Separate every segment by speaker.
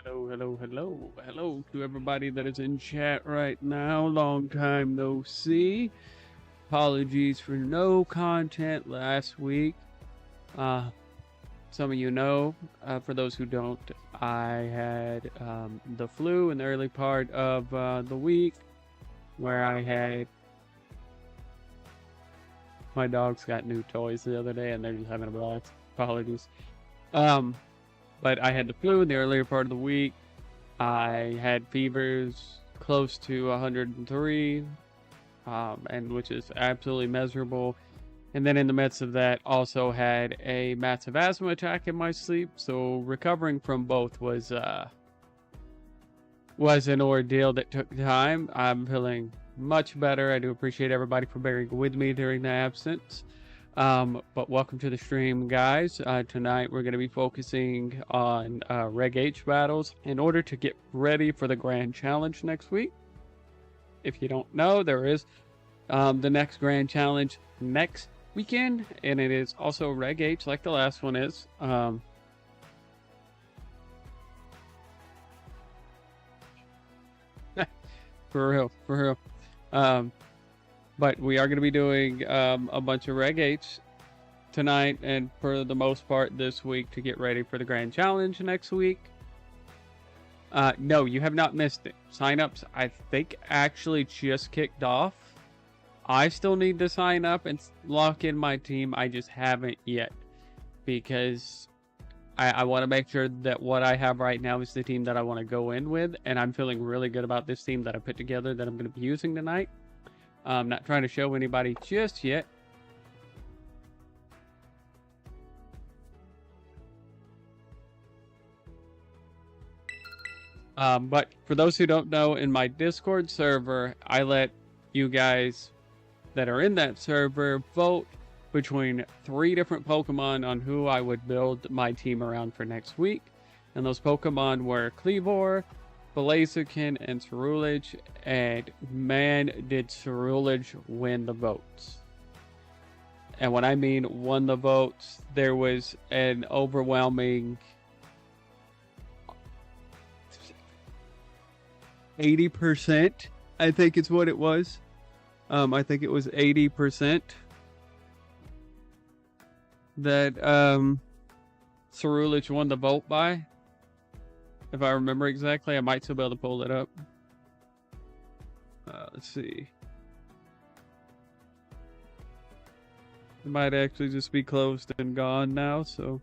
Speaker 1: Hello to everybody that is in chat right now. Long time no see. Apologies for no content last week. Some of you know, for those who don't, I had the flu in the early part of the week, where I had my dogs got new toys the other day and they're just having a blast. Apologies. But I had the flu in the earlier part of the week. I had fevers close to 103, and which is absolutely miserable. And then in the midst of that, also had a massive asthma attack in my sleep. So recovering from both was an ordeal that took time. I'm feeling much better. I do appreciate everybody for bearing with me during the absence. But welcome to the stream, guys. Tonight we're going to be focusing on Reg H battles in order to get ready for the Grand Challenge next week. If you don't know, there is the next Grand Challenge next weekend, and it is also Reg H like the last one is. For real. But we are going to be doing a bunch of Reg H tonight and for the most part this week to get ready for the Grand Challenge next week. No, you have not missed it. Sign-ups, I think, actually just kicked off. I still need to sign up and lock in my team. I just haven't yet because I want to make sure that what I have right now is the team that I want to go in with, and I'm feeling really good about this team that I put together that I'm going to be using tonight. I'm not trying to show anybody just yet. But for those who don't know, in my Discord server, I let you guys that are in that server vote between 3 different Pokemon on who I would build my team around for next week. And those Pokemon were Kleavor, Blaziken, and Ceruledge, and man, did Ceruledge win the votes. And when I mean won the votes, there was an overwhelming 80%, I think is what it was. I think it was 80% that Ceruledge won the vote by. If I remember exactly, I might still be able to pull it up. Let's see. It might actually just be closed and gone now, so.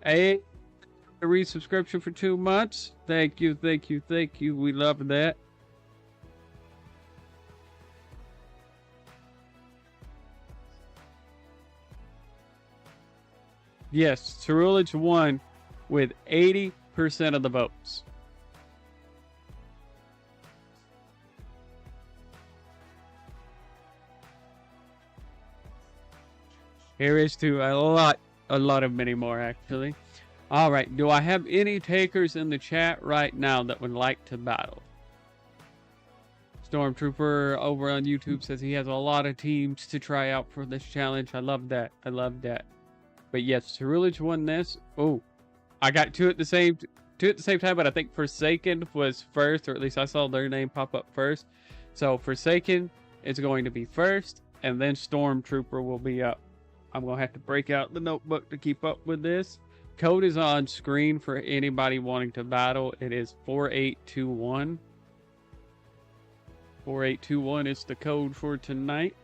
Speaker 1: Hey, a resubscription for 2 months. Thank you. We love that. Yes, Ceruledge won with 80% of the votes. Here is to a lot of many more, actually. All right, do I have any takers in the chat right now that would like to battle? Stormtrooper over on YouTube says he has a lot of teams to try out for this challenge. I love that. But yes, Ceruledge won this. Oh, I got two at the same time, but I think Forsaken was first, or at least I saw their name pop up first. So Forsaken is going to be first, and then Stormtrooper will be up. I'm going to have to break out the notebook to keep up with this. Code is on screen for anybody wanting to battle. It is 4821. 4821 is the code for tonight.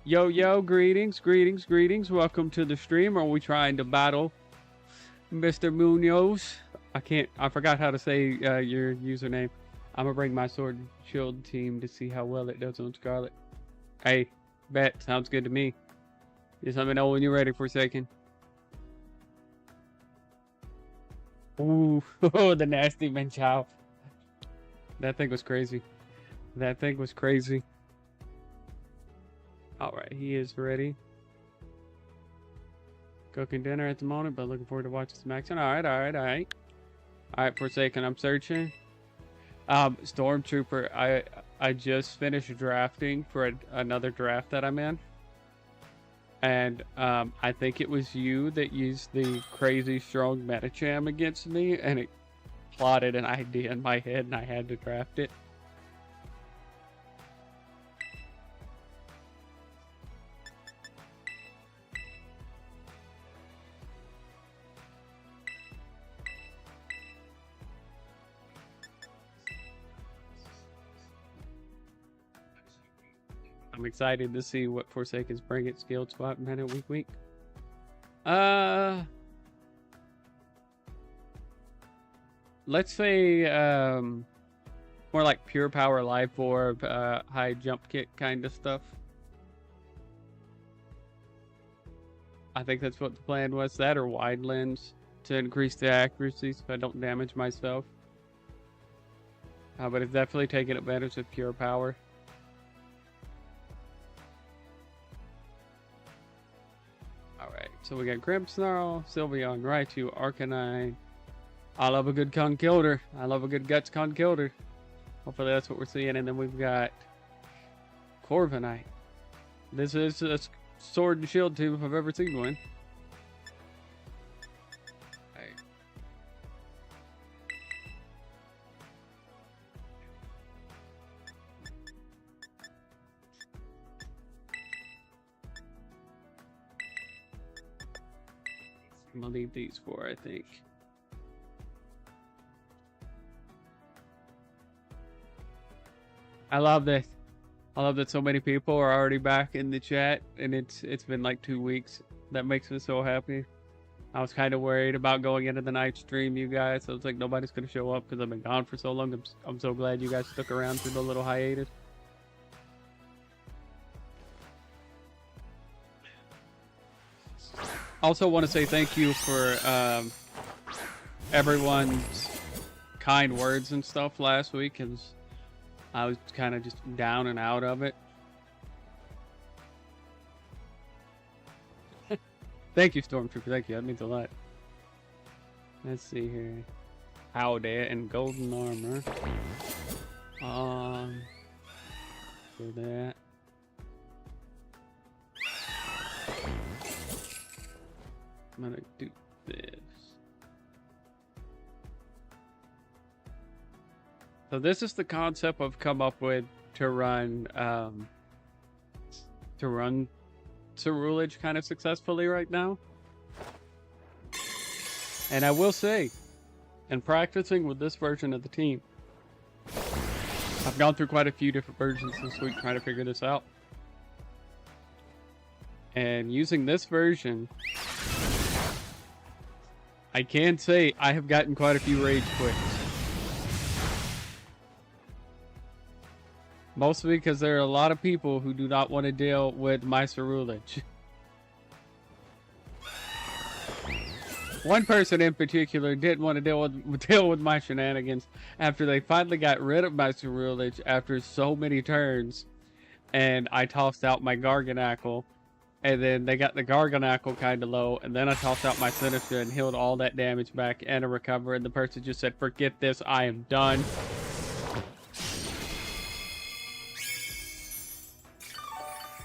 Speaker 1: Yo, greetings. Welcome to the stream. Are we trying to battle Mr. Munoz? I forgot how to say your username. I'm gonna bring my Sword and Shield team to see how well it does on Scarlet. Hey, bet. Sounds good to me. Just let me know when you're ready for a second. Ooh, the nasty Manchow. That thing was crazy. Alright, he is ready. Cooking dinner at the moment, but looking forward to watching some action. Alright, alright, alright. Alright, Forsaken, I'm searching. Stormtrooper, I just finished drafting for another draft that I'm in. And I think it was you that used the crazy strong Metacham against me, and it plotted an idea in my head, and I had to draft it. I'm excited to see what Forsaken's bring it skilled swap minute week. Let's say more like pure power life orb, high jump kick kind of stuff. I think that's what the plan was. That or wide lens to increase the accuracy so I don't damage myself. But it's definitely taking advantage of pure power. So we got Grimmsnarl, Sylveon, Raichu, Arcanine. I love a good Conkeldurr. I love a good Guts Conkeldurr. Hopefully that's what we're seeing. And then we've got Corviknight. This is a Sword and Shield team if I've ever seen one. Right. I'm gonna leave these four, I think. I love this. I love that so many people are already back in the chat, and it's been like 2 weeks. That makes me so happy. I was kind of worried about going into the night stream, you guys. I was like, nobody's gonna show up because I've been gone for so long. I'm so glad you guys stuck around through the little hiatus. Also want to say thank you for everyone's kind words and stuff last week, because I was kind of just down and out of it. Thank you, Stormtrooper. Thank you. That means a lot. Let's see here. Howdy and golden armor. Do that. I'm gonna do this. So this is the concept I've come up with to run Cerulege kind of successfully right now. And I will say, in practicing with this version of the team, I've gone through quite a few different versions this week trying to figure this out. And using this version, I can say I have gotten quite a few rage quits. Mostly because there are a lot of people who do not want to deal with my Cerulege. One person in particular didn't want to deal with my shenanigans after they finally got rid of my Cerulege after so many turns, and I tossed out my Garganacl. And then they got the Garganacl kind of low, and then I tossed out my Sinister and healed all that damage back and a recover, and the person just said, forget this, I am done.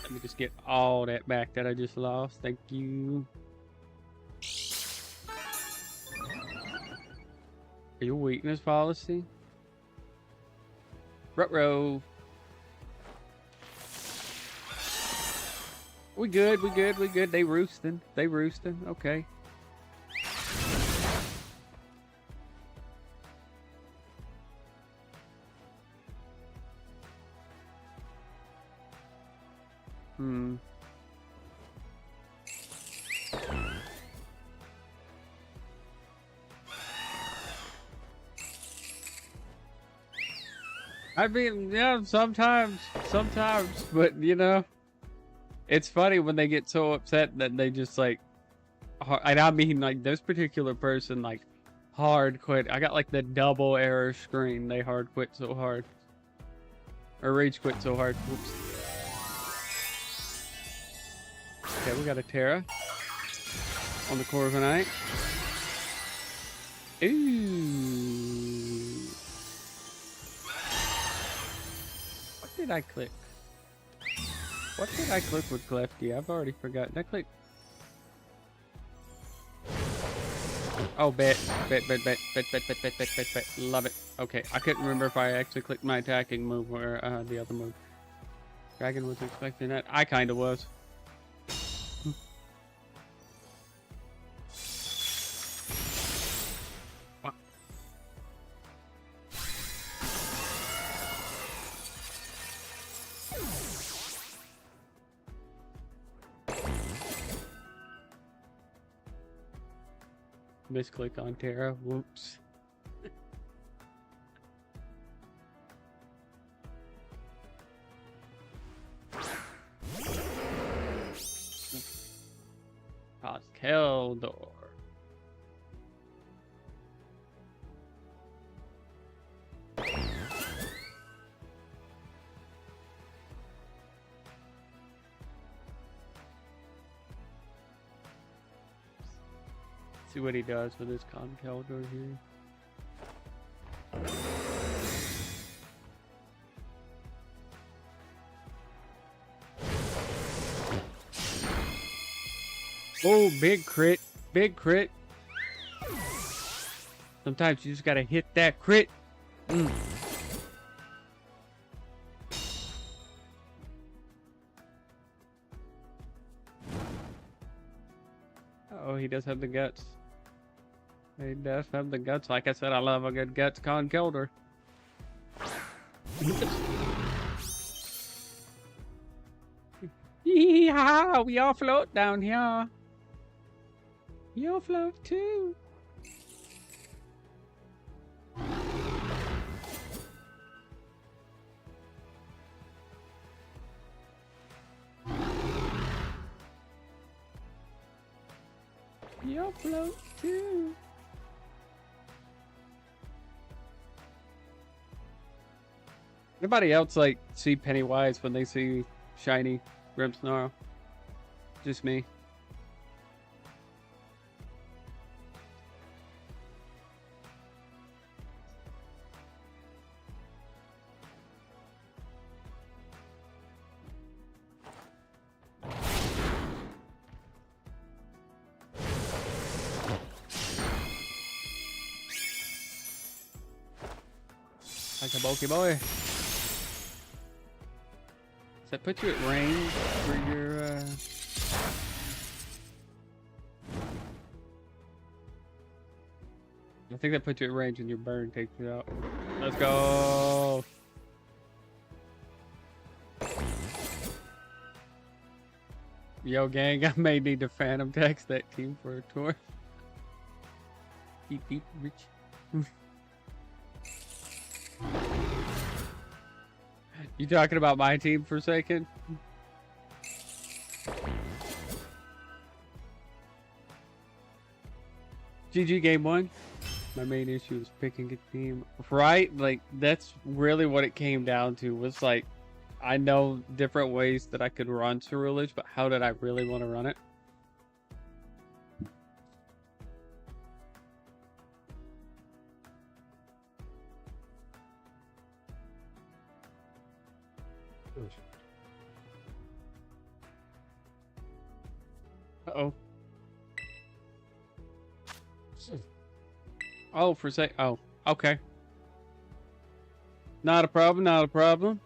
Speaker 1: Let me just get all that back that I just lost. Thank you. Are you weakness policy? Ruh-roh. We good, we good, we good. They roosting. They roosting. Okay. I mean, yeah, sometimes, but you know, it's funny when they get so upset that they just like, and I mean like this particular person like hard quit. I got like the double error screen. They hard quit so hard. Or rage quit so hard. Whoops. Okay, we got a Terra. on the Corviknight. Ooh. What did I click? What did I click with Clefty? I've already forgotten. I clicked. Oh, bet. Love it. Okay, I couldn't remember if I actually clicked my attacking move or the other move. Dragon was expecting that. I kind of was. Misclick on Terra. Whoops. Keldor. See what he does with his Keldor here. Oh, big crit. Big crit. Sometimes you just gotta hit that crit. Oh, he does have the guts. He does have the guts. Like I said, I love a good guts Keldor. Yeah, we all float down here. You'll float too. You'll float too. Anybody else like see Pennywise when they see shiny Grimmsnarl? Just me. Like a bulky boy. Does that put you at range for your I think that puts you at range and your burn takes you out. Let's go. Yo gang, I may need to phantom text that team for a tour. Beep beep rich. You talking about my team, Forsaken? GG game 1. My main issue is picking a team. Right? Like, that's really what it came down to. Was like, I know different ways that I could run Ceruledge, but how did I really want to run it? Uh-oh. Oh, for sake. Oh, okay. Not a problem, not a problem.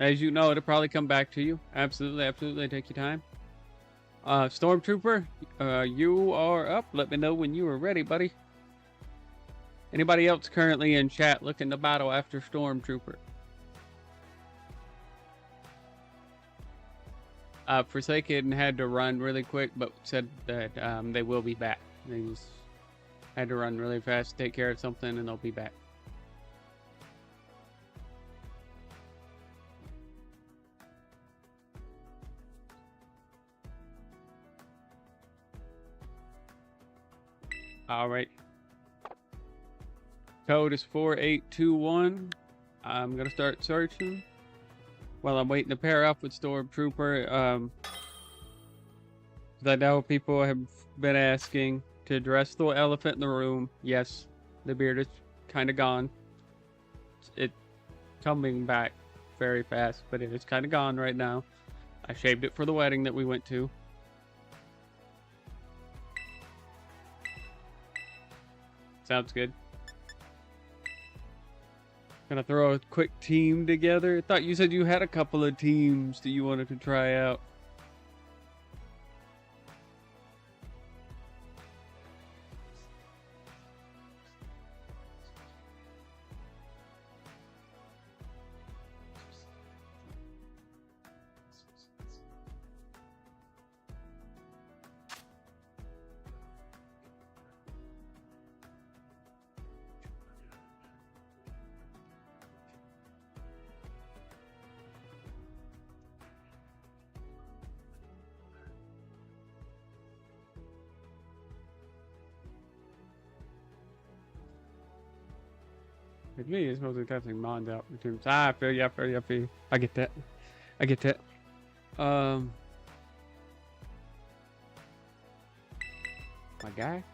Speaker 1: As you know, it'll probably come back to you. Absolutely, absolutely. Take your time. Stormtrooper, you are up. Let me know when you are ready, buddy. Anybody else currently in chat looking to battle after Stormtrooper? Forsaken had to run really quick, but said that they will be back. They just had to run really fast, take care of something, and they'll be back. All right. Code is 4821. I'm gonna start searching while I'm waiting to pair up with Stormtrooper. I know people have been asking to address the elephant in the room. Yes, the beard is kind of gone. It's coming back very fast, but it is kind of gone right now. I shaved it for the wedding that we went to. Sounds good. Gonna throw a quick team together. I thought you said you had a couple of teams that you wanted to try out. With me, it's mostly testing mons out for teams. I feel you, I feel you, I feel you. I get that. I get that. My guy?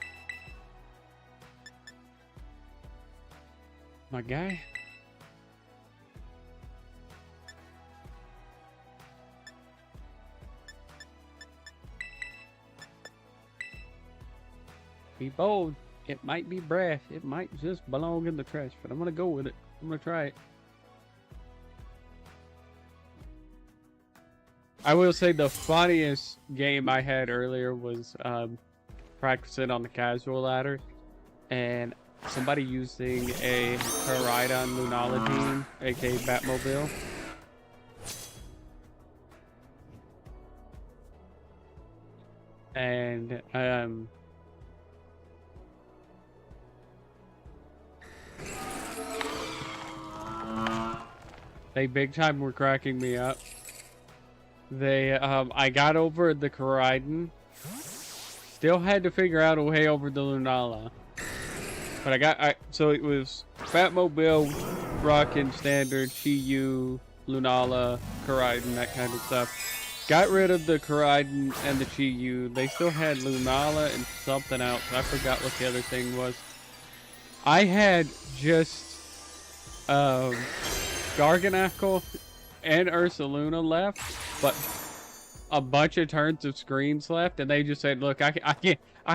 Speaker 1: My guy? Be bold. It might be brash. It might just belong in the trash, but I'm gonna go with it. I'm gonna try it. I will say the funniest game I had earlier was practicing on the casual ladder, and somebody using a Koraidon Lunala team, aka Batmobile. And they big time were cracking me up. They I got over the Koraidon. Still had to figure out a way over the Lunala. But so it was Batmobile, rocking standard, Chi-Yu, Lunala, Koraidon, that kind of stuff. Got rid of the Koraidon and the Chi-Yu. They still had Lunala and something else. I forgot what the other thing was. I had just Garganacl and Ursaluna left, but a bunch of turns of screens left, and they just said, "Look, I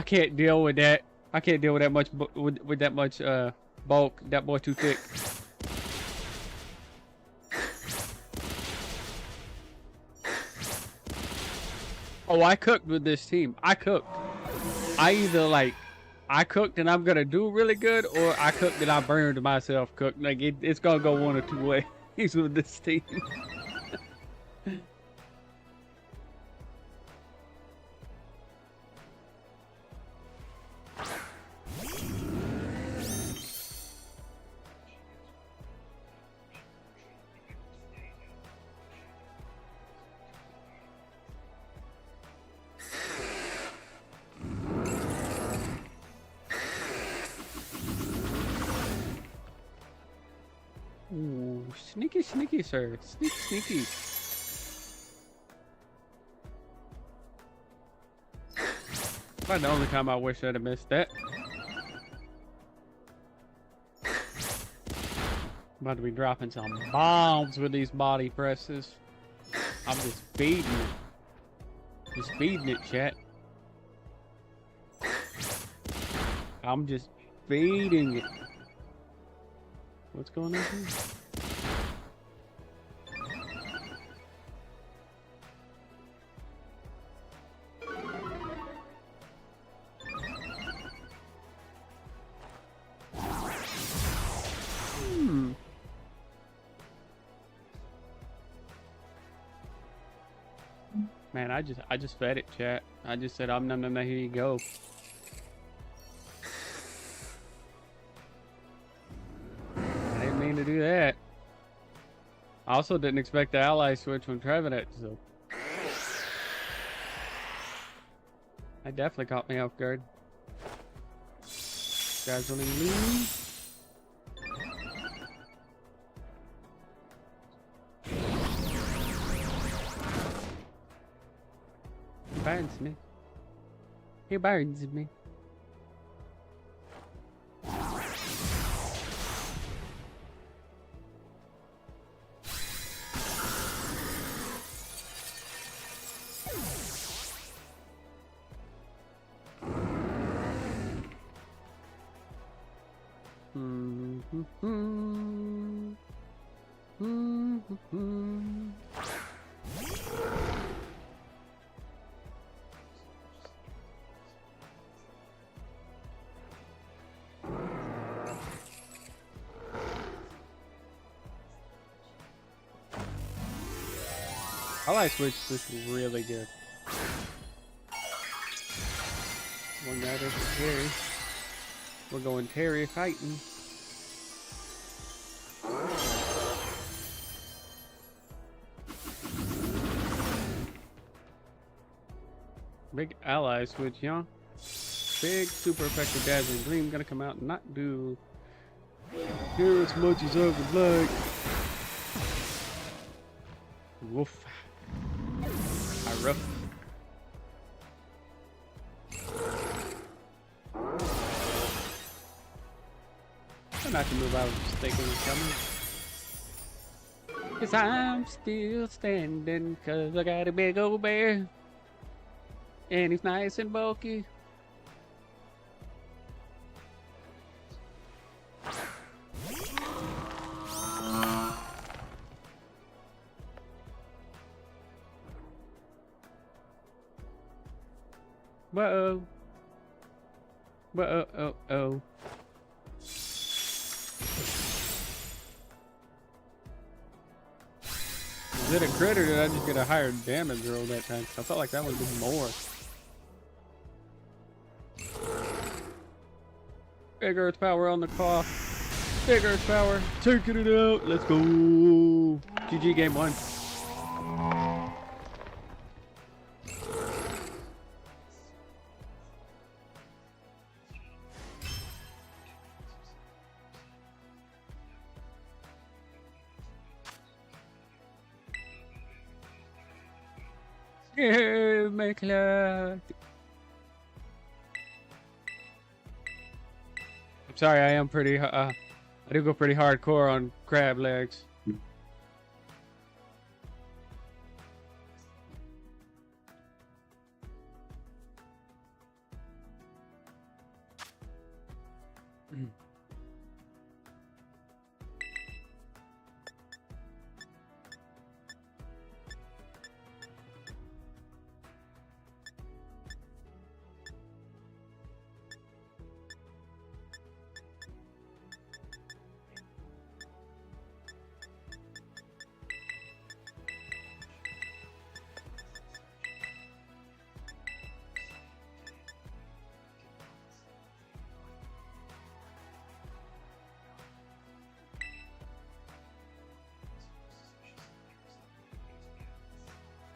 Speaker 1: can't deal with that. I can't deal with that much with that much bulk. That boy too thick." Oh, I cooked with this team. I cooked. I cooked and I'm gonna do really good, or I cooked and I burned myself cooked. Like it's gonna go one or two ways with this team. Ooh, sneaky, sneaky, sir. Sneaky, sneaky. About the only time I wish I'd have missed that. About to be dropping some bombs with these body presses. I'm just feeding it. Just feeding it, chat. I'm just feeding it. What's going on here? Man, I just fed it, chat. I just said, "I'm no, here you go." I didn't mean to do that. I also didn't expect the ally switch when Trevenant, so that definitely caught me off guard. Guys, only leave. Fancy me. He burns me. I like Switch just really good. One guy does the Terry. We're going Terry fighting. Big ally switch, y'all. Big super effective dazzling gleam gonna come out and not do here as much as I would like. Woof. I rough. I'm not to move. I was just thinking of coming. 'Cause I'm still standing 'cause I got a big old bear. And he's nice and bulky. Whoa. Whoa, oh, oh. Is it a crit or did I just get a higher damage roll that time? I felt like that would be more. Big earth power on the claw. Big earth power. Taking it out. Let's go. GG game 1. Yeah, make love. I'm sorry, I am pretty, I do go pretty hardcore on crab legs.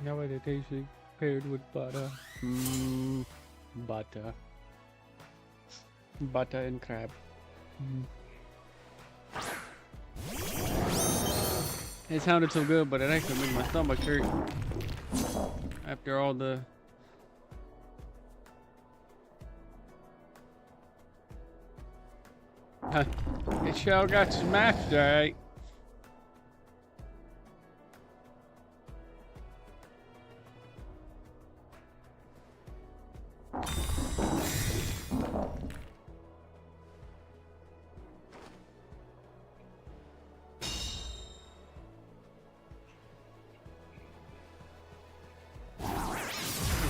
Speaker 1: No way tasty paired with butter. Butter. Butter and crab. It sounded so good, but it actually made my stomach hurt. After all the... It sure got smashed, alright.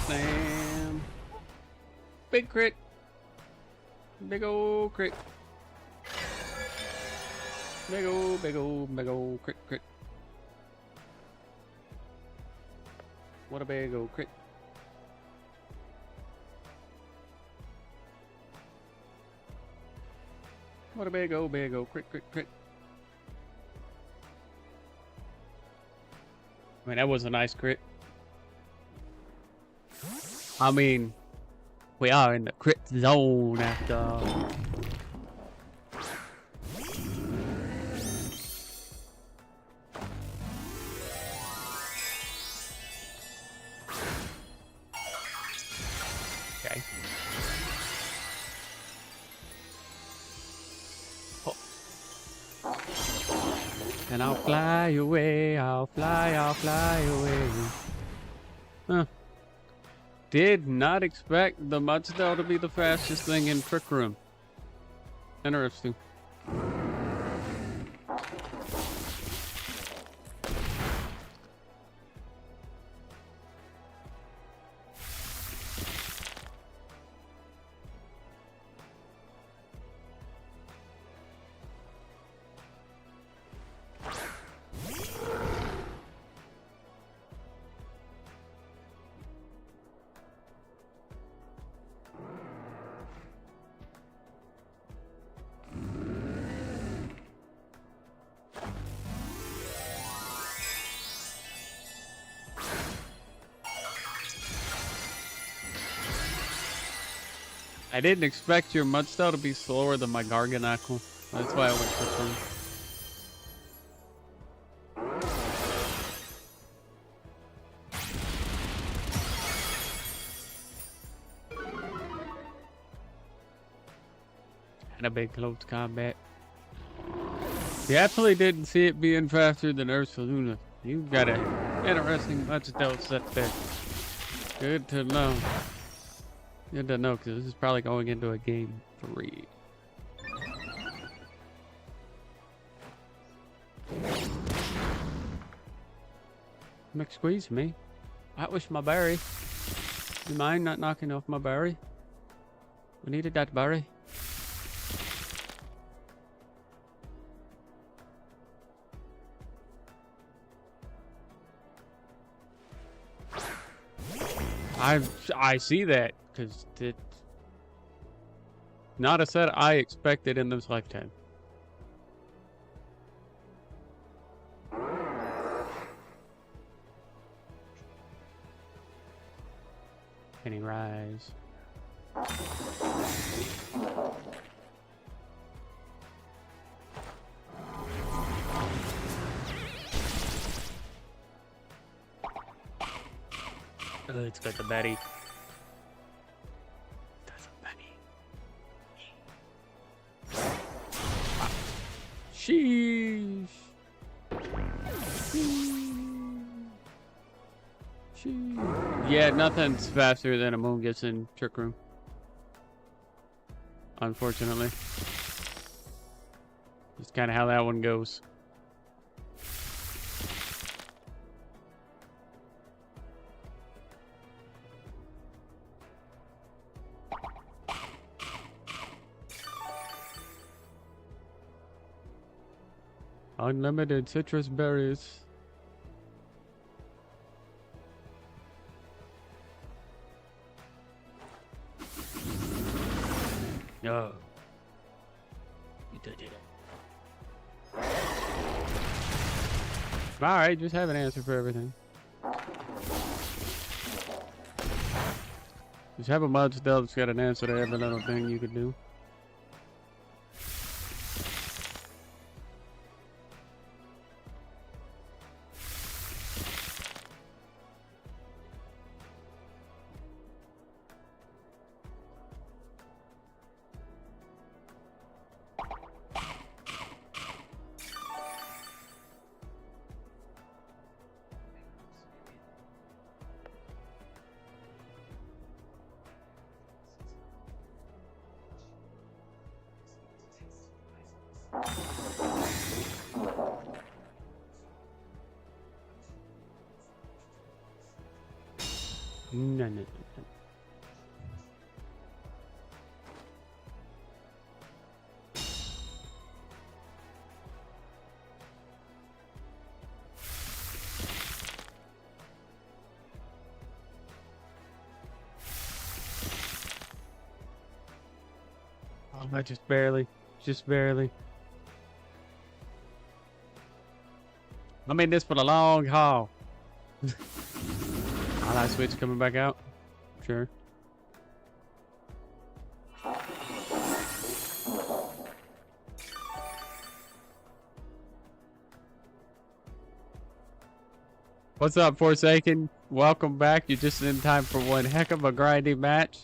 Speaker 1: Sam. Big crit. Big ol' crit. Big ol' crit, crit. What a big ol' crit. What a big ol' crit, crit, crit. I mean, that was a nice crit. I mean, we are in the crit zone after all. Okay. And I'll fly away, I'll fly away. Huh. Did not expect the Mudstell to be the fastest thing in Trick Room. Interesting. I didn't expect your Mudstell to be slower than my Garganacle. That's why I went for 3. And a big close combat. Definitely didn't see it being faster than Ursaluna. You've got an interesting Mudstell set there. Good to know. Good to know, because this is probably going into a game 3. Squeeze me. I wish my berry. You mind not knocking off my berry? We needed that berry. I see that, because it's not a set I expected in this lifetime. Can he rise? Oh, it's got the Betty. That's a Betty. Sheesh. Sheesh. Yeah, nothing's faster than a moon gets in Trick Room. Unfortunately. That's kind of how that one goes. Unlimited citrus berries. No. You did it. Alright, just have an answer for everything. Just have a Mudstell that's got an answer to every little thing you could do. No. Oh, just barely. I made this for the long haul. Highlight switch coming back out. Sure. What's up, Forsaken? Welcome back. You're just in time for one heck of a grinding match.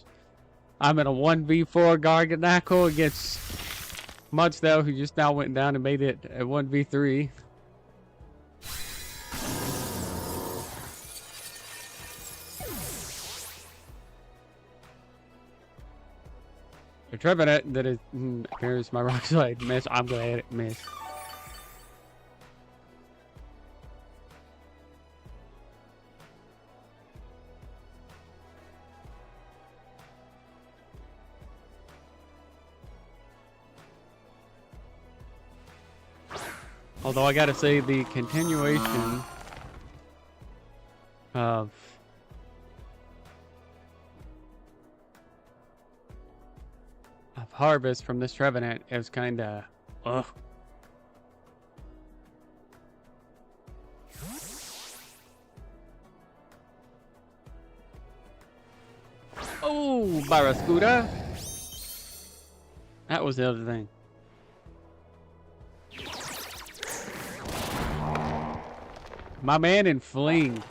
Speaker 1: I'm in a 1v4 Garganacle against Mudstell, who just now went down and made it a 1v3. The Trevenant that is here's my rock slide. Miss. I'm glad it missed. Although I gotta say the continuation of harvest from this Trevenant is kinda ugh. Oh, Barracuda. That was the other thing. My man in fling.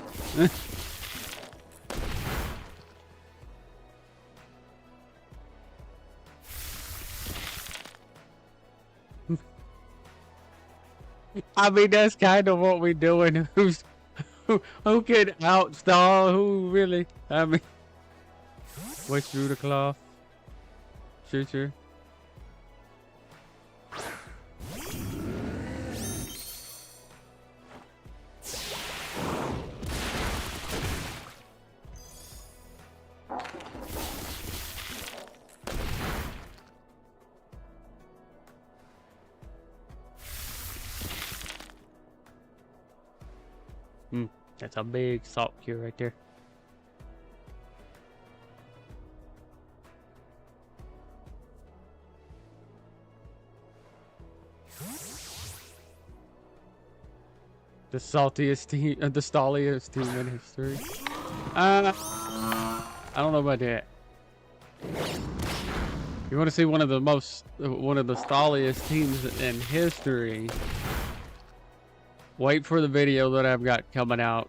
Speaker 1: I mean, that's kind of what we're doing. Who can outstall who really? I mean, what's through the cloth? Sure. That's a big salt cure right there. The saltiest team, the stalliest team in history. I don't know about that. You want to see one of the stalliest teams in history? Wait for the video that I've got coming out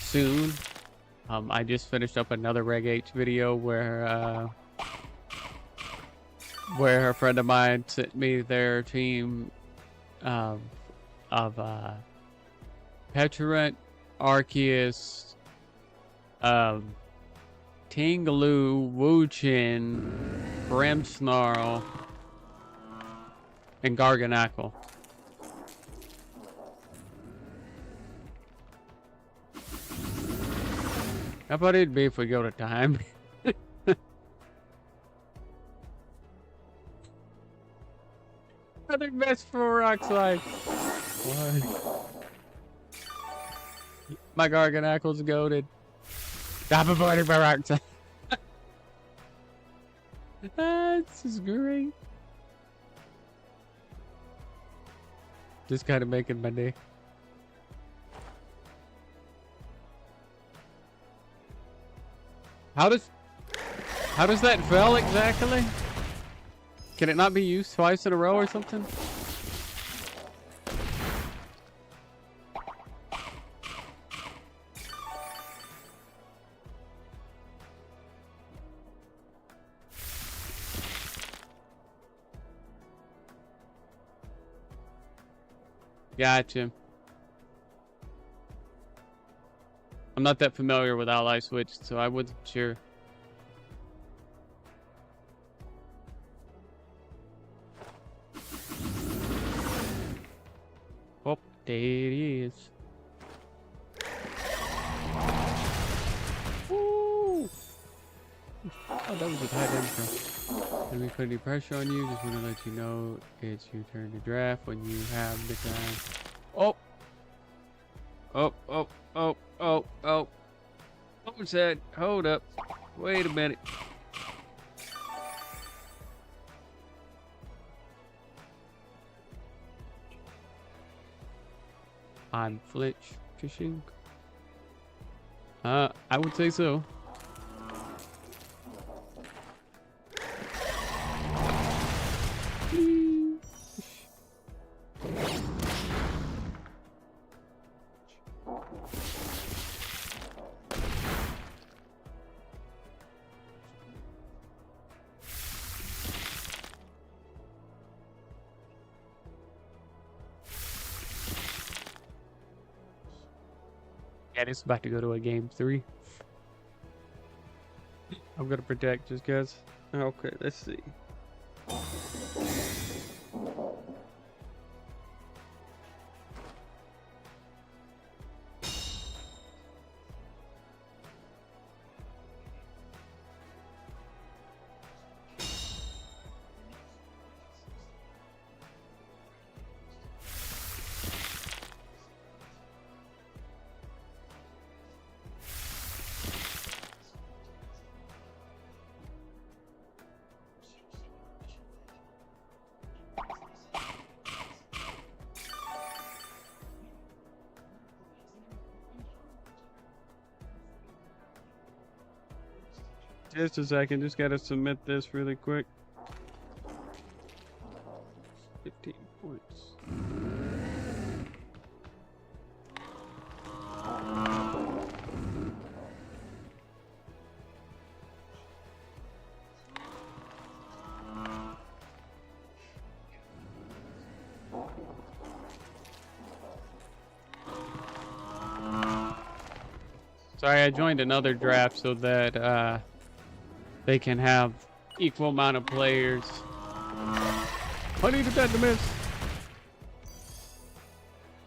Speaker 1: soon. I just finished up another Reg H video where a friend of mine sent me their team of Petulant, Arceus, Tingaloo, Wuchin, Grimmsnarl, and Garganacl. How about it'd be if we go to time? I think best for rock slide. What? My Garganacl's goated. Stop avoiding my rock slide. This is great. Just kind of making my day. How does that fail exactly? Can it not be used twice in a row or something? Gotcha. I'm not that familiar with Ally Switch, so I wasn't sure. Oh, there it is. Woo! Oh, that was a tight intro. Let me put any pressure on you. Just want to let you know it's your turn to draft when you have the time. Oh! Oh. What was that? Hold up. Wait a minute. I'm Flitch fishing. I would say so. Yeah, this is about to go to a game 3. I'm gonna protect just cause. Okay, let's see. Just a second, just gotta submit this really quick. 15 points. Sorry, I joined another draft so that they can have equal amount of players. I needed that to miss.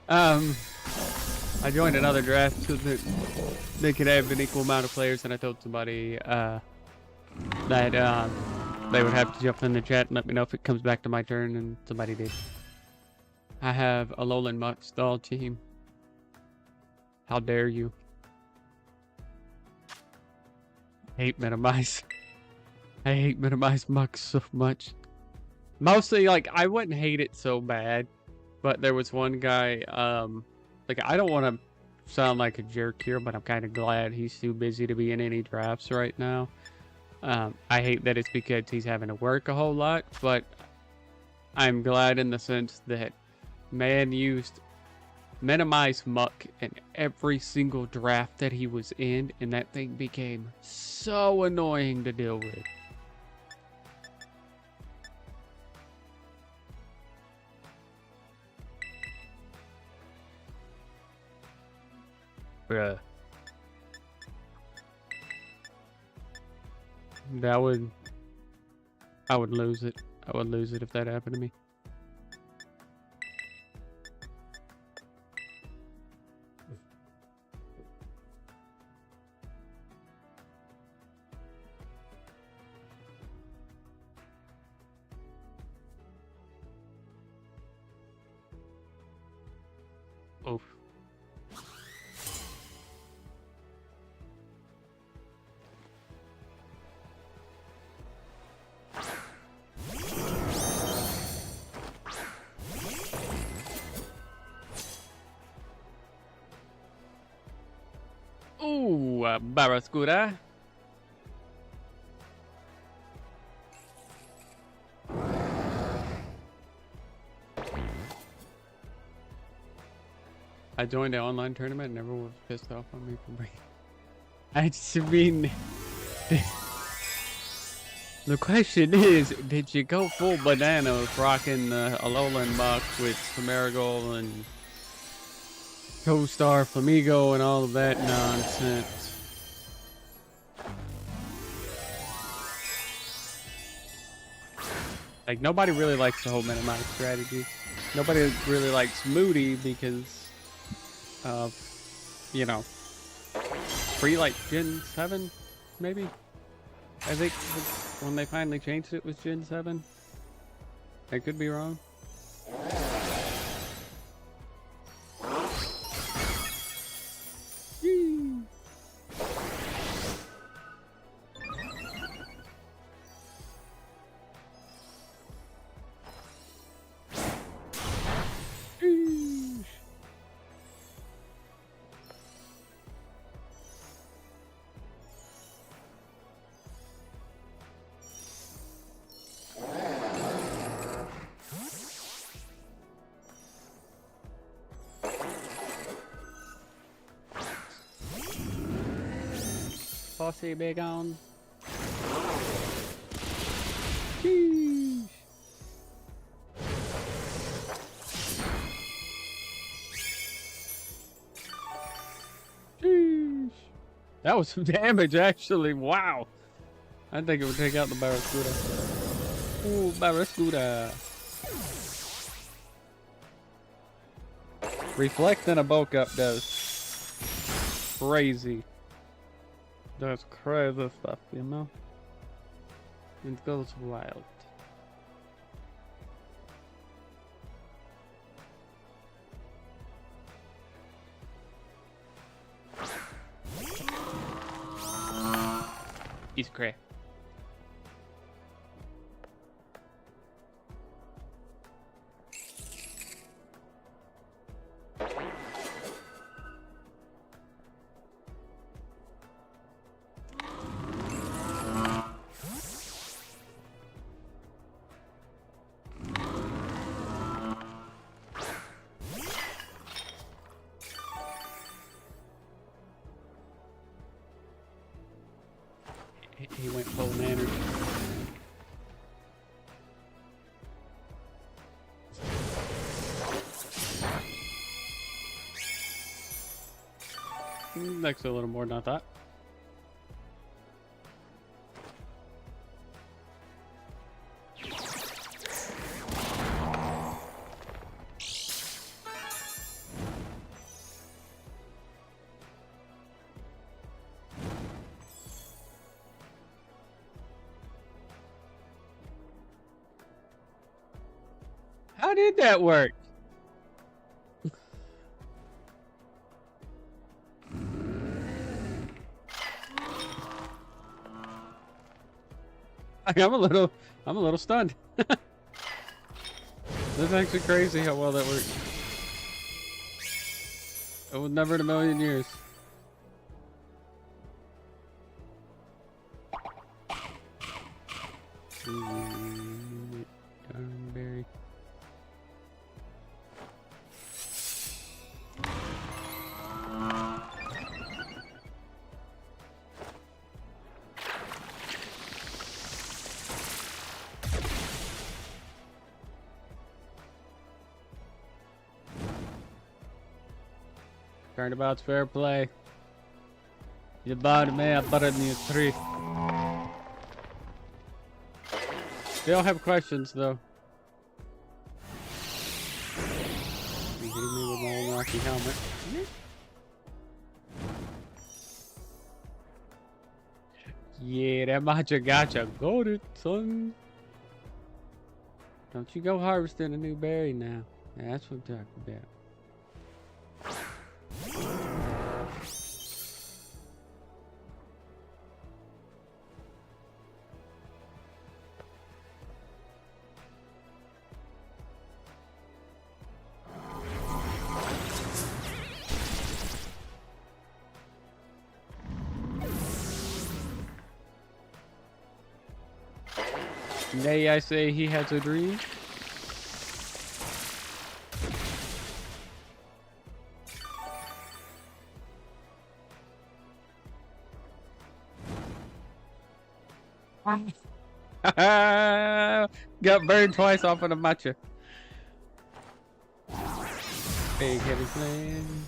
Speaker 1: I joined another draft so that they could have an equal amount of players, and I told somebody that they would have to jump in the chat and let me know if it comes back to my turn, and somebody did. I have a Lowland Muck stall team. How dare you? Hate minimize. I hate minimize mucks so much. Mostly, like, I wouldn't hate it so bad, but there was one guy, like, I don't want to sound like a jerk here, but I'm kind of glad he's too busy to be in any drafts right now. I hate that it's because he's having to work a whole lot, but I'm glad in the sense that man used minimize muck in every single draft that he was in, and that thing became so annoying to deal with. Bruh. I would lose it. I would lose it if that happened to me. Oof. Ooh, Barracuda. I joined an online tournament and everyone was pissed off on me for bringing. I just mean, the question is, did you go full banana rocking the Alolan Muck with Marigold and Co-Star Flamigo and all of that nonsense? Like, nobody really likes the whole minimize strategy. Nobody really likes Moody because of, you know, free like Gen 7, maybe? I think when they finally changed it was Gen 7. I could be wrong. Yee. Posse big on. Sheesh. Sheesh. That was some damage, actually. Wow. I think it would take out the Barracuda. Ooh, Barracuda. Reflecting a bulk up does crazy. Does crazy stuff, you know? It goes wild. He's cray. He went full mannered. Actually, a little more than I thought. How did that work? I'm a little stunned. That's actually crazy how well that worked. I would never in a million years. Berry. Turnabout's fair play. You bought me, I bought it in your tree. Still have questions though. You hit me with my old Rocky helmet. Yeah, that matcha gotcha. Got it, son. Don't you go harvesting a new berry now. That's what I'm talking about. Nay, I say he has a dream. Got burned twice off of the matcha. Big heavy flame.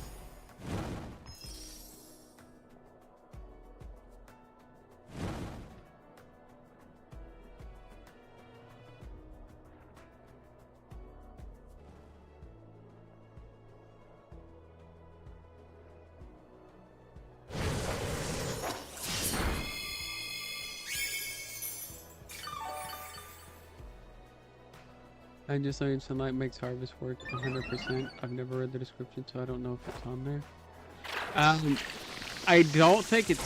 Speaker 1: I'm just saying sunlight makes harvest work 100%. I've never read the description, so I don't know if it's on there. I don't think it's...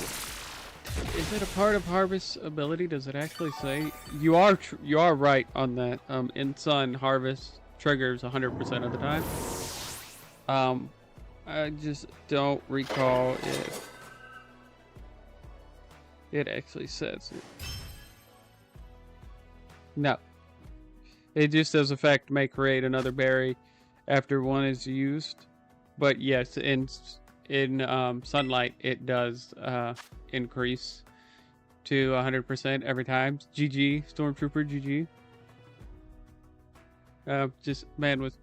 Speaker 1: Is it a part of harvest ability? Does it actually say? You are right on that. In sun, harvest triggers 100% of the time. I just don't recall if it actually says it. No. It just does effect may create another berry after one is used. But yes, in sunlight it does increase to 100% every time. GG, Stormtrooper, GG. Just man was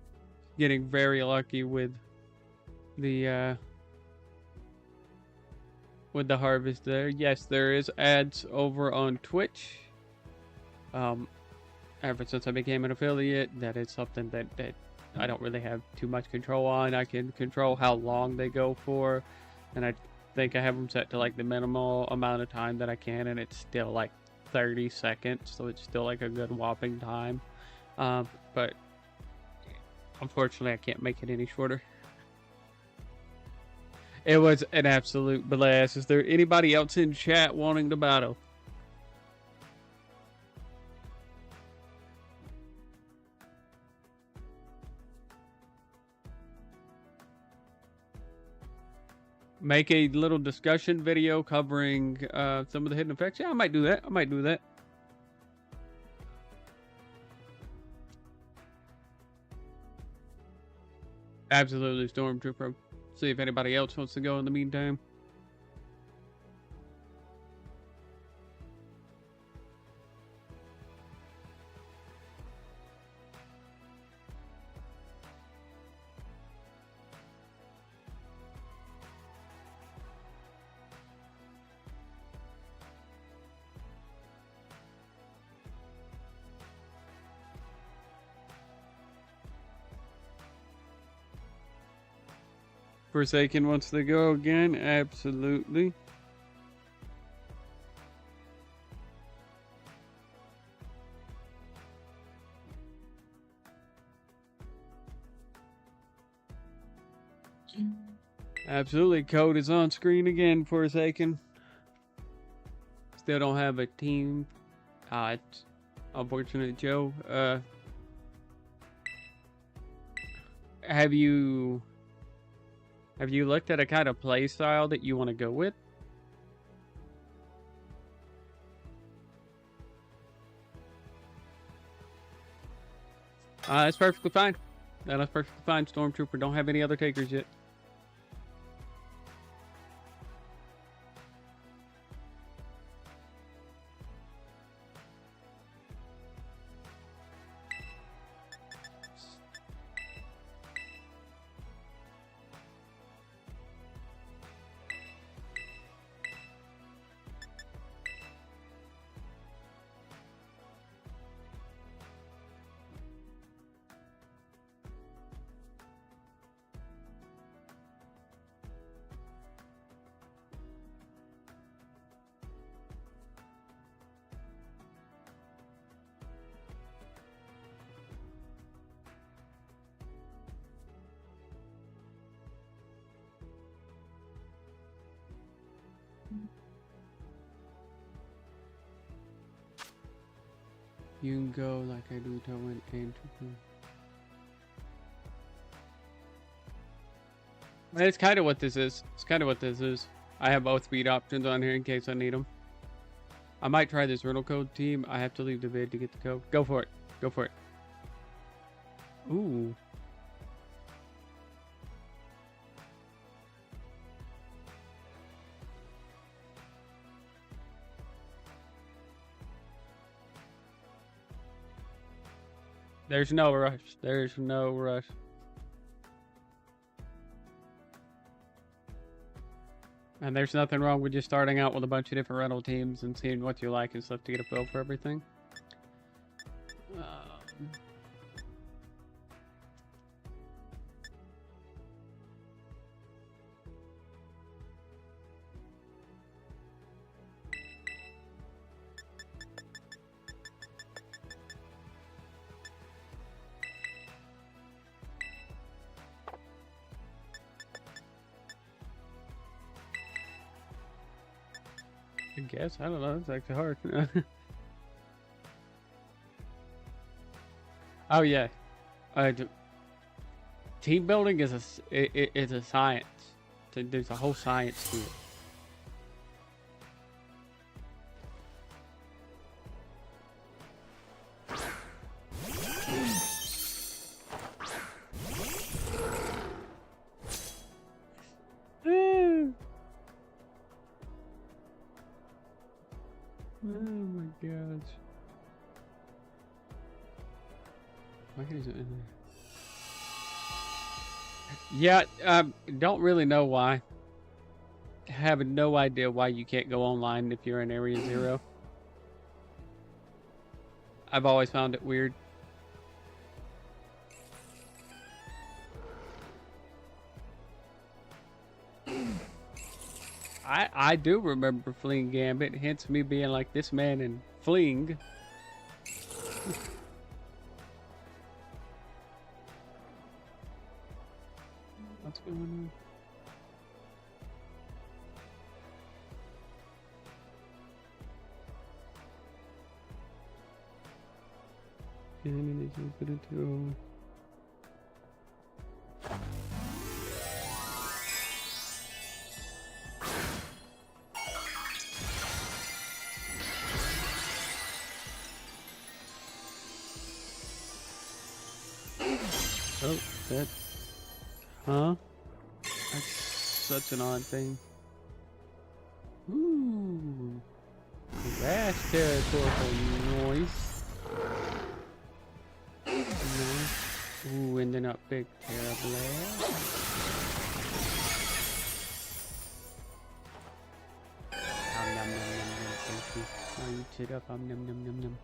Speaker 1: getting very lucky with the with the harvest there. Yes, there is ads over on Twitch. Ever since I became an affiliate, that is something that I don't really have too much control on. I can control how long they go for, and I think I have them set to like the minimal amount of time that I can, and it's still like 30 seconds, so it's still like a good whopping time. But unfortunately, I can't make it any shorter. It was an absolute blast. Is there anybody else in chat wanting to battle? Make a little discussion video covering some of the hidden effects. Yeah, I might do that. I might do that. Absolutely, Stormtrooper. See if anybody else wants to go in the meantime. Forsaken wants to go again. Absolutely. Absolutely. Code is on screen again, Forsaken. Still don't have a team. It's unfortunate, Joe. Have you looked at a kind of play style that you want to go with? That's perfectly fine. That's perfectly fine, Stormtrooper. Don't have any other takers yet. You can go like I do to win and It's kind of what this is. It's kind of what this is. I have both speed options on here in case I need them. I might try this rental code team. I have to leave the vid to get the code. Go for it. Go for it. Ooh. There's no rush. There's no rush. And there's nothing wrong with just starting out with a bunch of different rental teams and seeing what you like and stuff to get a feel for everything. I guess. I don't know. It's actually hard. Oh, yeah. Team building is a science. There's a whole science to it. Yeah, don't really know why. have no idea why you can't go online if you're in Area 0. I've always found it weird. I do remember Fleeing Gambit, hence me being like this man in Fleeing. What's going on? Oh, that. Huh? That's such an odd thing. Ooh. That's territorial noise. Nice. Ooh, and then up big Terra Blast. Nom nom nom nom nom, thank you. Oh, you sit up, nom nom nom nom.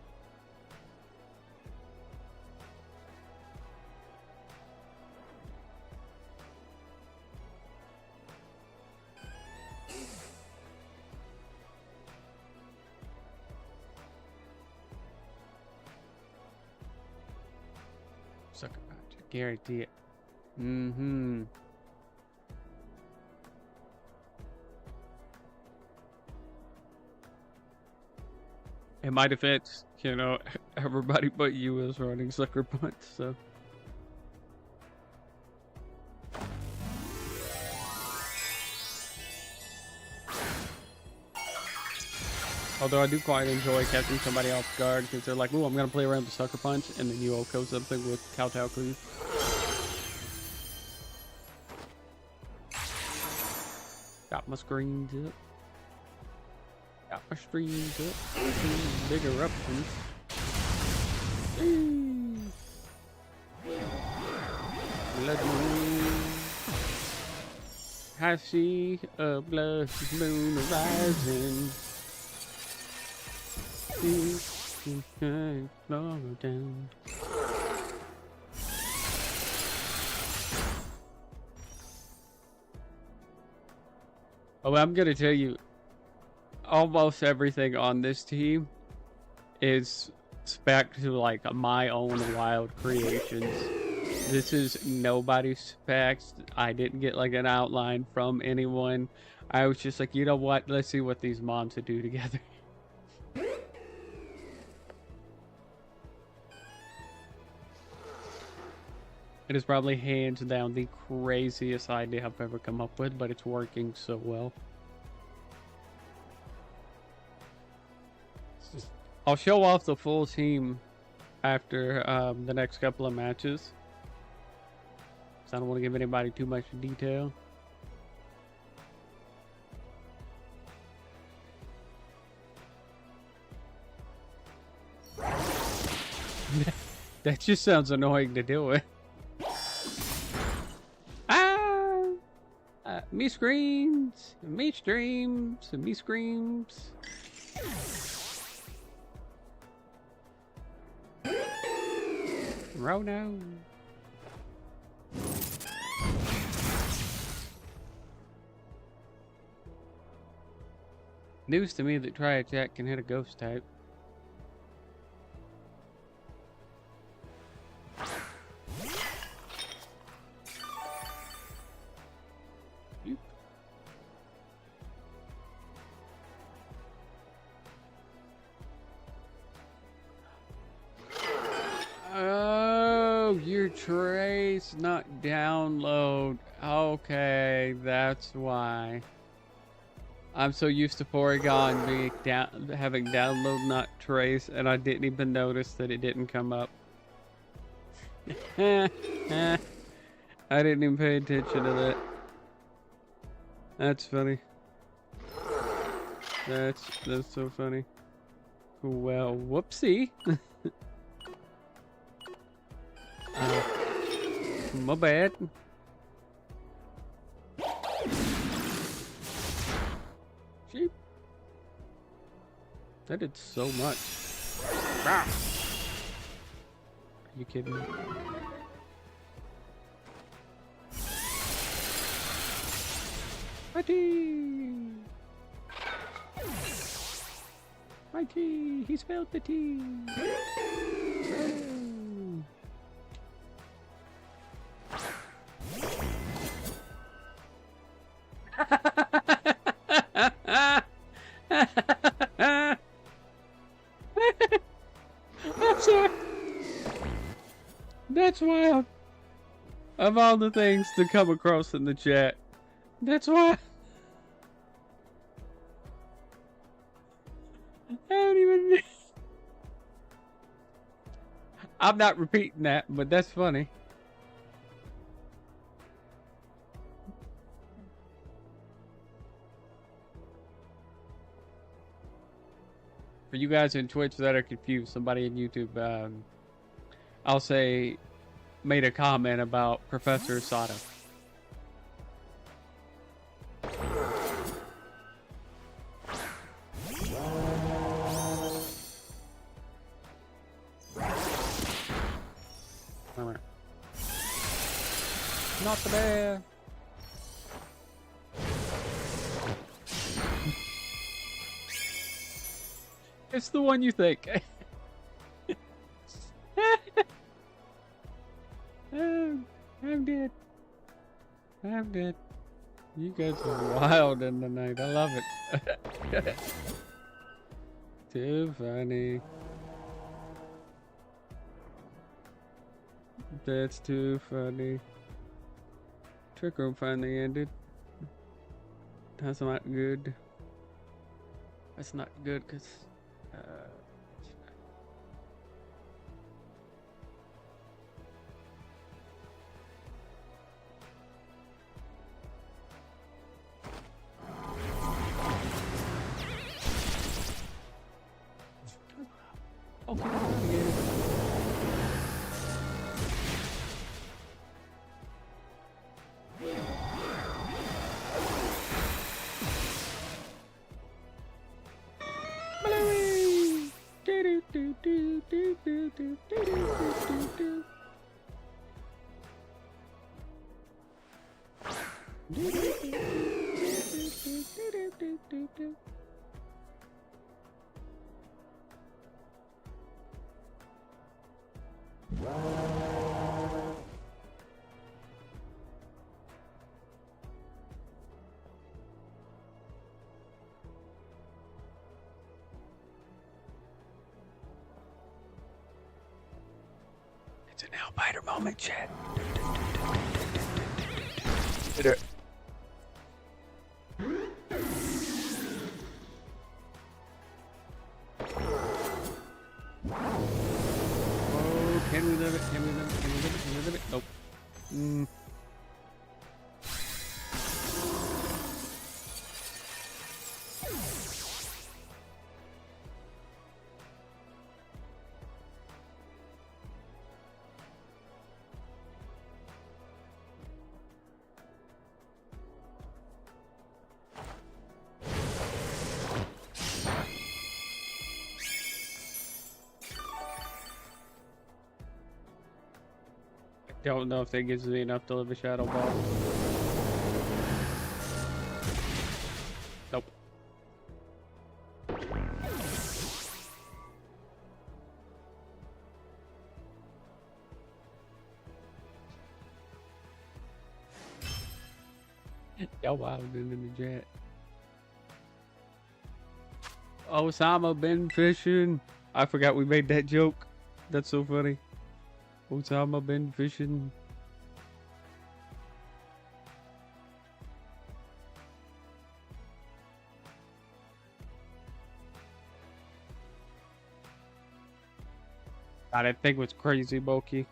Speaker 1: Sucker punch, I guarantee it. Mm-hmm. In my defense, you know, everybody but you is running sucker punch, so. Although I do quite enjoy catching somebody off guard because they're like, "Ooh, I'm gonna play around with sucker punch," and then you OHKO something with kowtow cleave. Got my screens up. Got my streams up. Big eruptions. Blood moon. I see a blood moon rising. Down. Oh, I'm gonna tell you, almost everything on this team is spec to like my own wild creations. This is nobody's specs. I didn't get like an outline from anyone. I was just like, you know what? Let's see what these moms would do together. It is probably hands down the craziest idea I've ever come up with, but it's working so well. I'll show off the full team after the next couple of matches. So I don't want to give anybody too much detail. That just sounds annoying to deal with. Me screams, me streams, me screams. Rono. News to me that Tri-Attack can hit a ghost type. Your trace not download. Okay, that's why. I'm so used to Porygon being having download not trace, and I didn't even notice that it didn't come up. I didn't even pay attention to that. That's funny. That's so funny. Well, whoopsie. My bad. Sheep. That did so much. Are you kidding me? Mighty! Mighty! He spelled the T! I'm sorry. That's wild. Of all the things to come across in the chat, that's why I don't even. I'm not repeating that, but that's funny. For you guys in Twitch that are confused, somebody in YouTube, I'll say, made a comment about Professor Sada. Not the bear. It's the one you think. I'm dead. I'm dead. You guys are wild in the night. I love it. Too funny. That's too funny. Trick room finally ended. That's not good. That's not good because it's an Albiter moment, chat. Can we live it? Can we live it? Can we live it? Can we live it? Nope. Don't know if that gives me enough to live a shadow ball. Nope. Y'all wild in the chat. Osama been fishing. I forgot we made that joke. That's so funny. Osama been fishing. God, that thing was crazy, bulky.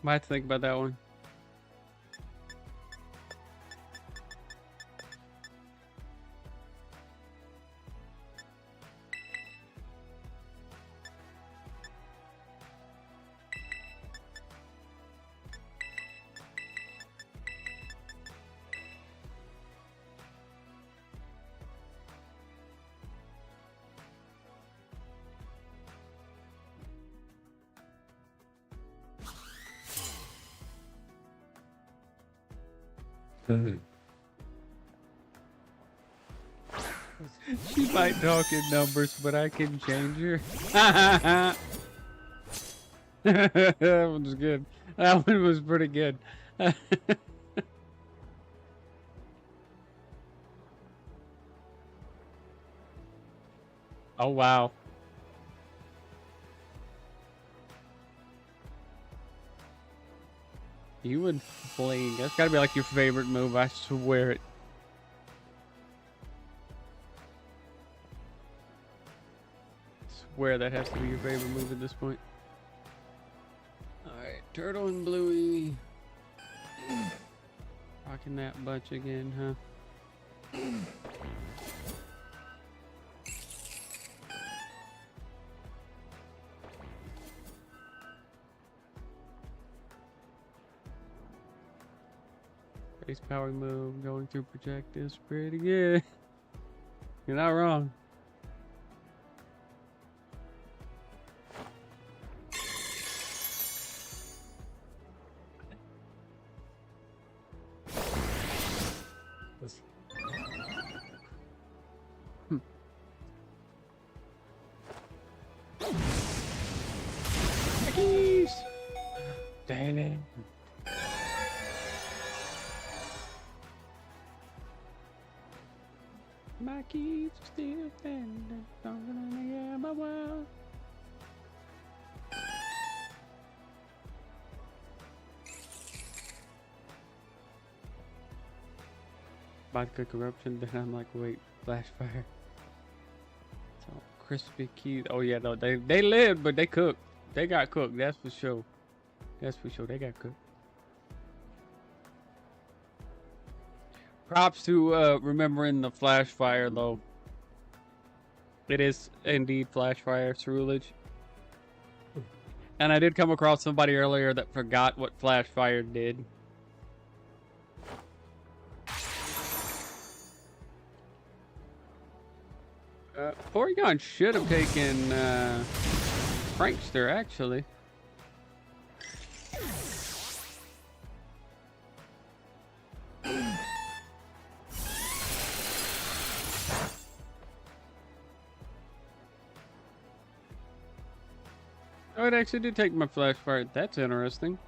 Speaker 1: Might have to think about that one. She might talk in numbers, but I can change her. That one was good. That one was pretty good. Oh, wow. You would fling. That's gotta be like your favorite move, I swear it. Swear that has to be your favorite move at this point. Alright, Turtle and Bluey. Rocking that bunch again, huh? Base power move, going through project is pretty good. You're not wrong. Dang it. My keys are still standing, stronger than they ever were. Vodka corruption, then I'm like, wait, flash fire. So crispy keys. Oh yeah, no, they lived, but they cooked. They got cooked, that's for sure. That's for sure, they got cooked. Props to remembering the flash fire though. It is indeed flash fire Cerulege. And I did come across somebody earlier that forgot what flash fire did. Porygon should have taken Prankster actually. Oh, it actually did take my flash fire. That's interesting.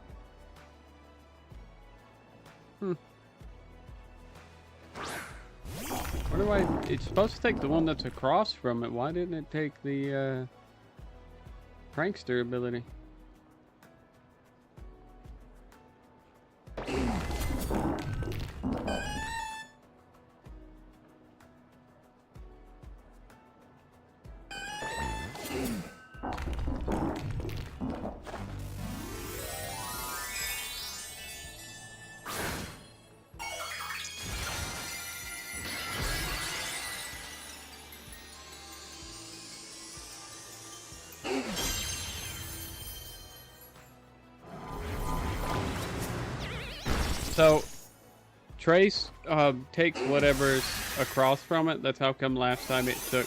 Speaker 1: Where do I... It's supposed to take the one that's across from it. Why didn't it take the Prankster ability? So, Trace takes whatever's across from it. That's how come last time it took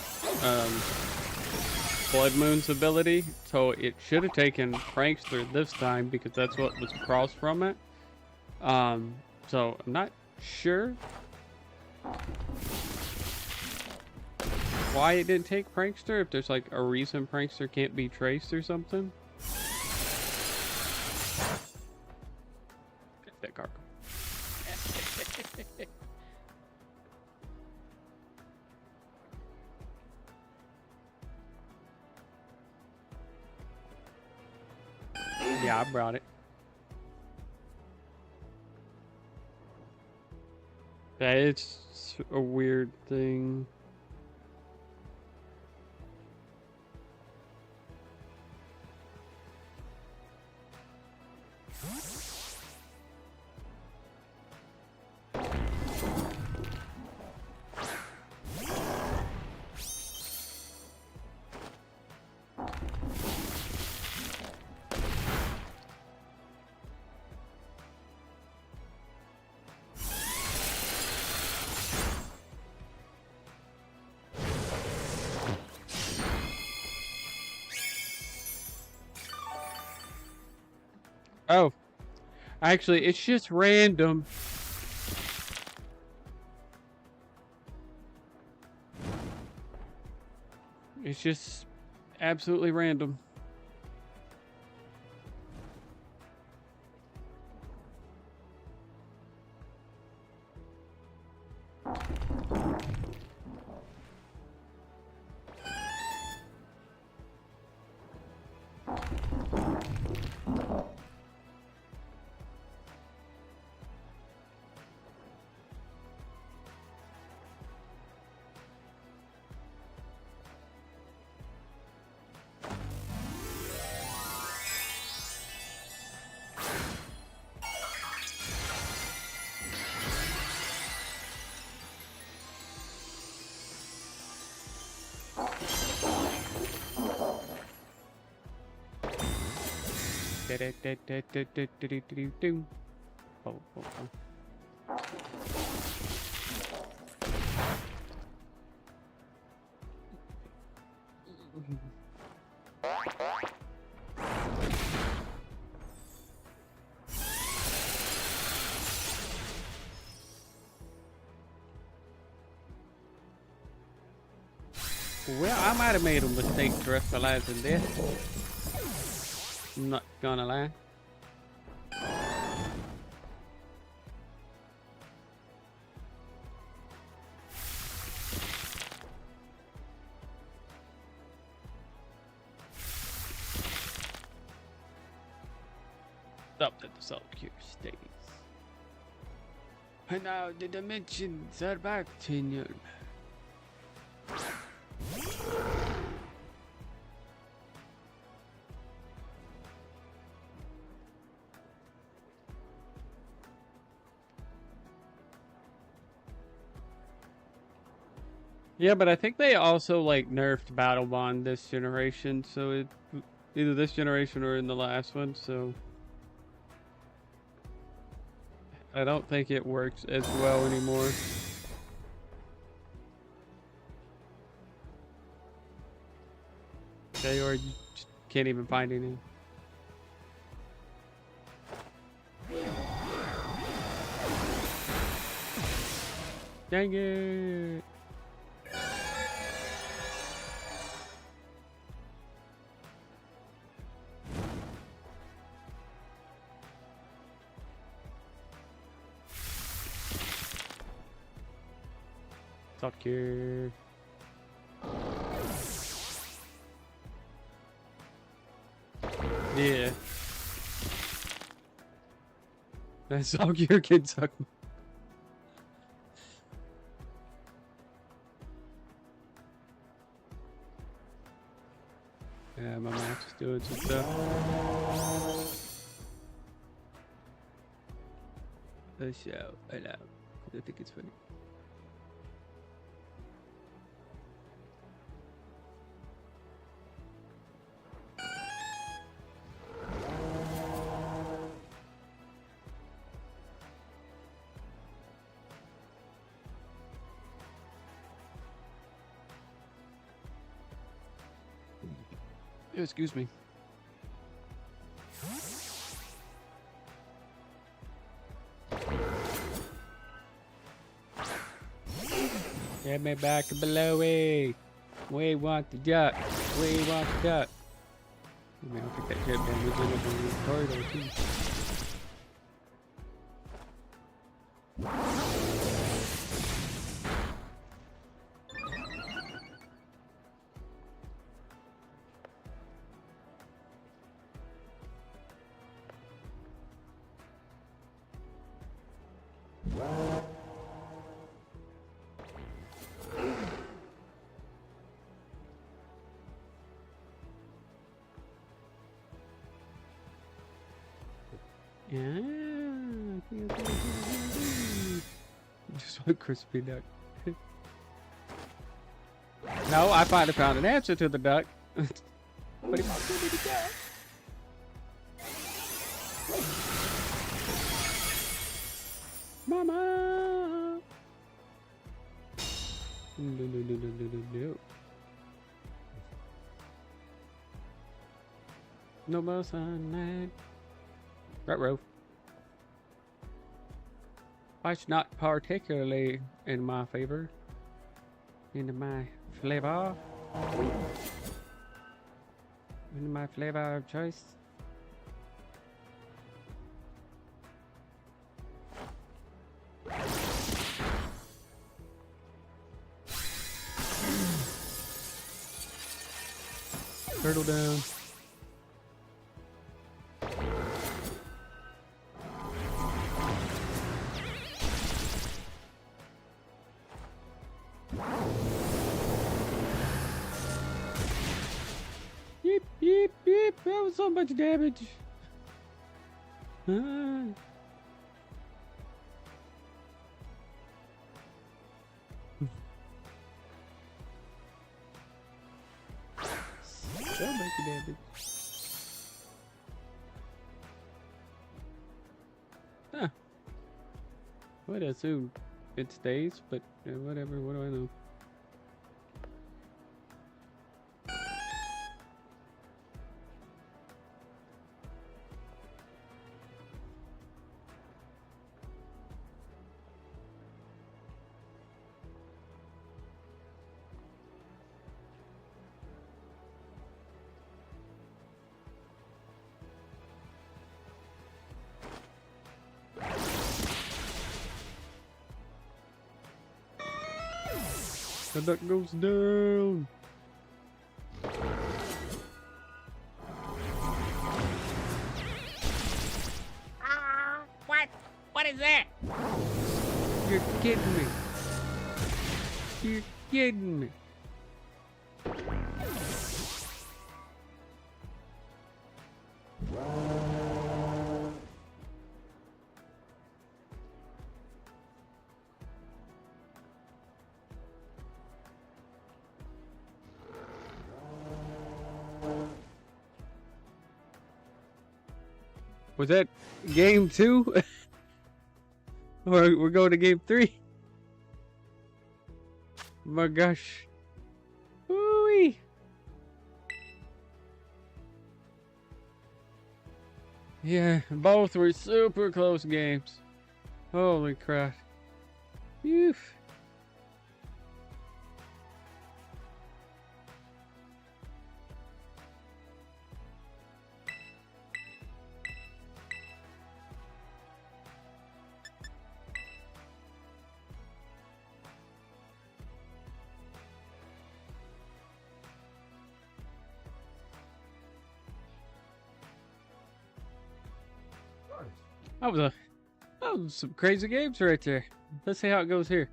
Speaker 1: Blood Moon's ability. So it should have taken Prankster this time because that's what was across from it. So I'm not sure why it didn't take Prankster. If there's like a reason Prankster can't be traced or something. Get that card. Yeah, I brought it. That is a weird thing. Actually, it's just random. It's just absolutely random. Oh, oh, oh. Well, I might have made a mistake terrestrializing this. I'm not gonna lie. Up at the salt cure states. And now the dimensions are back, Tenure. Yeah, but I think they also like nerfed Battle Bond this generation, so it either this generation or in the last one, so I don't think it works as well anymore. Okay, or you just can't even find any. Dang it! Stop here. Yeah. That's all your kids suck. Yeah, my Max is doing some stuff. The show, I know. I think it's funny. Excuse me. Get me back to below it. We want the duck. We want the duck. I mean, I'll take that jet damage in the corridor too. Yeah, just want crispy duck. No, I finally found an answer to the duck. But he wants me to go. Mama! No. No more sunlight. Right, row. It's not particularly in my favor. In my flavor. In my flavor of choice. Turtle down. Yeep, yeep, yeep. That was so much damage. Ah. So much damage. Huh. Would assume it stays, but whatever. What do I know? The duck goes down.
Speaker 2: What? What is that?
Speaker 1: You're kidding me. You're kidding me. Was that game 2? Or we're going to game 3? My gosh. Woo-wee. Yeah, both were super close games. Holy crap. Phew. That was some crazy games right there. Let's see how it goes here.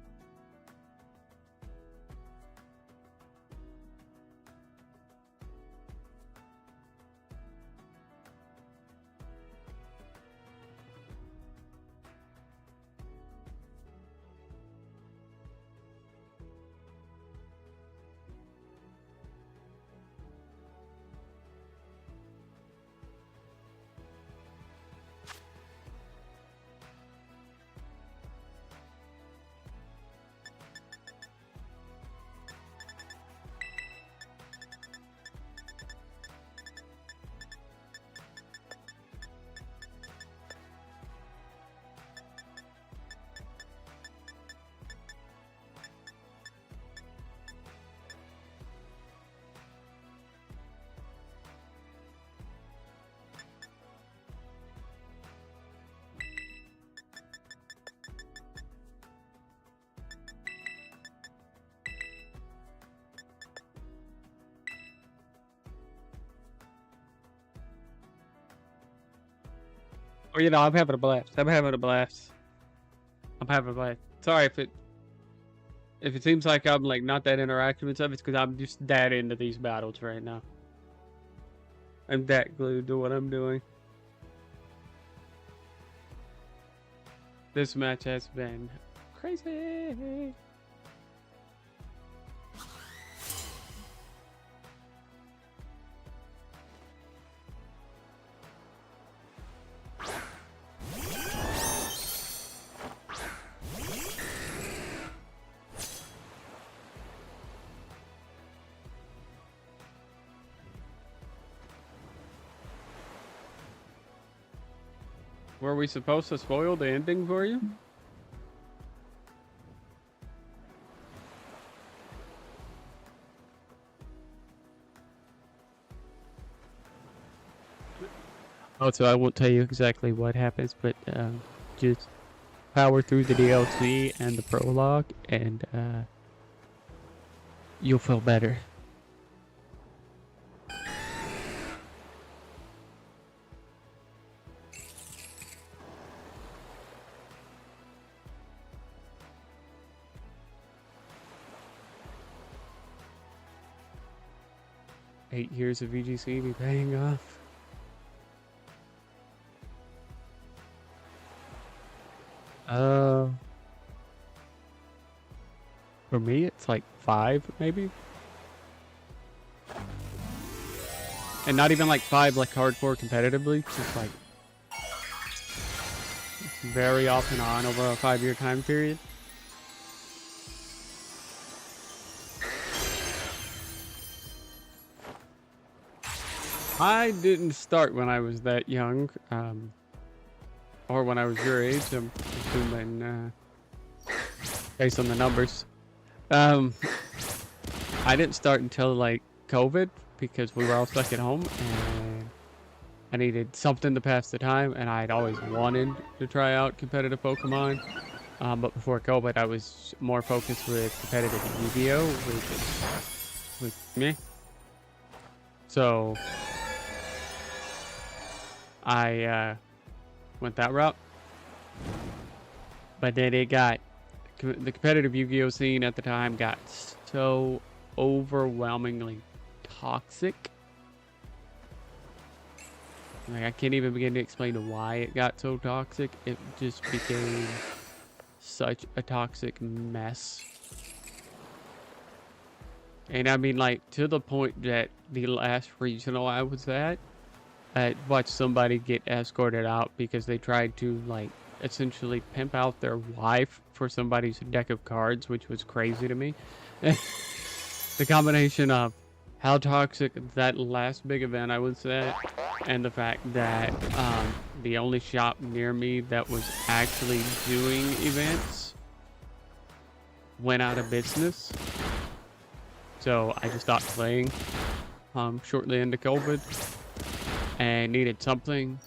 Speaker 1: Oh, you know, I'm having a blast. I'm having a blast. I'm having a blast. Sorry if it seems like I'm like not that interactive and stuff. It's because I'm just that into these battles right now. I'm that glued to what I'm doing. This match has been crazy. Were we supposed to spoil the ending for you? Also, I won't tell you exactly what happens, but just power through the DLC and the prologue, and you'll feel better. Eight years of VGC be paying off. For me, it's like 5, maybe. And not even like 5 like hardcore competitively, just like very off and on over a 5-year time period. I didn't start when I was that young, or when I was your age, I'm assuming, based on the numbers. I didn't start until like COVID, because we were all stuck at home and I needed something to pass the time, and I'd always wanted to try out competitive Pokemon. But before COVID, I was more focused with competitive Yu-Gi-Oh! With me. So I went that route. But then the competitive Yu-Gi-Oh! Scene at the time got so overwhelmingly toxic. Like, I can't even begin to explain why it got so toxic. It just became such a toxic mess. And I mean, like, to the point that the last regional I was at, I watched somebody get escorted out because they tried to, like, essentially pimp out their wife for somebody's deck of cards, which was crazy to me. The combination of how toxic that last big event I was at, and the fact that the only shop near me that was actually doing events went out of business. So I just stopped playing shortly into COVID and needed something,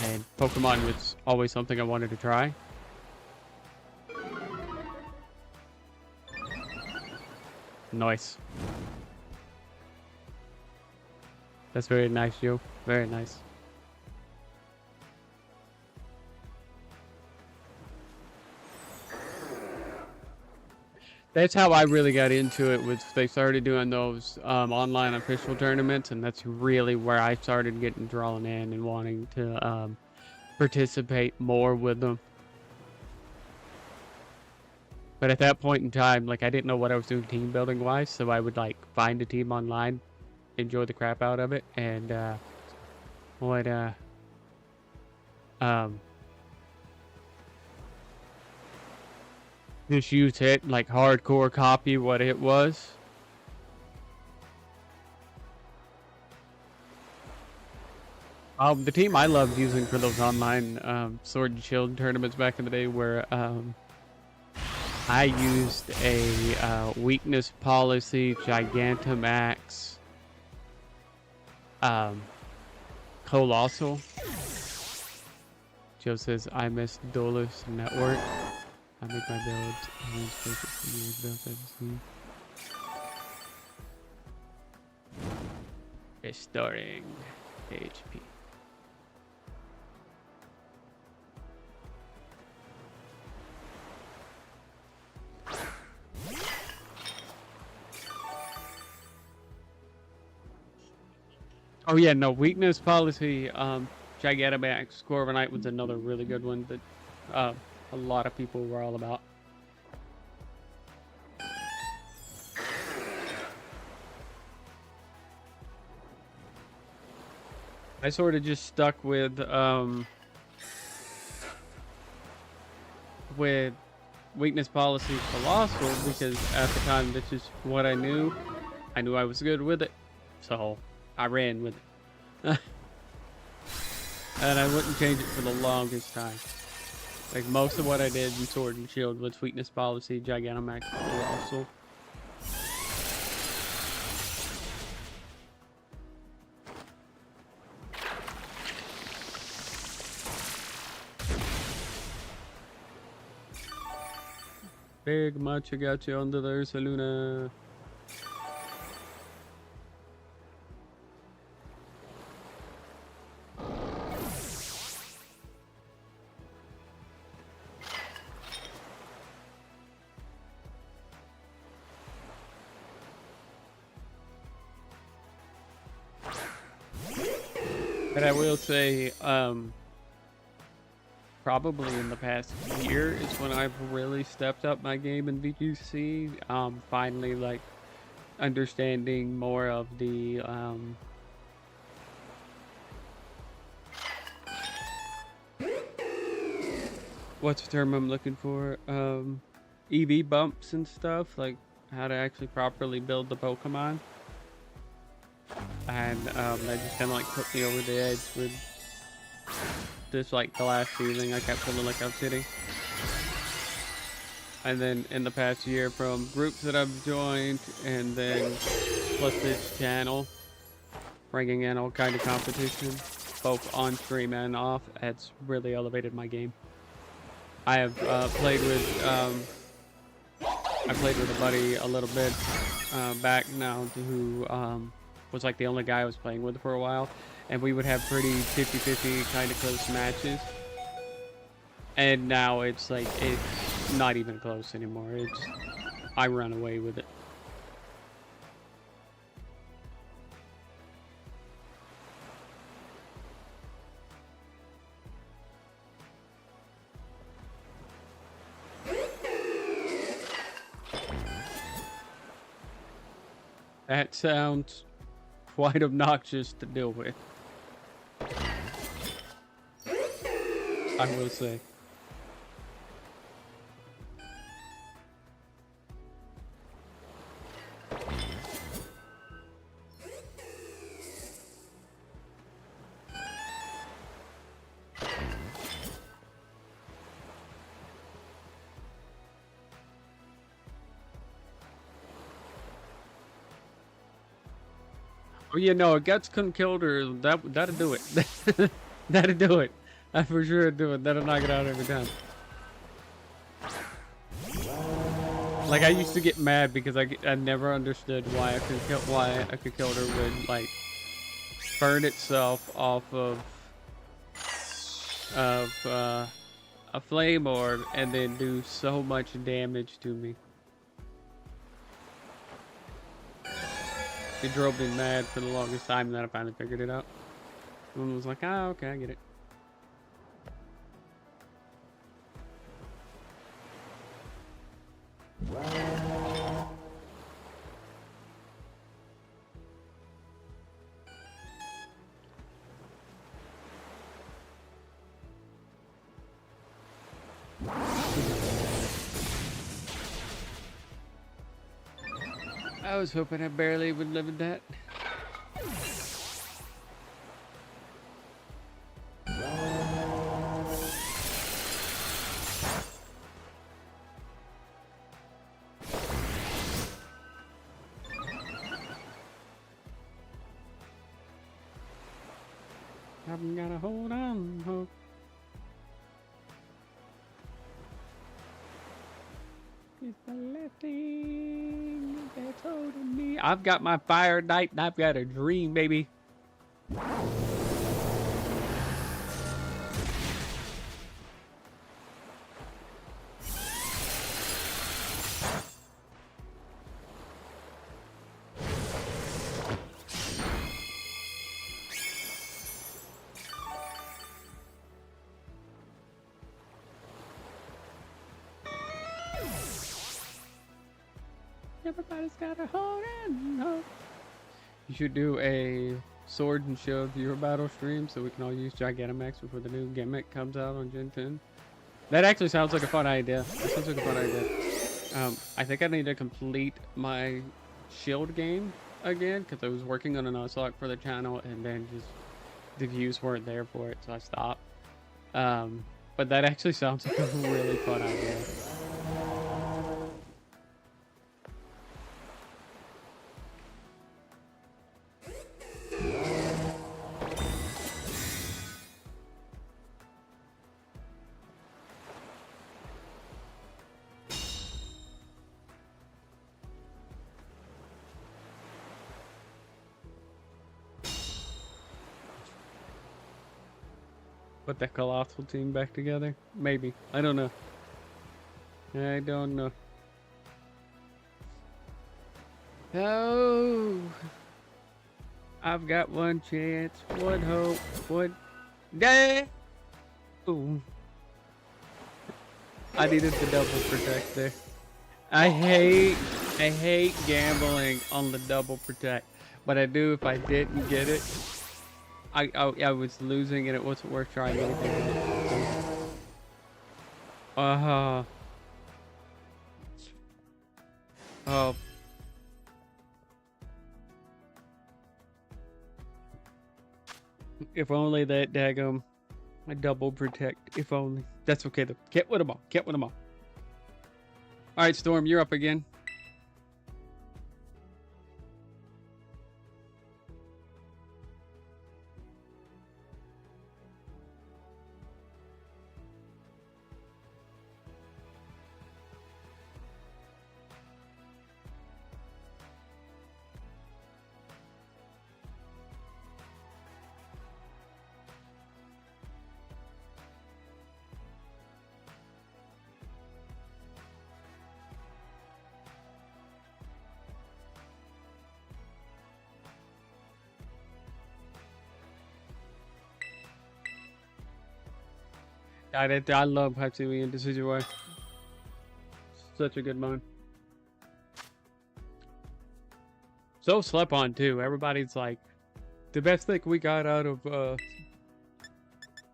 Speaker 1: and Pokemon was always something I wanted to try. Nice. That's very nice, Joe. Very nice. That's how I really got into it, was they started doing those online official tournaments, and that's really where I started getting drawn in and wanting to participate more with them. But at that point in time, like, I didn't know what I was doing team building wise, so I would like find a team online, enjoy the crap out of it, and just use it, like, hardcore copy what it was. The team I loved using for those online Sword and Shield tournaments back in the day were I used a weakness policy, Gigantamax, Colossal. Joe says, I miss Dolus Network. I make my builds. Restoring HP. Oh yeah, no, weakness policy, Gigantamax Corviknight was another really good one that a lot of people were all about. I sort of just stuck with weakness policy Colossal because at the time this is what I knew. I knew I was good with it, so I ran with it. And I wouldn't change it for the longest time. Like, most of what I did in Sword and Shield was weakness policy, Gigantamax, Colossal. big macho got you under there, Saluna. And I will say, probably in the past year is when I've really stepped up my game in VGC. Finally, like, understanding more of the, what's the term I'm looking for? EV bumps and stuff, like how to actually properly build the Pokemon. And that just kind of like put me over the edge with this like glass ceiling I kept feeling like I was hitting. And then in the past year, from groups that I've joined, and then plus this channel, bringing in all kind of competition, both on stream and off, it's really elevated my game. I have played with a buddy a little bit back now who was like the only guy I was playing with for a while, and we would have pretty 50-50 kind of close matches. And now it's like, it's not even close anymore. It's, I run away with it. That sounds quite obnoxious to deal with, I will say. Oh, yeah, no, if Guts couldn't kill her, that'd do it. That'd do it. I for sure do it. That'll knock it out every time. Like, I used to get mad because I never understood why I could kill her with, like, burn itself off of a flame orb and then do so much damage to me. It drove me mad for the longest time, and then I finally figured it out. And was like, ah, okay, I get it. I was hoping I barely would live in that. I'm gonna hold on, hope. It's the last thing that's holding me. I've got my fire night and I've got a dream, baby. Everybody's got a hold on hope. You should do a Sword and Shield viewer battle stream so we can all use Gigantamax before the new gimmick comes out on Gen 10. That actually sounds like a fun idea. That sounds like a fun idea. I think I need to complete my Shield game again because I was working on an Nuzlocke for the channel and then just the views weren't there for it, so I stopped. But that actually sounds like a really fun idea. put that colossal team back together. Maybe. I don't know. I don't know. Oh, I've got one chance, one hope, one day. Ooh. I needed the double protect there. I hate gambling on the double protect, but I do if I didn't get it. I was losing and it wasn't worth trying anything. Oh. If only that daggum a double protect. If only. That's okay though. Get with them all. Get with them all. Alright, Storm, you're up again. I love Hatsumi and Decision Way. Such a good mode. So slept on too. Everybody's like, the best thing we got out of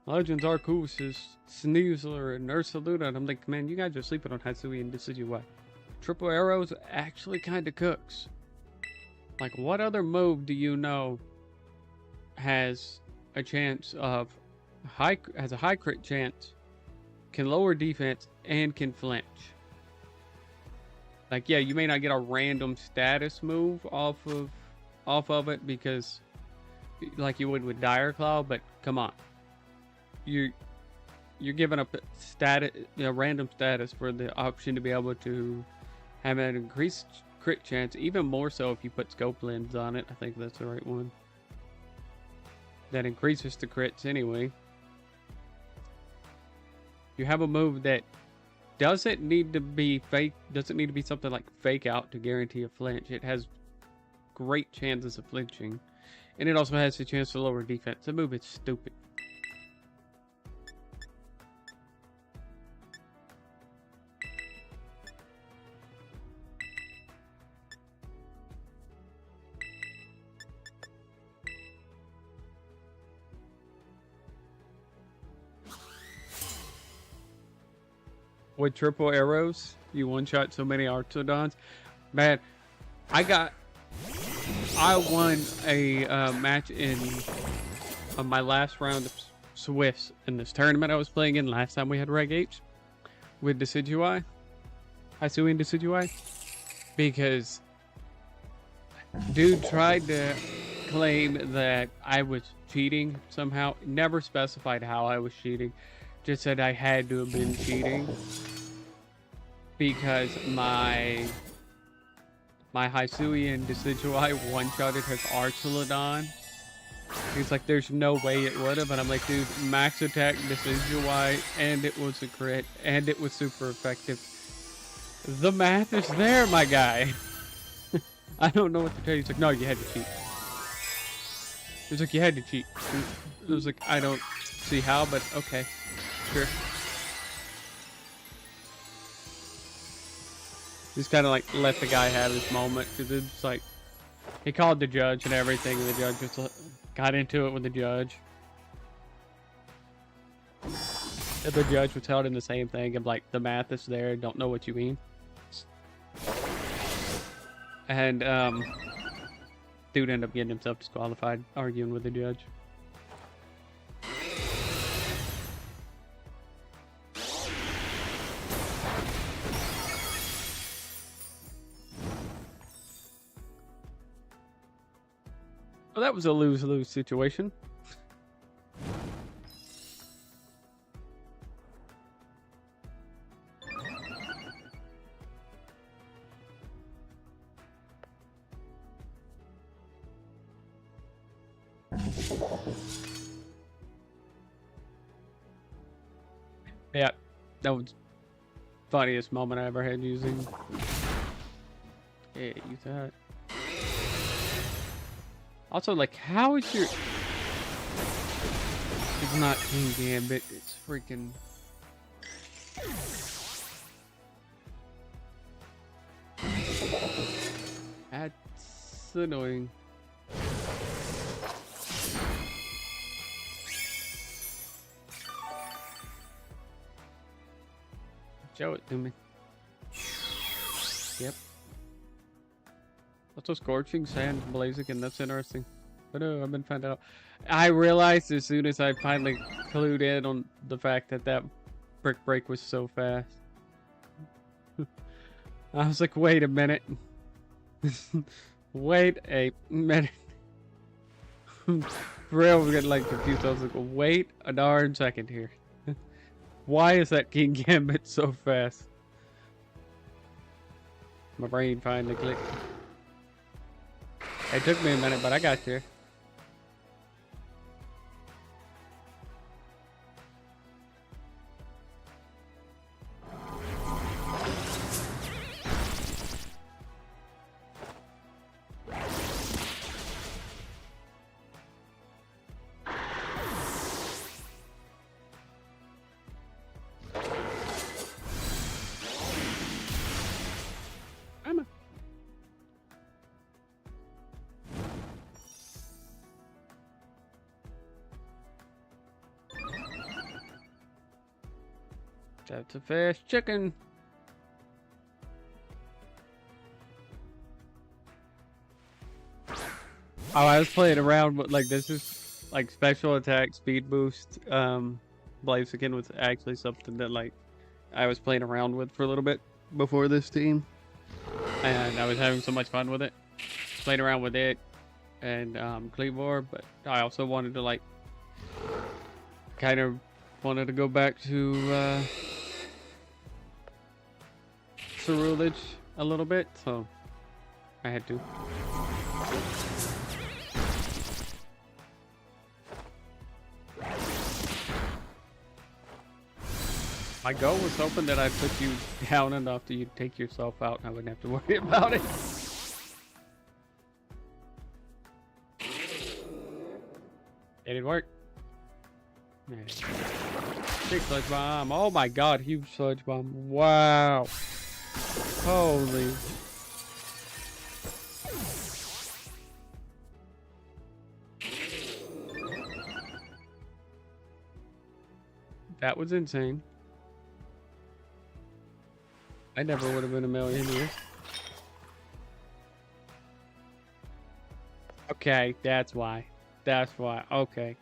Speaker 1: Legends Arceus is Sneasler and Ursaluna. And I'm like, man, you guys are sleeping on Hatsumi and Decision Way. Triple Arrows actually kind of cooks. Like, what other move do you know has a chance of has a high crit chance, can lower defense, and can flinch? Like, yeah, you may not get a random status move off of it because, like you would with Dire Claw, but come on, you're giving up status, random status for the option to be able to have an increased crit chance, even more so if you put scope lens on it. I think that's the right one. That increases the crits anyway. You have a move that doesn't need to be fake, doesn't need to be something like fake out to guarantee a flinch. It has great chances of flinching. And it also has a chance to lower defense. The move is stupid. With triple arrows, you one-shot so many Arctodons. Man, I won a match in my last round of Swifts in this tournament I was playing in last time we had Reg H with Decidueye. Hisui and Decidueye. Because dude tried to claim that I was cheating somehow. Never specified how I was cheating. Just said I had to have been cheating because my Hisuian Decidueye one-shotted his Archelodon. He's like, there's no way it would have, and I'm like, dude, max attack Decidueye, and it was a crit, and it was super effective. The math is there, my guy. I don't know what to tell you. He's like, no, you had to cheat. He's like, you had to cheat. It was like, I don't see how, but okay. Sure. Just kind of like let the guy have his moment, because it's like he called the judge and everything, and the judge just got into it with the judge. And the judge was telling him the same thing. I'm like, the math is there. Don't know what you mean. And dude ended up getting himself disqualified, arguing with the judge. Well, that was a lose-lose situation. Yeah, that was funniest moment I ever had using. Yeah, use that. Also, like, how is your... It's not King Gambit, it's freaking... That's annoying. Show it to me. Yep. Also, Scorching Sand Blaziken, that's interesting. But I've been finding out. I realized as soon as I finally clued in on the fact that that brick break was so fast. I was like, wait a minute. Wait a minute. For real, we're getting like confused. I was like, wait a darn second here. Why is that King Gambit so fast? My brain finally clicked. It took me a minute, but I got there. That's a fast chicken. Oh, I was playing around with, like, this is like special attack speed boost. Blaziken was actually something that, like, I was playing around with for a little bit before this team, and I was having so much fun with it, playing around with it and Cleavor. But I also wanted to, like, kind of wanted to go back to Cerulege a little bit, so I had to. My goal was hoping that I'd put you down enough that you'd take yourself out and I wouldn't have to worry about it. It didn't work. Yeah. Big sludge bomb. Oh my god, huge sludge bomb. Wow. Holy. That was insane. I never would have been a million years. Okay, that's why. That's why. Okay.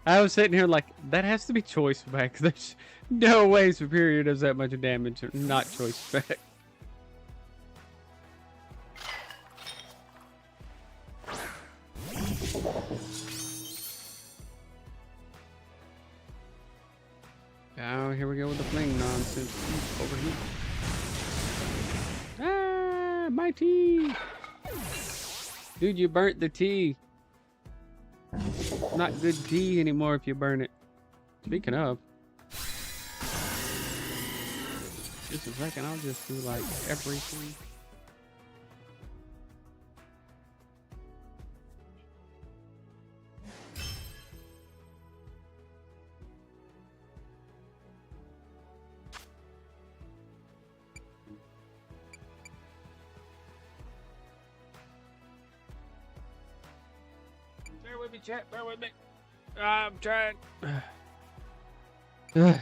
Speaker 1: I was sitting here like, that has to be choice spec. There's no way Superior does that much damage. Not choice spec. Oh, here we go with the fling nonsense. Over here. Ah, my tea! Dude, you burnt the tea. Not good tea anymore if you burn it. Speaking of, just a second, I'll just do like everything. Bear with me, chat. Bear with me. I'm trying. Apparently,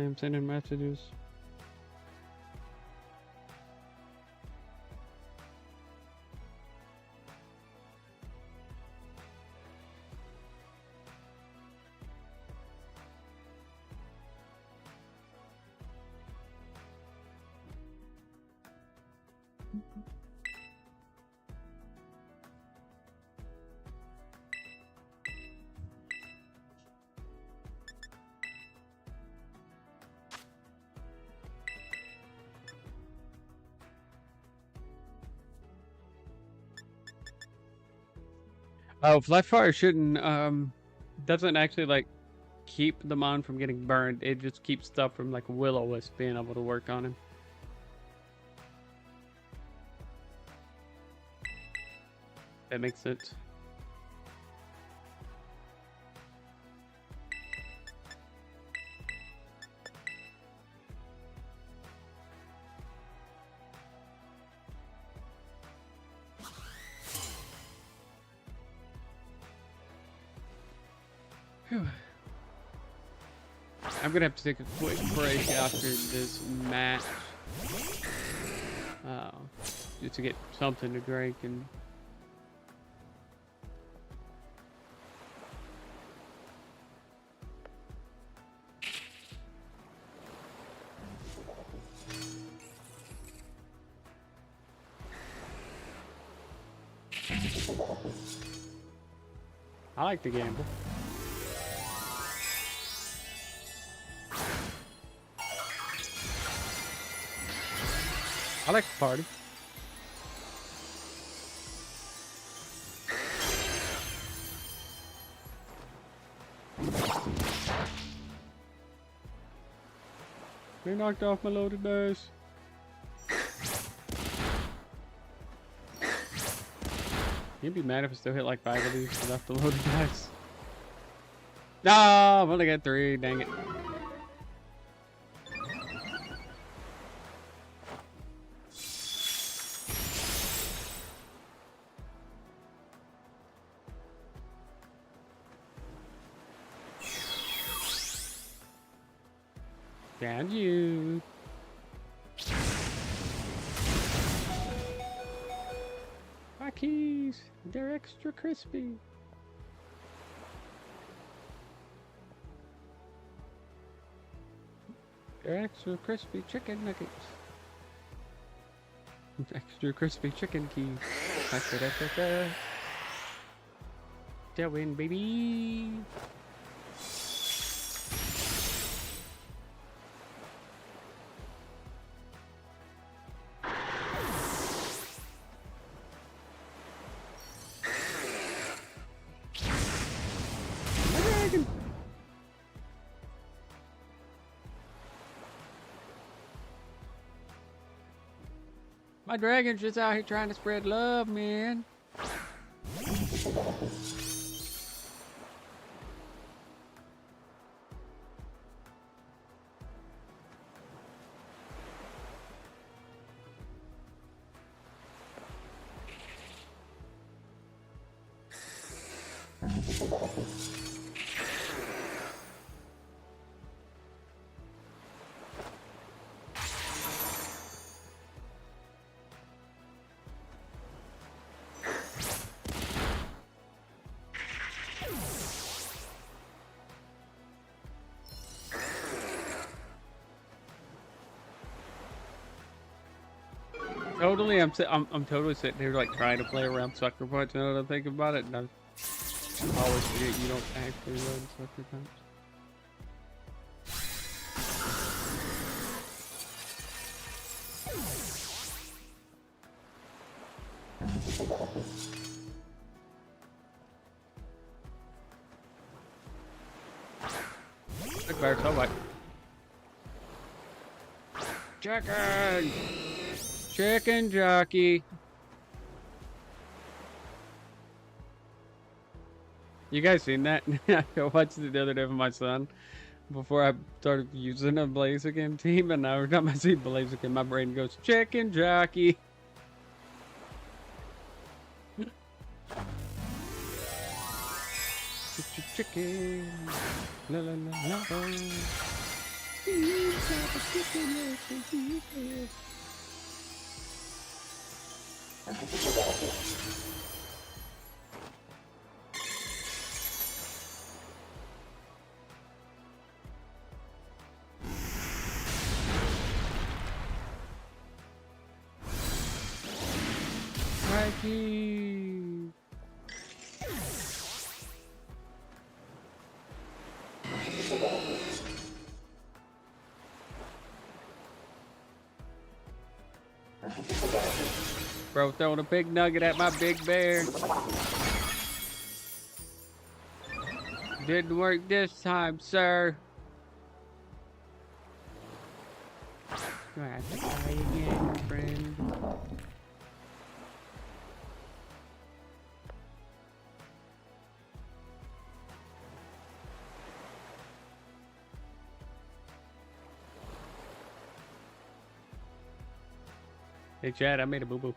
Speaker 1: I'm sending messages. Oh, Flash Fire shouldn't doesn't actually like keep the mon from getting burned. It just keeps stuff from like will-o-wisp being able to work on him. That makes sense. Whew. I'm gonna have to take a quick break after this match, just to get something to drink and. I like to gamble. I like to party. They knocked off my loaded dice. You'd be mad if I still hit like 5 of these without the loaded dice. No, I've only got 3, dang it. Down you. My keys, they're extra crispy. They're extra crispy chicken nuggets. Extra crispy chicken keys. Tailwind, baby. My dragon's just out here trying to spread love, man. Totally, I'm totally sitting here like trying to play around Sucker Punch now that I think about it, and I always forget you don't actually run Sucker Punch. Look, better so what? Chicken! Chicken jockey. You guys seen that? I watched it the other day with my son before I started using a Blaziken team, and every time I see Blaziken, my brain goes, chicken jockey. Chicken. La la la la. Mikey. Bro, throwing a big nugget at my big bear. Didn't work this time, sir. Do I have to try again, friend? Hey, Chad, I made a boo-boo.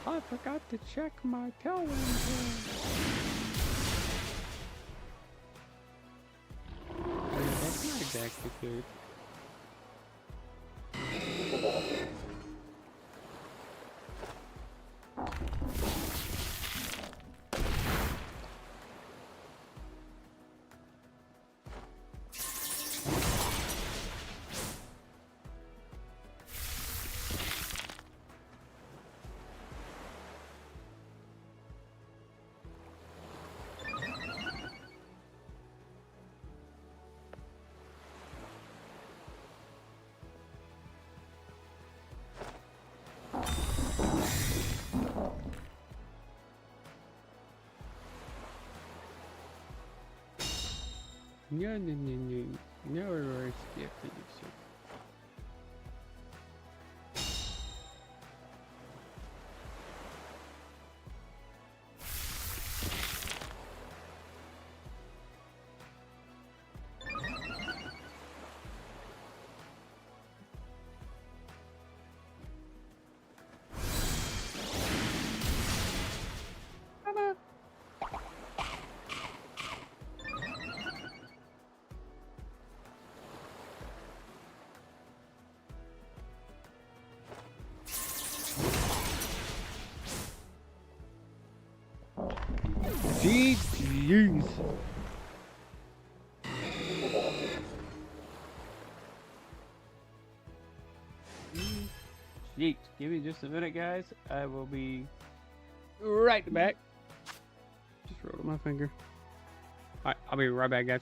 Speaker 1: I forgot to check my tailwind. That's not exactly good. No, no, no, no. No worries. Yeah, please, sir. Jeez. Jeez. Give me just a minute, guys. I will be right back. Just rolled my finger. Alright, I'll be right back, guys.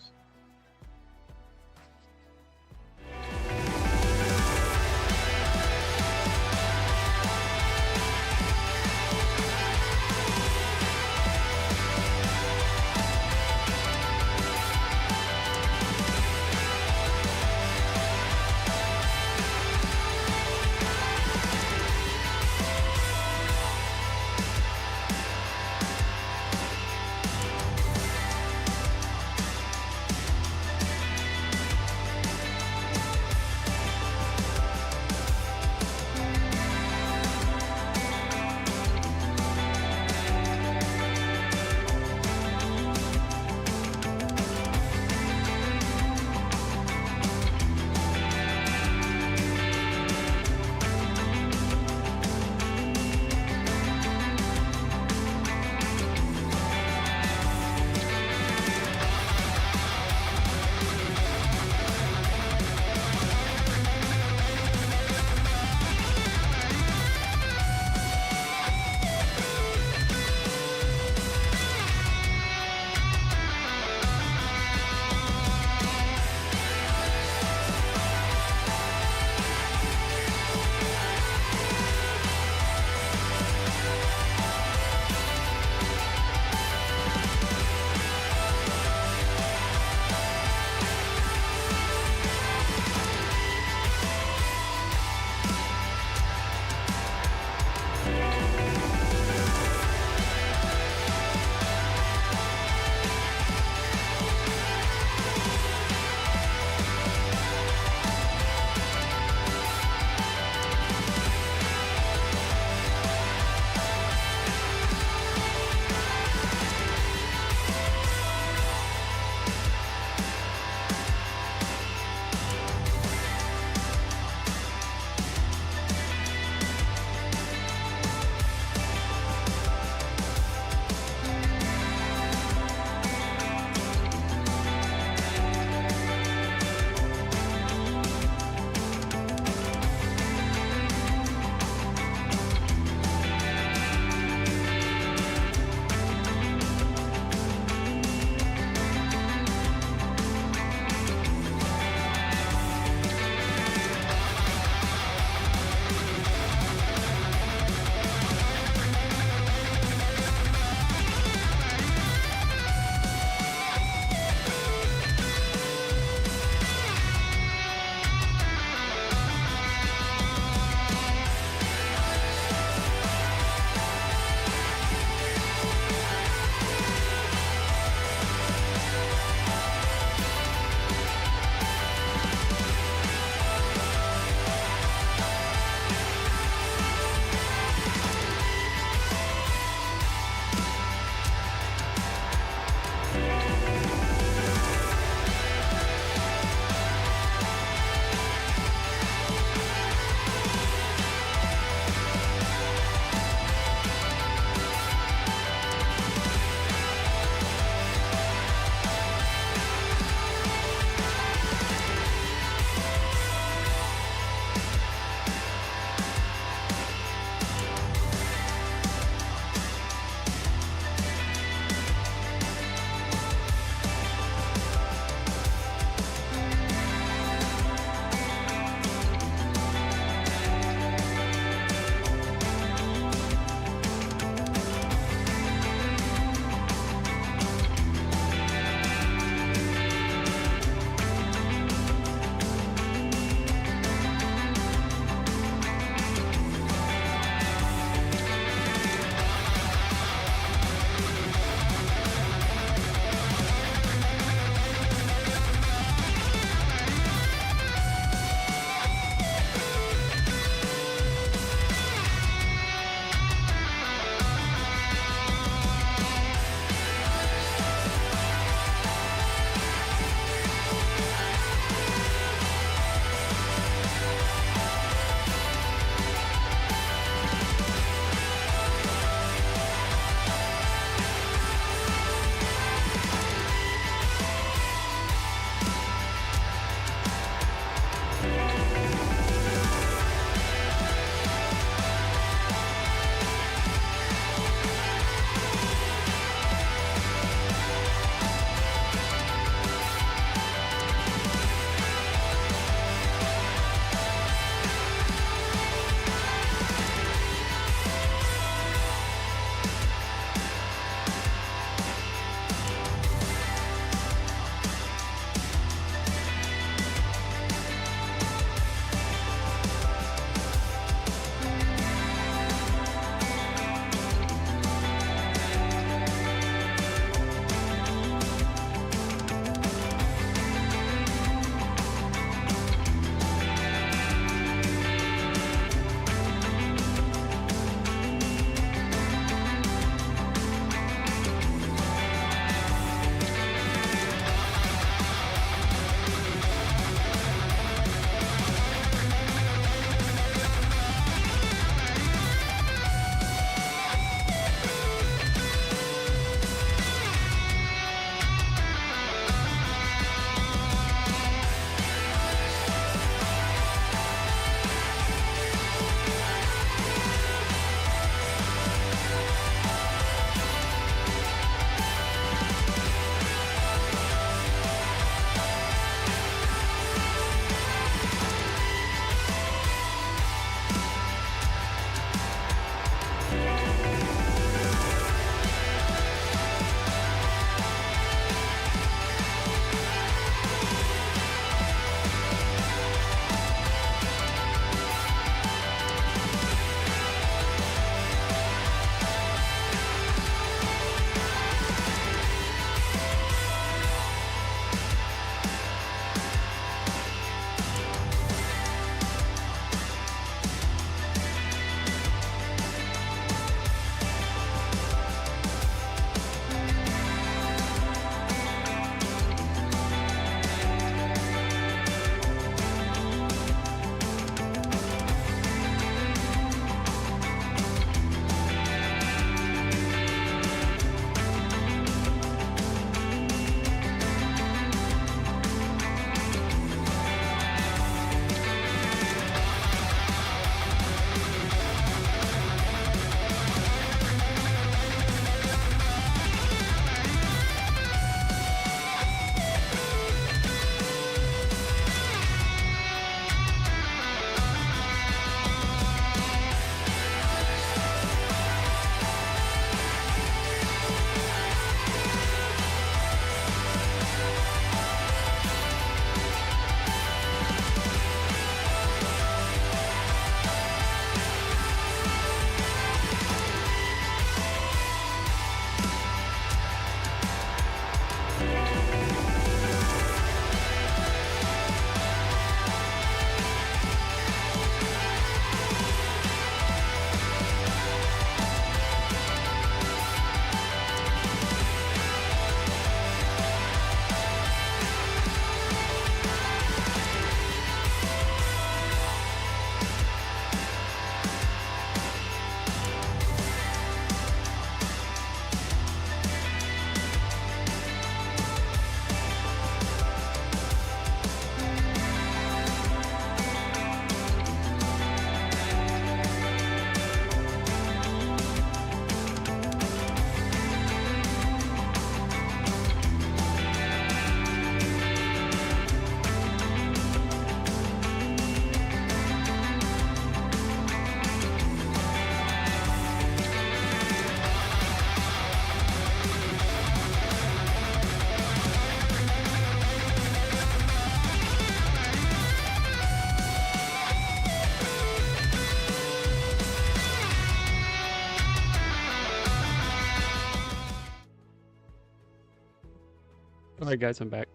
Speaker 1: Alright guys, I'm back.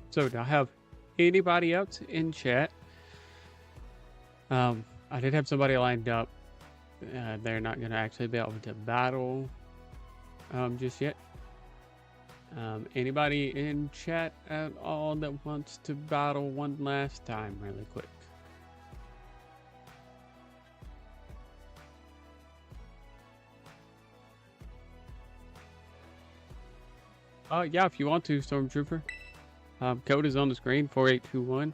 Speaker 1: So do I have anybody else in chat? I did have somebody lined up. They're not going to actually be able to battle just yet. Anybody in chat at all that wants to battle one last time really quick? Yeah, if you want to, Stormtrooper. Code is on the screen, 4821.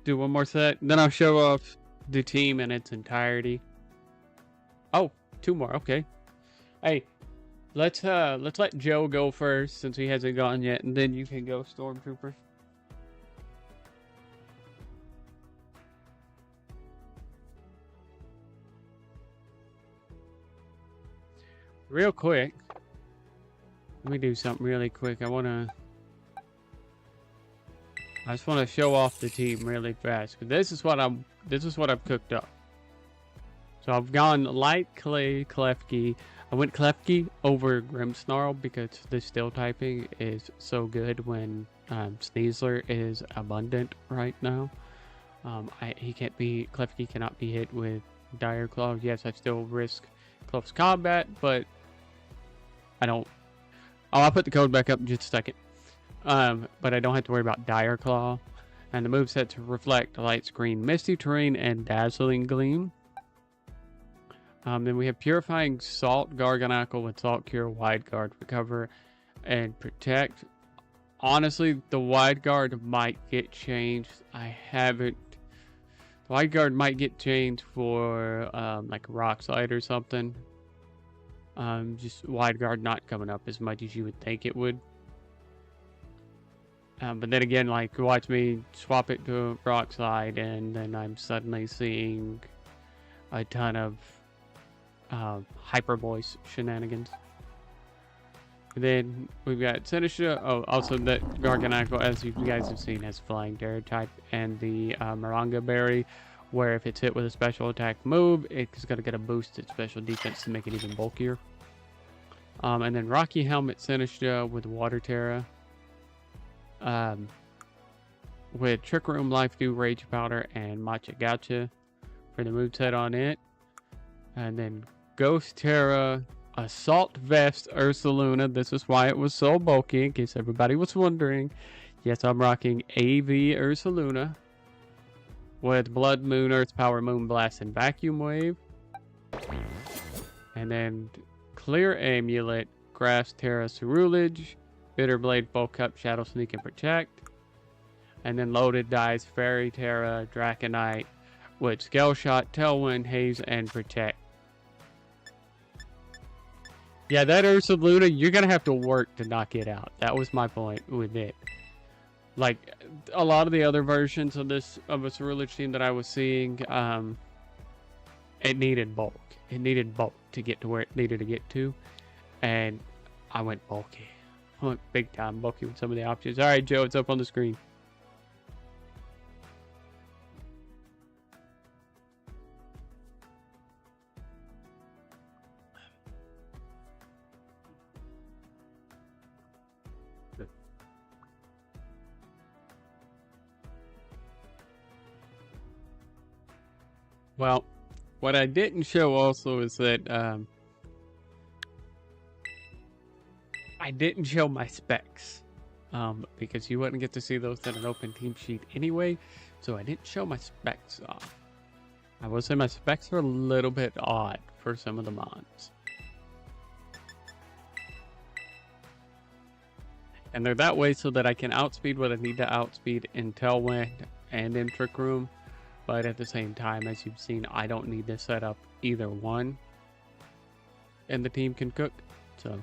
Speaker 1: Do one more set, then I'll show off the team in its entirety. Oh, two more, okay. Hey, let's let Joe go first since he hasn't gone yet, and then you can go, Stormtrooper. Real quick, let me do something really quick. I just want to show off the team really fast. This is what I've cooked up. So I've gone light clay Klefki. I went Klefki over Grimmsnarl because the still typing is so good when Sneasler is abundant right now. Klefki cannot be hit with Dire Claw. Yes, I still risk close combat, but I don't. Oh, I'll put the code back up in just a second. But I don't have to worry about Dire Claw. And the movesets reflect Light Screen, Misty Terrain, and Dazzling Gleam. Then we have Purifying Salt, Garganackle with Salt Cure, Wide Guard, Recover, and Protect. Honestly, the Wide Guard might get changed. I haven't. The Wide Guard might get changed for like Rock Slide or something. Just Wide Guard not coming up as much as you would think it would. But then again, like, watch me swap it to Rock Slide, and then I'm suddenly seeing a ton of Hyper Voice shenanigans. And then we've got Sinistra. Oh, also that Garganackle, as you guys have seen, has Flying Terror type, and the Maranga Berry, where if it's hit with a special attack move, it's going to get a boosted special defense to make it even bulkier. And then Rocky Helmet Sinistra with Water Terra. With Trick Room, Life Dew, Rage Powder, and Matcha Gotcha for the moveset on it. And then Ghost Terra, Assault Vest, Ursaluna. This is why it was so bulky, in case everybody was wondering. Yes, I'm rocking AV Ursaluna with Blood Moon, Earth Power, Moon Blast, and Vacuum Wave. And then Clear Amulet, Grass Terra, Cerulege, Bitterblade, Bulk Up, Shadow Sneak, and Protect. And then Loaded Dice, Fairy Terra, Draconite with Scale Shot, Tailwind, Haze, and Protect. Yeah, that Ursaluna, you're going to have to work to knock it out. That was my point with it. Like, a lot of the other versions of a Cerulege team that I was seeing, it needed bulk. It needed bulk to get to where it needed to get to. And I went bulky. I went big time bulky with some of the options. Alright, Joe, it's up on the screen. Well, what I didn't show also is that I didn't show my specs because you wouldn't get to see those in an open team sheet anyway, so I didn't show my specs off. I will say my specs are a little bit odd for some of the mods. And they're that way so that I can outspeed what I need to outspeed in Tailwind and in Trick Room. But at the same time, as you've seen, I don't need to set up either one. And the team can cook. So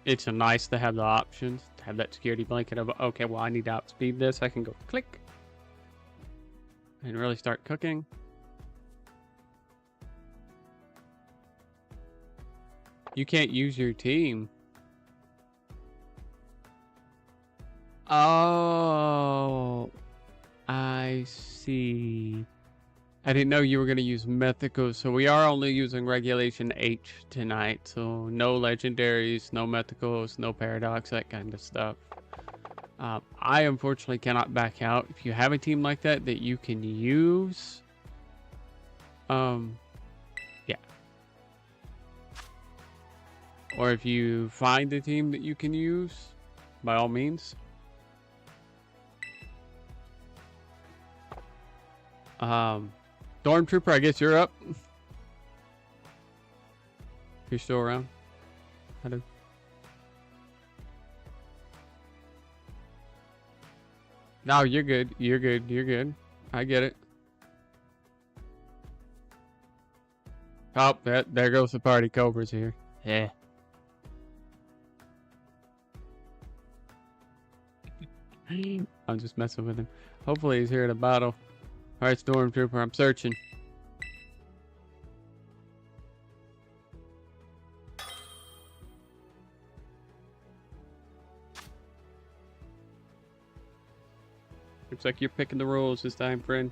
Speaker 1: it's nice to have the options, to have that security blanket of, okay, well, I need to outspeed this. I can go click and really start cooking. You can't use your team. Oh, I see. I didn't know you were going to use Mythical, so we are only using Regulation H tonight. So no Legendaries, no Mythicals, no Paradox, that kind of stuff. I unfortunately cannot back out. If you have a team like that that you can use, yeah. Or if you find a team that you can use, by all means. Stormtrooper, I guess you're up. You're still around. I do. No, you're good. You're good. You're good. I get it. Oh, there goes the party. Cobra's here. Yeah. I'm just messing with him. Hopefully he's here at a battle. Alright, Stormtrooper, I'm searching. Looks like you're picking the rules this time, friend.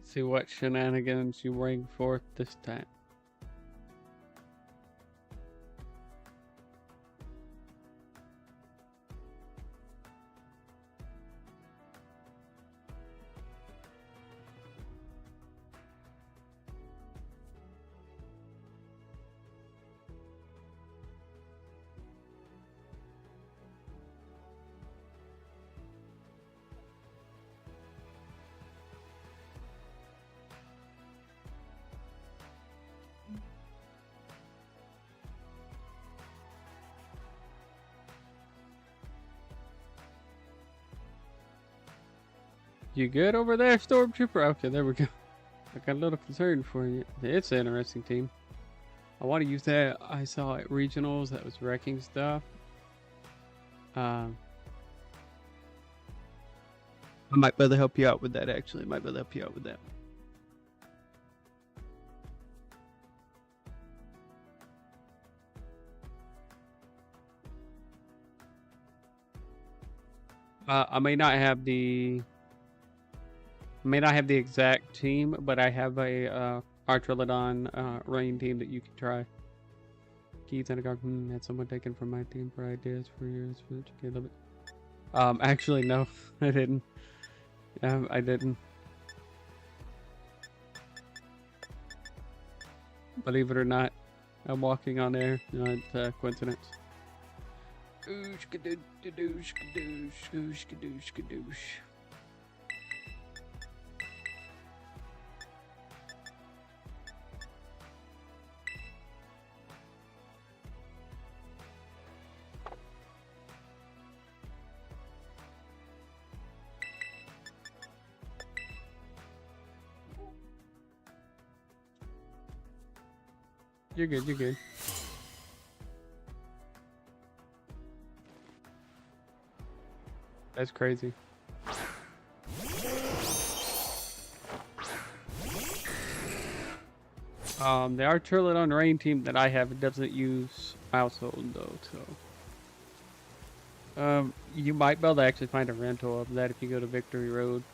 Speaker 1: See what shenanigans you bring forth this time. You good over there, Stormtrooper? Okay, there we go. I got a little concerned for you. It's an interesting team. I want to use that. I saw at regionals that was wrecking stuff. I might be able to help you out with that, actually. I might be able to help you out with that. I may not have the exact team, but I have a Artrilodon rain team that you can try. Keith and a guard. Had someone taken from my team for ideas for yours for a little bit. Actually, no, I didn't. I didn't. Believe it or not, I'm walking on air. You know, it's a coincidence. Oosh kadoosh kadoosh kadoosh oosh kadoosh kadoosh. You're good, you're good. That's crazy. The Artrilodon rain team that I have, it doesn't use household though, so. You might be able to actually find a rental of that if you go to Victory Road.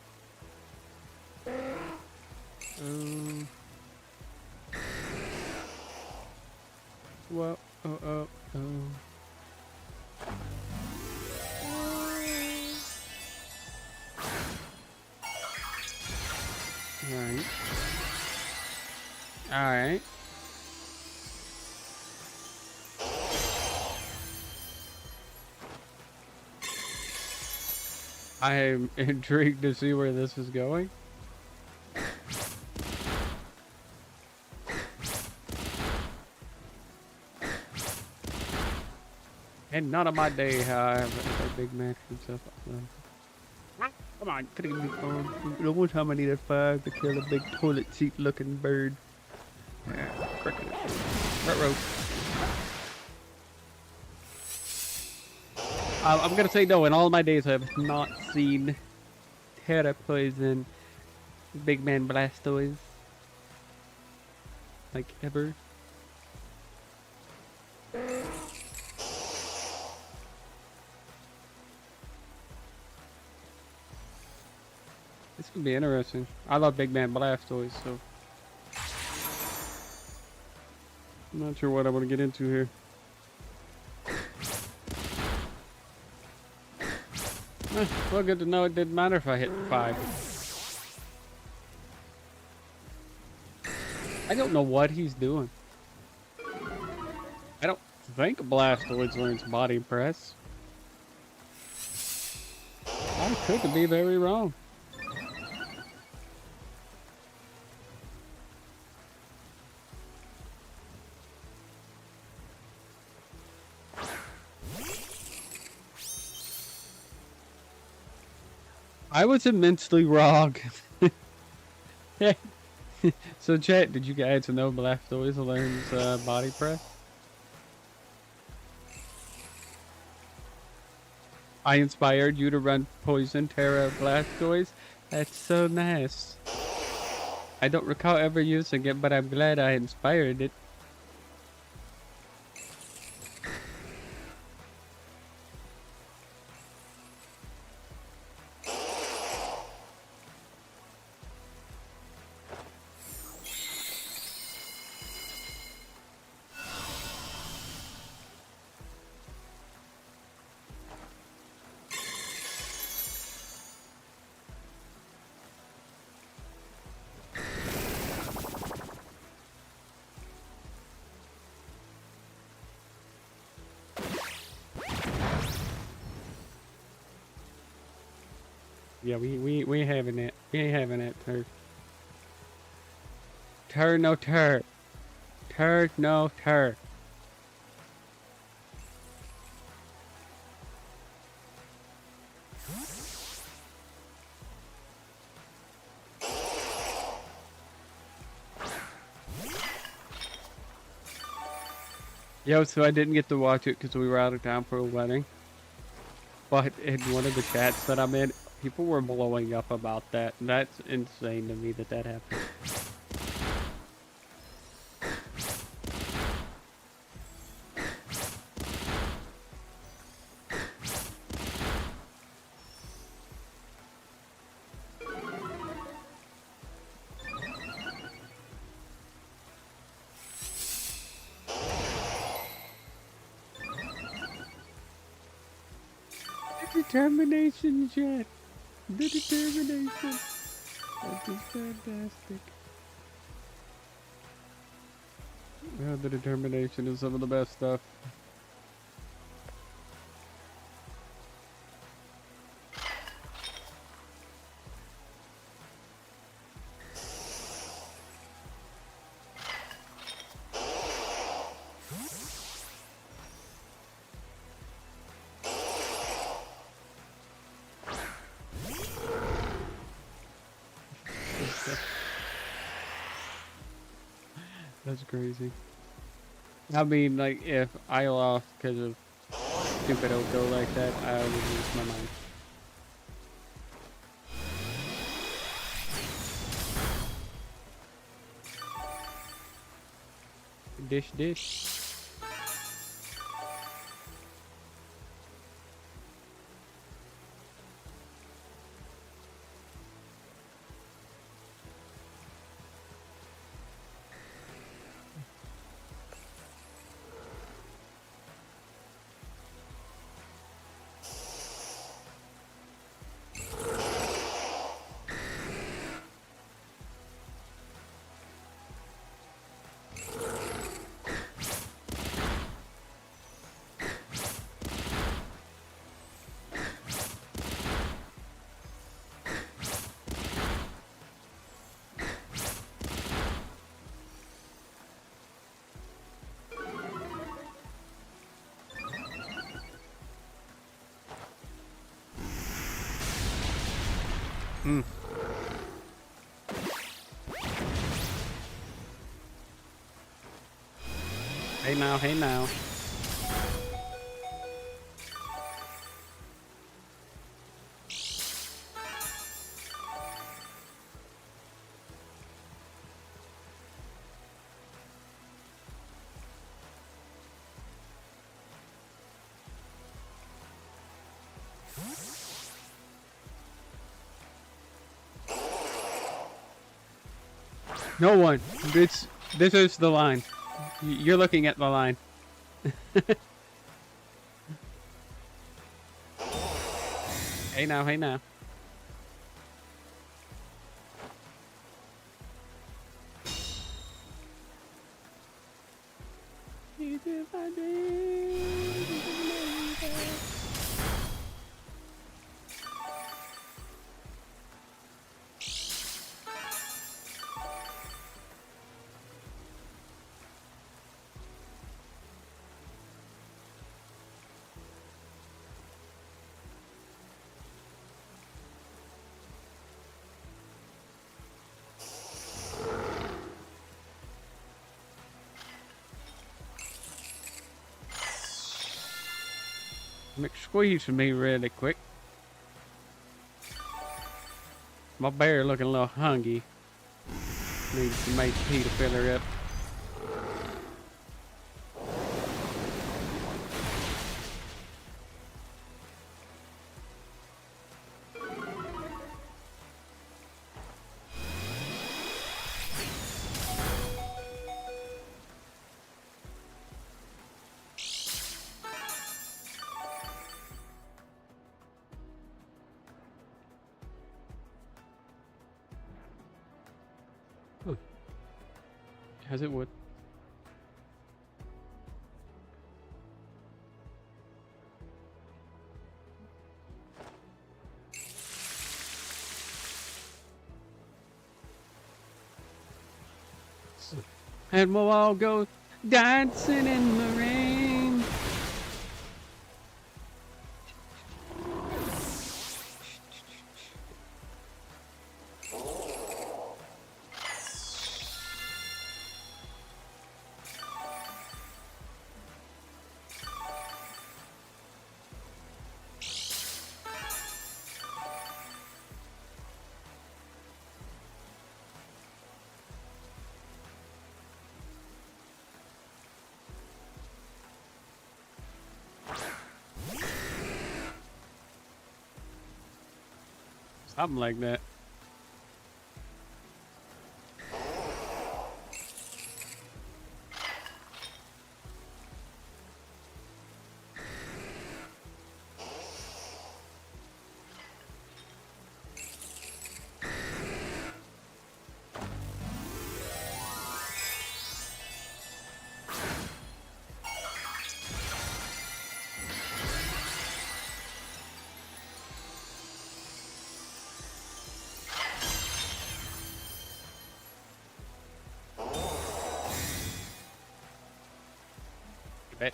Speaker 1: Well, oh. Alright. I am intrigued to see where this is going. And none of my day how I have a big match and stuff. Come on, gotta give me 5. The one time I needed 5 to kill a big toilet seat looking bird. Yeah, cricket. Ruh-roh. I'm gonna say no. In all my days, I have not seen Terra poison Big Man Blastoise. Like, ever. This could be interesting. I love Big Man Blastoise, so... I'm not sure what I want to get into here. Well, good to know it didn't matter if I hit 5. I don't know what he's doing. I don't think Blastoise learns Body Press. I could be very wrong. I was immensely wrong. So, chat, did you guys know Blastoise learns Body Press? I inspired you to run Poison Terra Blastoise? That's so nice. I don't recall ever using it, but I'm glad I inspired it. Yeah, we ain't having that. We ain't having that, Tur. Tur, no Tur. Tur, no Tur. Yo, so I didn't get to watch it because we were out of town for a wedding. But in one of the chats that I'm in, people were blowing up about that. That's insane to me that that happened. Determination, Jet. The determination. That is fantastic. Yeah, the determination is some of the best stuff. That's crazy. I mean, like, if I lost because of stupid Oko like that, I would lose my mind. Dish, dish. Mm. Hey now, hey now. No one. This is the line. You're looking at the line. Hey now, hey now. McSqueeze for me really quick. My bear looking a little hungry. Needs some HP to fill her up. As it would. And we'll all go dancing in the rain. Something like that. Bet.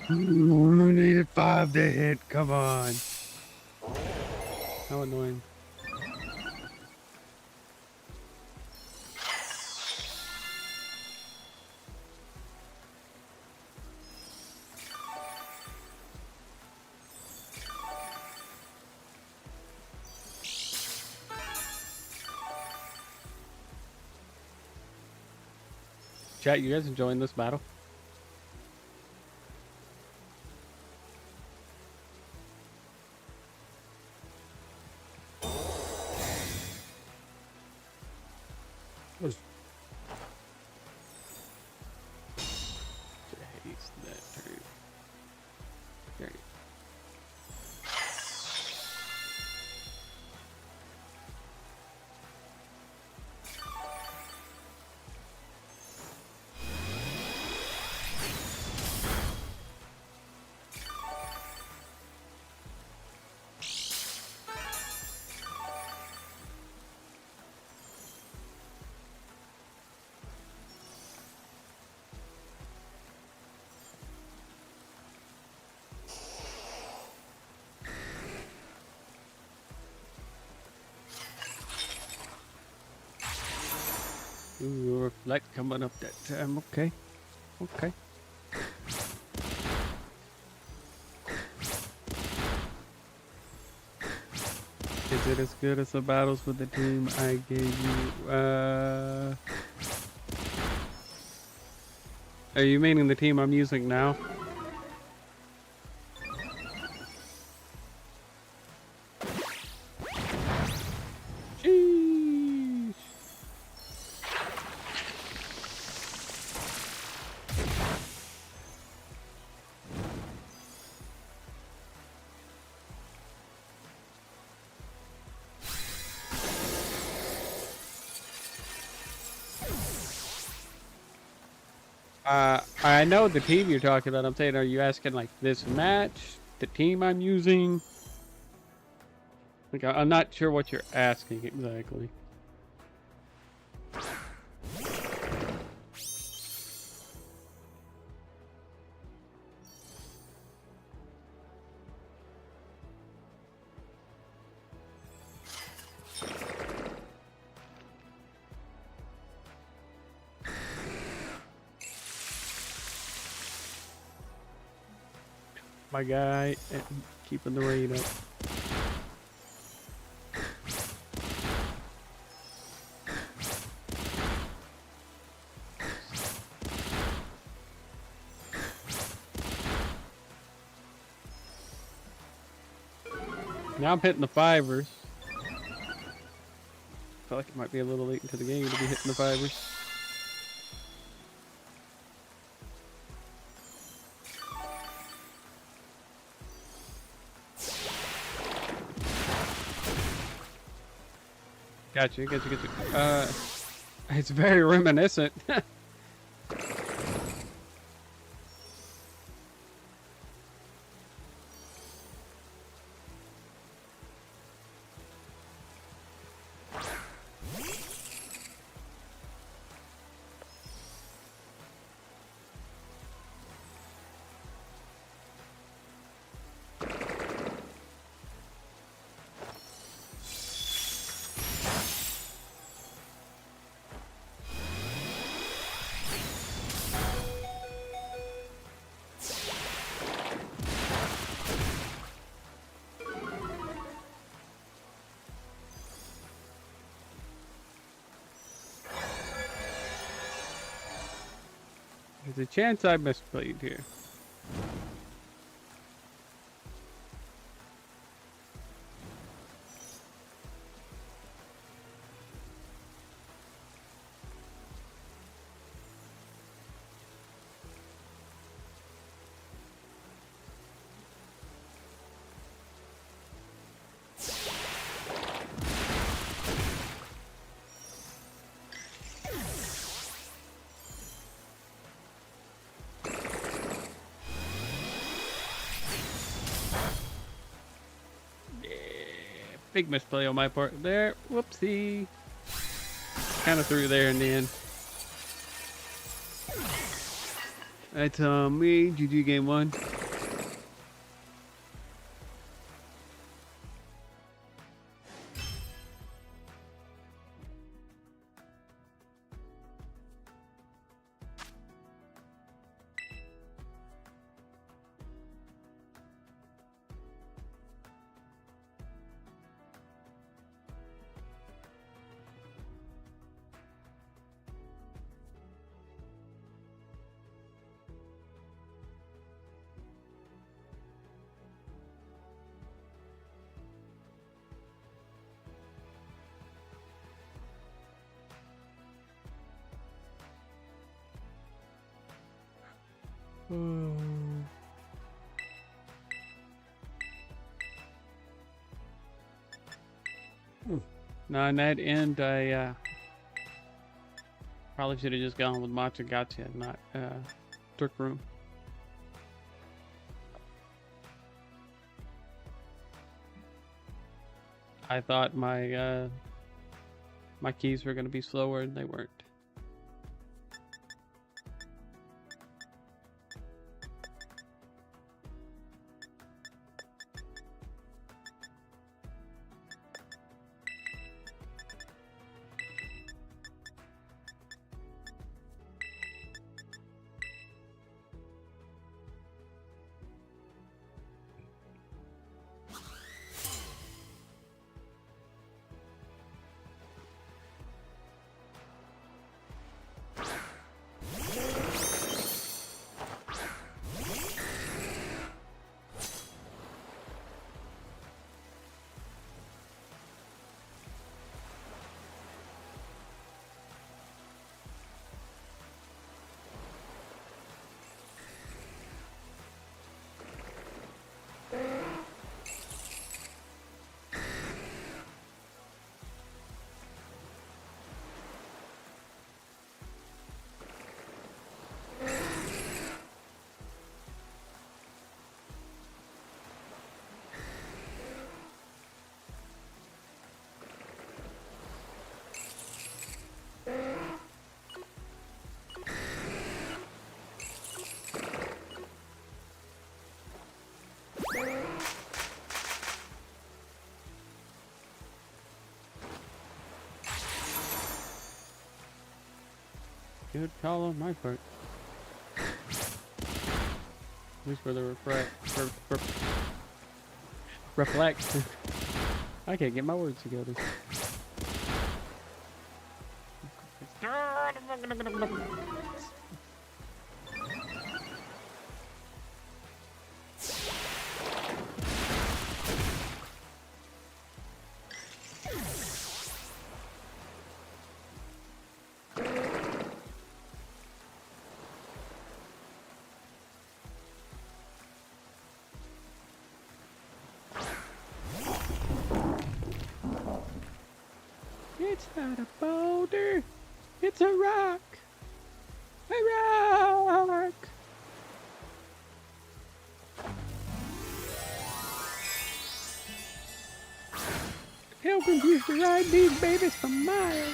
Speaker 1: We needed 5 to hit. Come on. How annoying. Chat, you guys enjoying this battle? Haste that turn. There you go. Ooh, reflect coming up that time. Okay. Okay. Is it as good as the battles with the team I gave you? Are you meaning the team I'm using now? Sheesh. I know the team you're talking about. I'm saying, are you asking like this match, the team I'm using? Like, I'm not sure what you're asking exactly. My guy, keeping the rain up. Now I'm hitting the fivers. Feel like it might be a little late into the game to be hitting the fivers. Gotcha. It's very reminiscent. There's a chance I misplayed here. Big misplay on my part there. Whoopsie. Kind of threw there in the end. That's me. GG game 1. Now, in that end, I probably should have just gone with Matcha Gotcha, not Trick Room. I thought my my keys were going to be slower, and they weren't. Good call on my part. At least for the reflect. I can't get my words together. It's not a boulder, it's a rock. A rock. Pilgrims used to ride these babies for miles.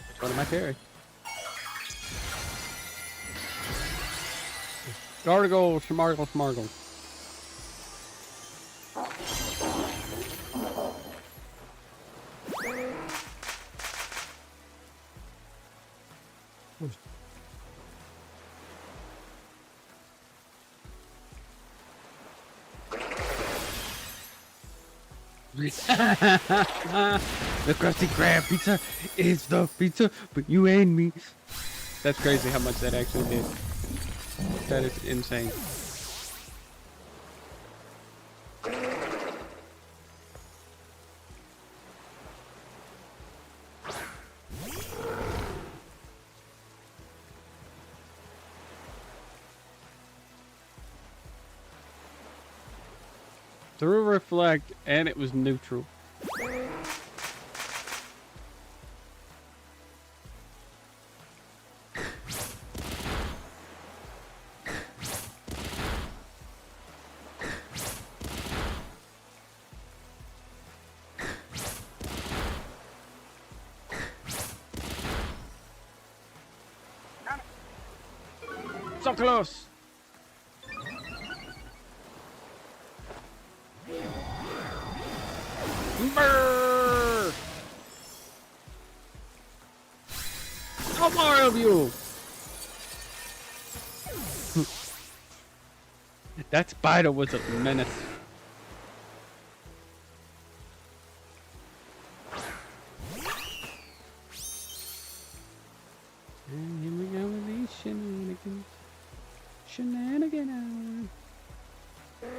Speaker 1: Which one am I carrying? Gargle, schmargle, schmargle. The Krusty Krab pizza is the pizza, but you and me. That's crazy how much that actually did. That is insane. Through reflect, and it was neutral. So close. Rember! How more of you? That spider was a menace. And here we go with these shenanigans. Shenanigan hour.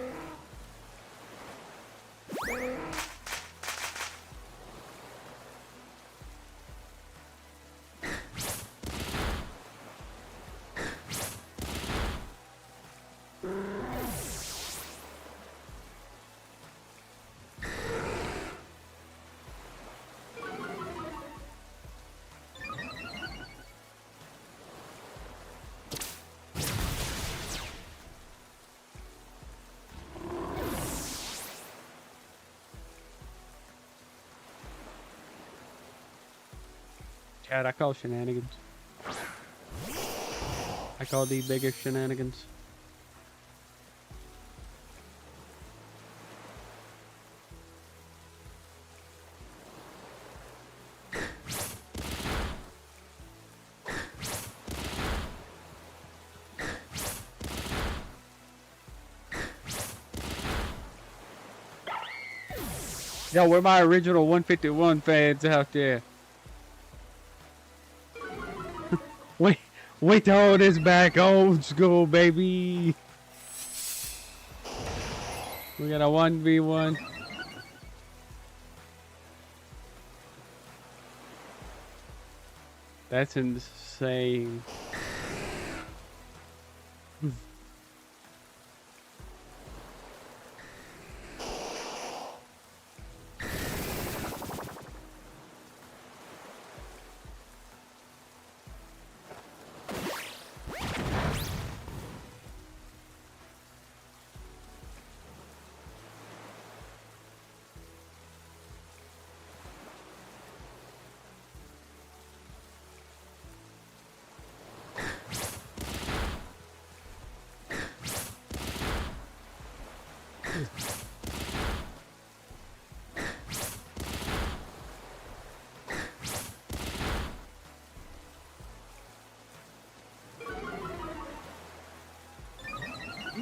Speaker 1: Chad, I call shenanigans. I call the biggest shenanigans. Yo, where my original 151 fans out there? Wait till all this back old school, baby. We got a 1v1. That's insane.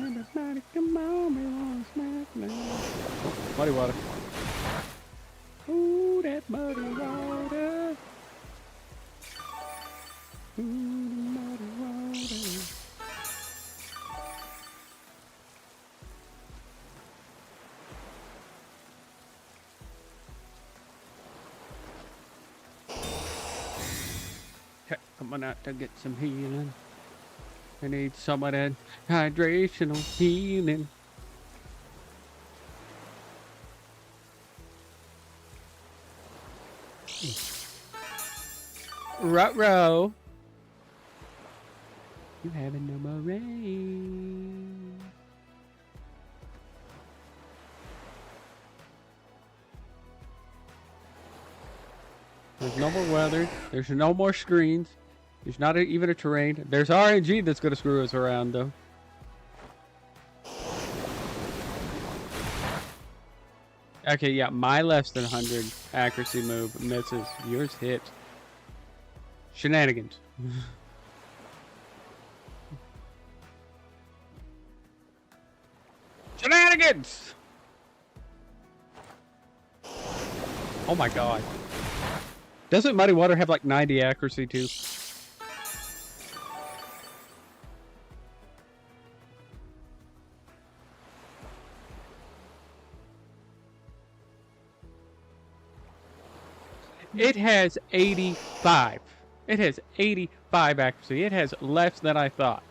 Speaker 1: Everybody come on, we wanna smack now. Oh, muddy water. Ooh, that muddy water. Ooh, the muddy water. Okay, come on out to get some healing. I need some of that hydrational healing. Ruh-roh. You having no more rain. There's no more weather. There's no more screens. There's not even a terrain. There's RNG that's going to screw us around, though. Okay, yeah, my less than 100 accuracy move misses. Yours hits. Shenanigans. Shenanigans! Oh my god. Doesn't Muddy Water have like 90 accuracy too? It has 85. It has 85 accuracy. It has less than I thought.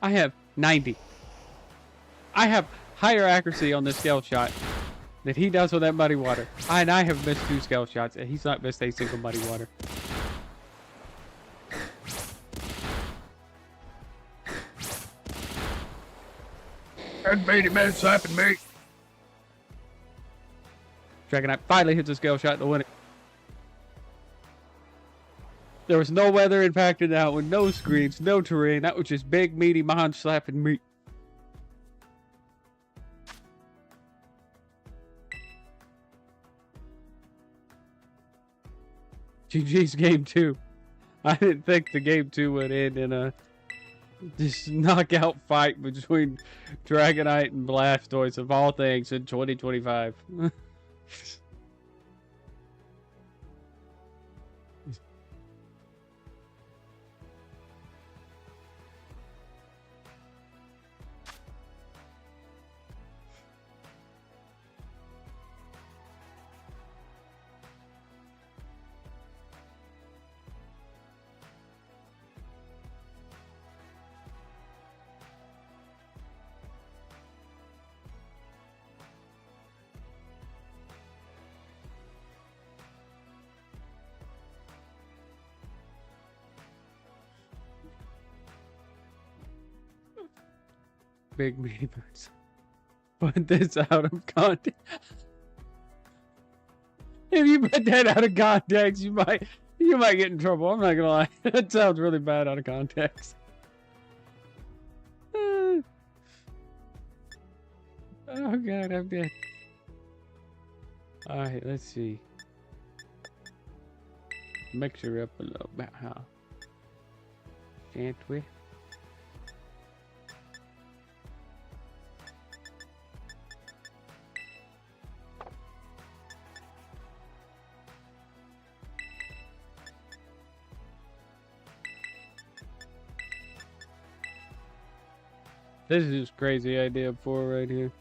Speaker 1: I have 90. I have higher accuracy on this scale shot than he does with that Muddy Water. And I have missed 2 scale shots, and he's not missed a single Muddy Water.
Speaker 3: That made him mad slapping me.
Speaker 1: Dragonite finally hits a scale shot to win it. There was no weather impacted that one, no screens, no terrain. That was just big, meaty Mon slapping meat. GG's game 2. I didn't think the game 2 would end in a just knockout fight between Dragonite and Blastoise of all things in 2025. Big mini birds. Put this out of context. If you put that out of context, you might get in trouble. I'm not gonna lie. That sounds really bad out of context. Oh god, I'm dead. Alright, let's see. Mix her up a little bit, huh? Can't we? This is just crazy idea 4 right here.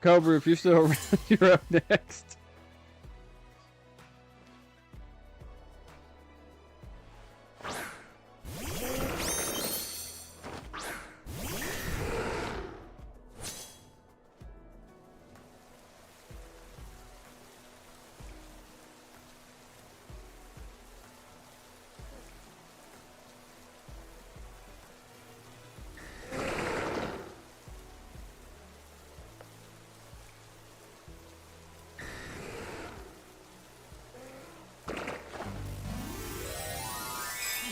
Speaker 1: Cobra, if you're still around, you're up next.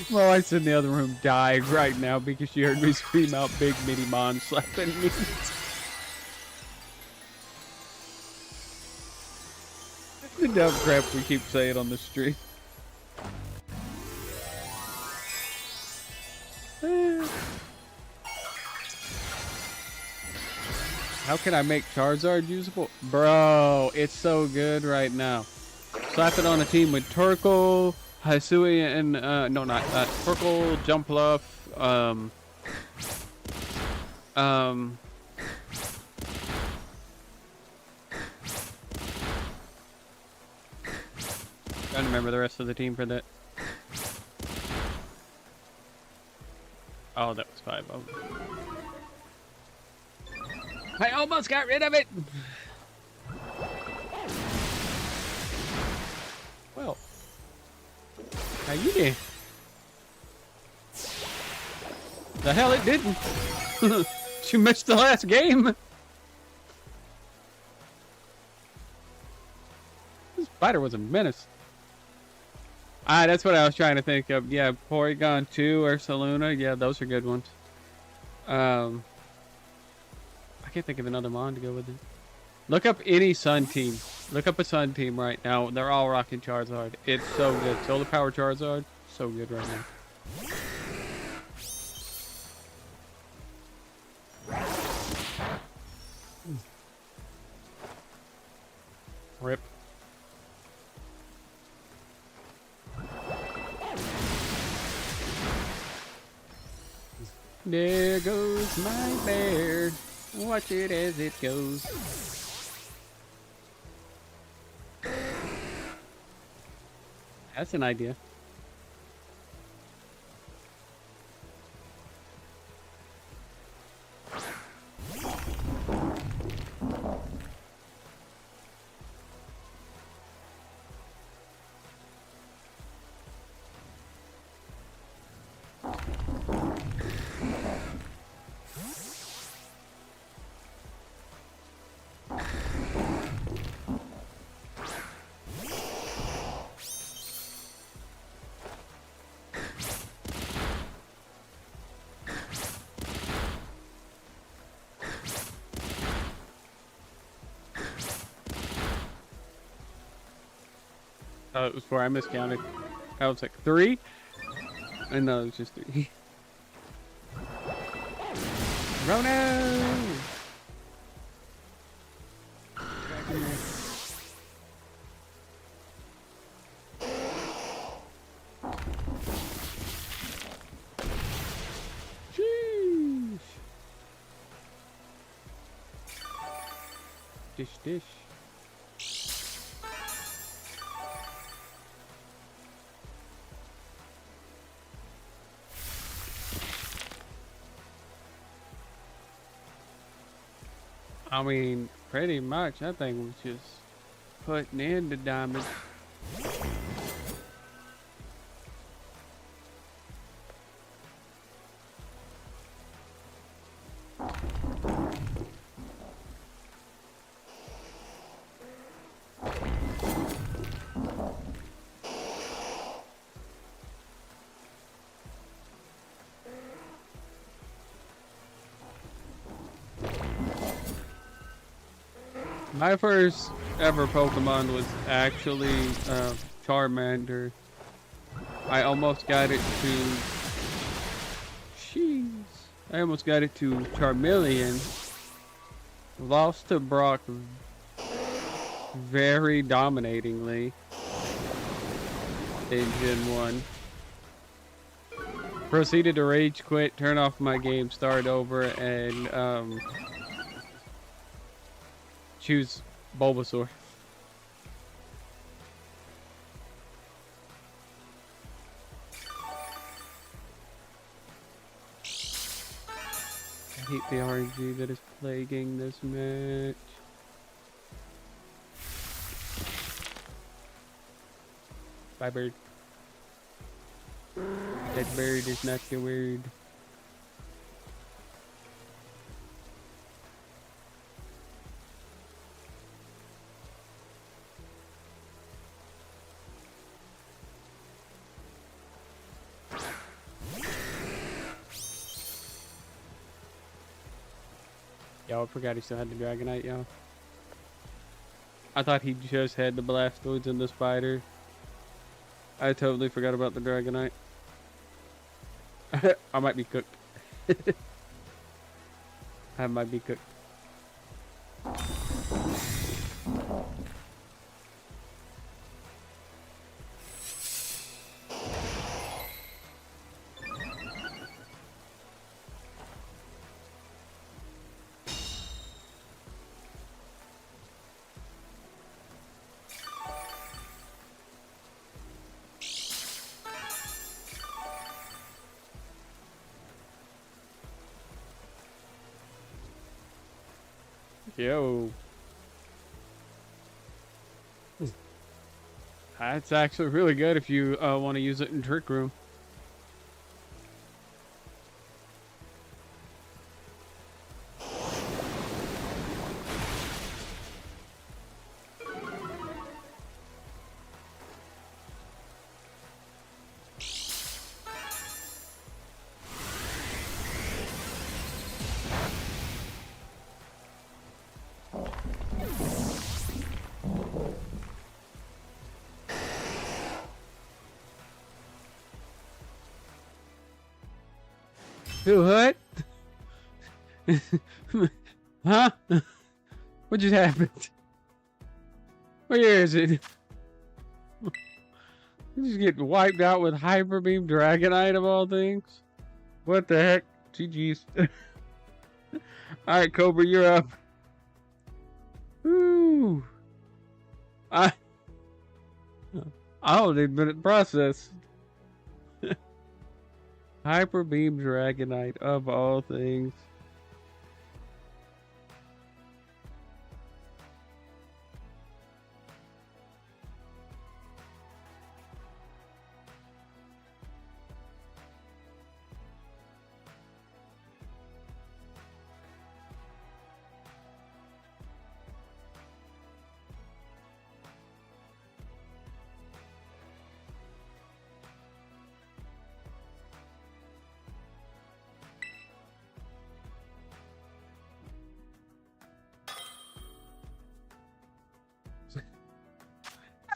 Speaker 1: My wife's in the other room dying right now because she heard me scream out Big Mini Mon slapping me. The dumb crap we keep saying on the stream. How can I make Charizard usable? Bro, it's so good right now. Slap it on a team with Turkle, Hisui, and no, not Turkle, Jumpluff, trying to remember the rest of the team for that. Oh, that was 5 of them. I almost got rid of it! Well, how you did? The hell it didn't! You missed the last game! This spider was a menace. Ah, that's what I was trying to think of. Yeah, Porygon 2 or Saluna. Yeah, those are good ones. I can't think of another mon to go with it. Look up any Sun team. Look up a Sun team right now. They're all rocking Charizard. It's so good. Solar Power Charizard. So good right now. Rip. There goes my bear. Watch it as it goes. That's an idea. Oh, it was 4. I miscounted. I was like 3? And no, it was just 3. Rono! Sheesh. Dish, dish. I mean, pretty much, I think was just putting in the damage. My first ever Pokemon was actually Charmander. I almost got it to... Jeez. I almost got it to Charmeleon. Lost to Brock very dominatingly in Gen 1. Proceeded to rage quit, turn off my game, start over, and choose Bulbasaur. I hate the RNG that is plaguing this match. Bye, bird. That bird is not the word. Y'all, I forgot he still had the Dragonite, y'all. I thought he just had the Blastoids and the Spider. I totally forgot about the Dragonite. I might be cooked. I might be cooked. Yo. That's actually really good if you want to use it in Trick Room. What? Huh? What just happened? Where is it? You just get wiped out with Hyper Beam Dragonite of all things? What the heck? GG's. Alright, Cobra, you're up. Woo! I don't even process. Hyper Beam Dragonite of all things.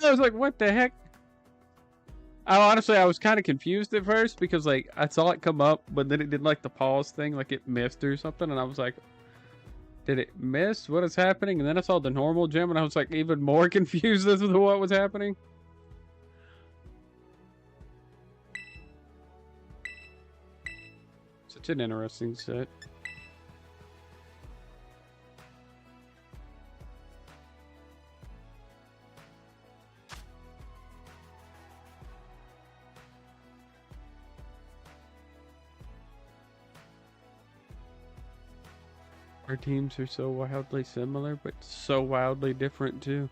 Speaker 1: I was like, what the heck? Honestly, I was kind of confused at first because, like, I saw it come up, but then it did, like, the pause thing, like it missed or something, and I was like, did it miss? What is happening? And then I saw the normal gem, and I was, like, even more confused as to what was happening. Such an interesting set. Our teams are so wildly similar, but so wildly different too.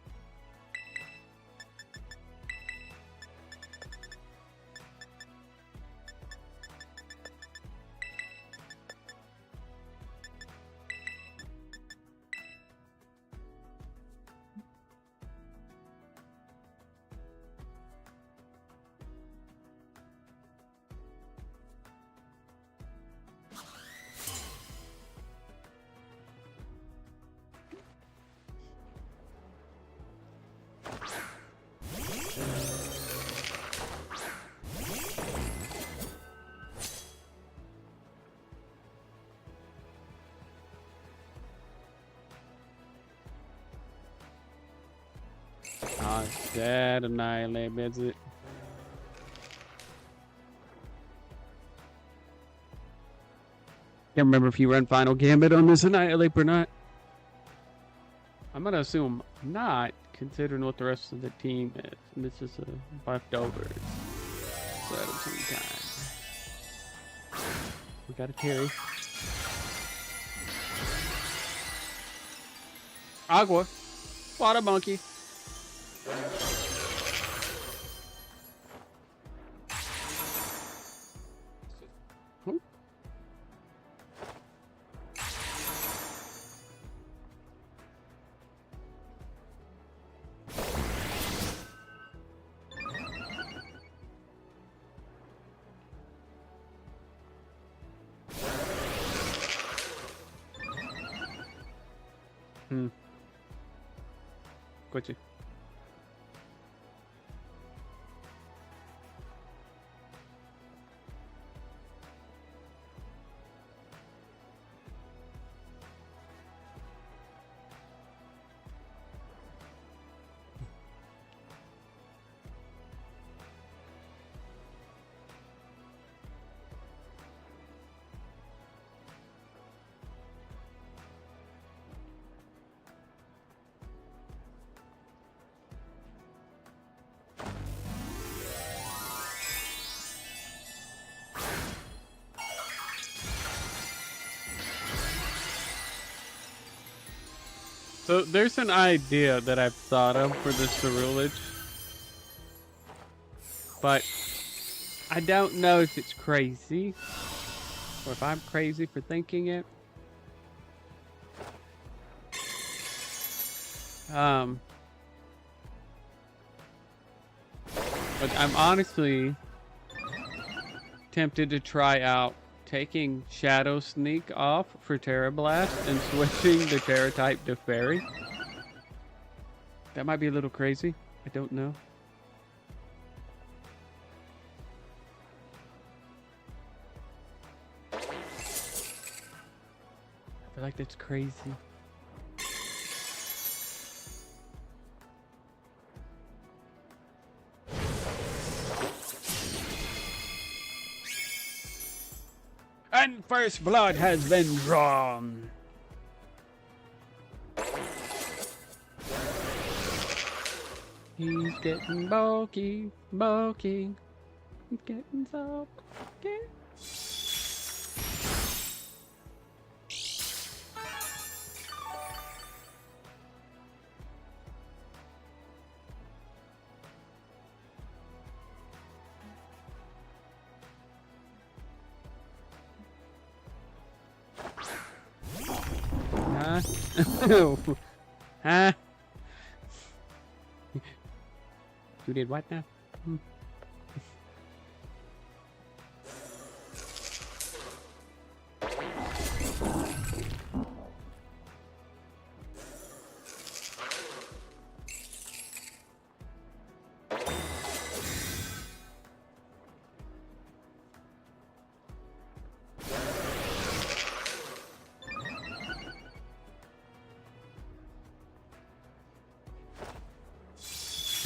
Speaker 1: Ah, that annihilate, is it? Can't remember if you run Final Gambit on this annihilate or not. I'm gonna assume not, considering what the rest of the team is. And this is a leftovers. So that'll some time. We got a carry. Agua. Water monkey. Quit you. So there's an idea that I've thought of for the ceruleage, but I don't know if it's crazy or if I'm crazy for thinking it. But I'm honestly tempted to try out taking Shadow Sneak off for Terra Blast and switching the Terra type to Fairy. That might be a little crazy. I don't know. I feel like that's crazy. And first blood has been drawn. He's getting bulky, bulky. He's getting so bulky. Huh? You did what now?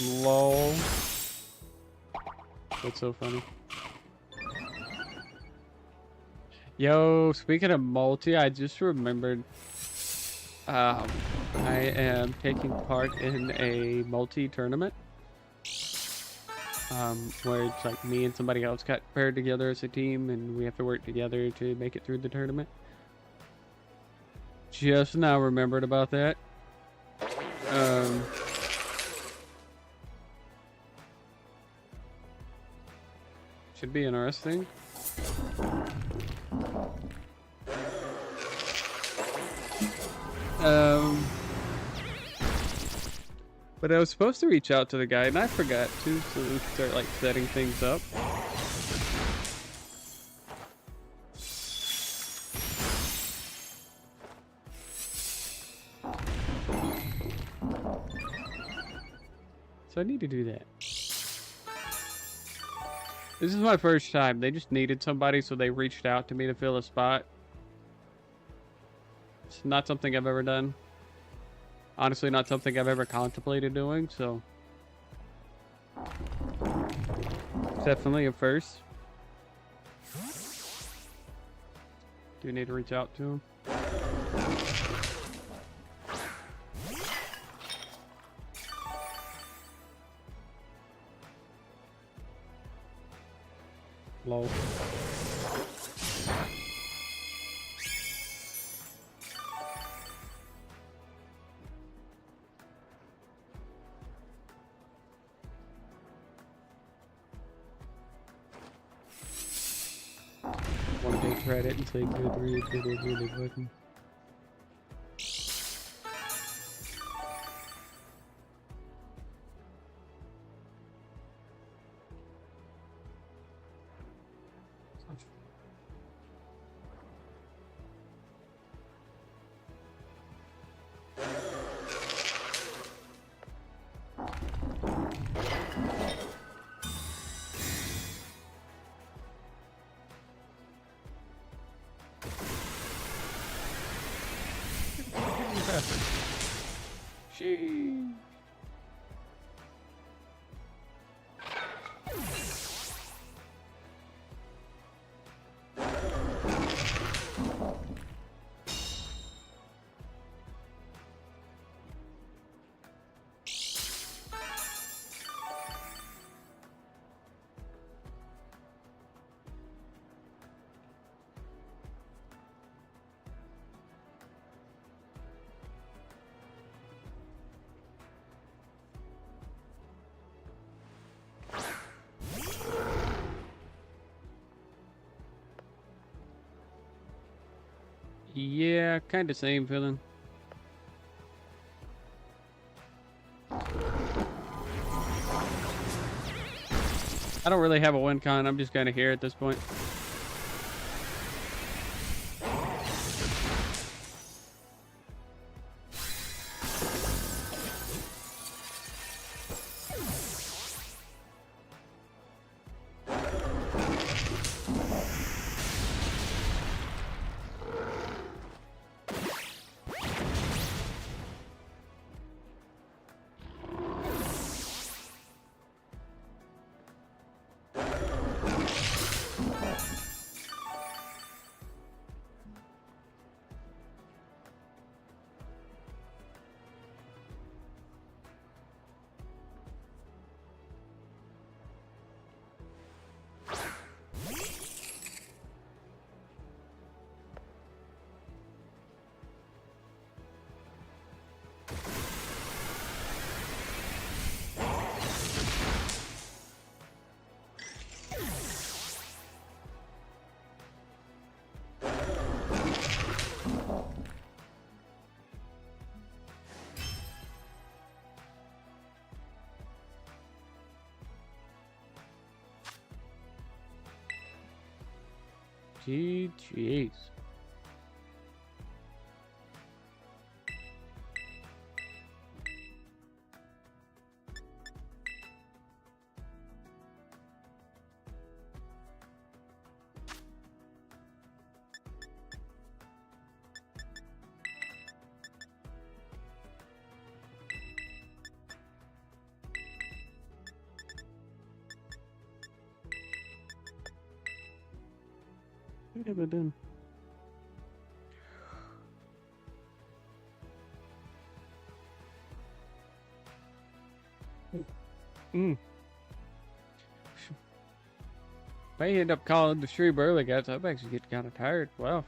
Speaker 1: Lol. That's so funny. Yo, speaking of multi, I just remembered I am taking part in a multi tournament. Where it's like me and somebody else got paired together as a team and we have to work together to make it through the tournament. Just now remembered about that. Should be interesting. But I was supposed to reach out to the guy and I forgot to, so we start like setting things up. So I need to do that. This is my first time. They just needed somebody, so they reached out to me to fill a spot. It's not something I've ever done. Honestly, not something I've ever contemplated doing, so Definitely a first. Do you need to reach out to him? Lol. One day tried it and say good read, but it really wasn't. She. Yeah, kind of same feeling. I don't really have a win con. I'm just kind of here at this point. GG's. What have I done? If I end up calling the stream early, guys, I'm actually getting kind of tired. Wow.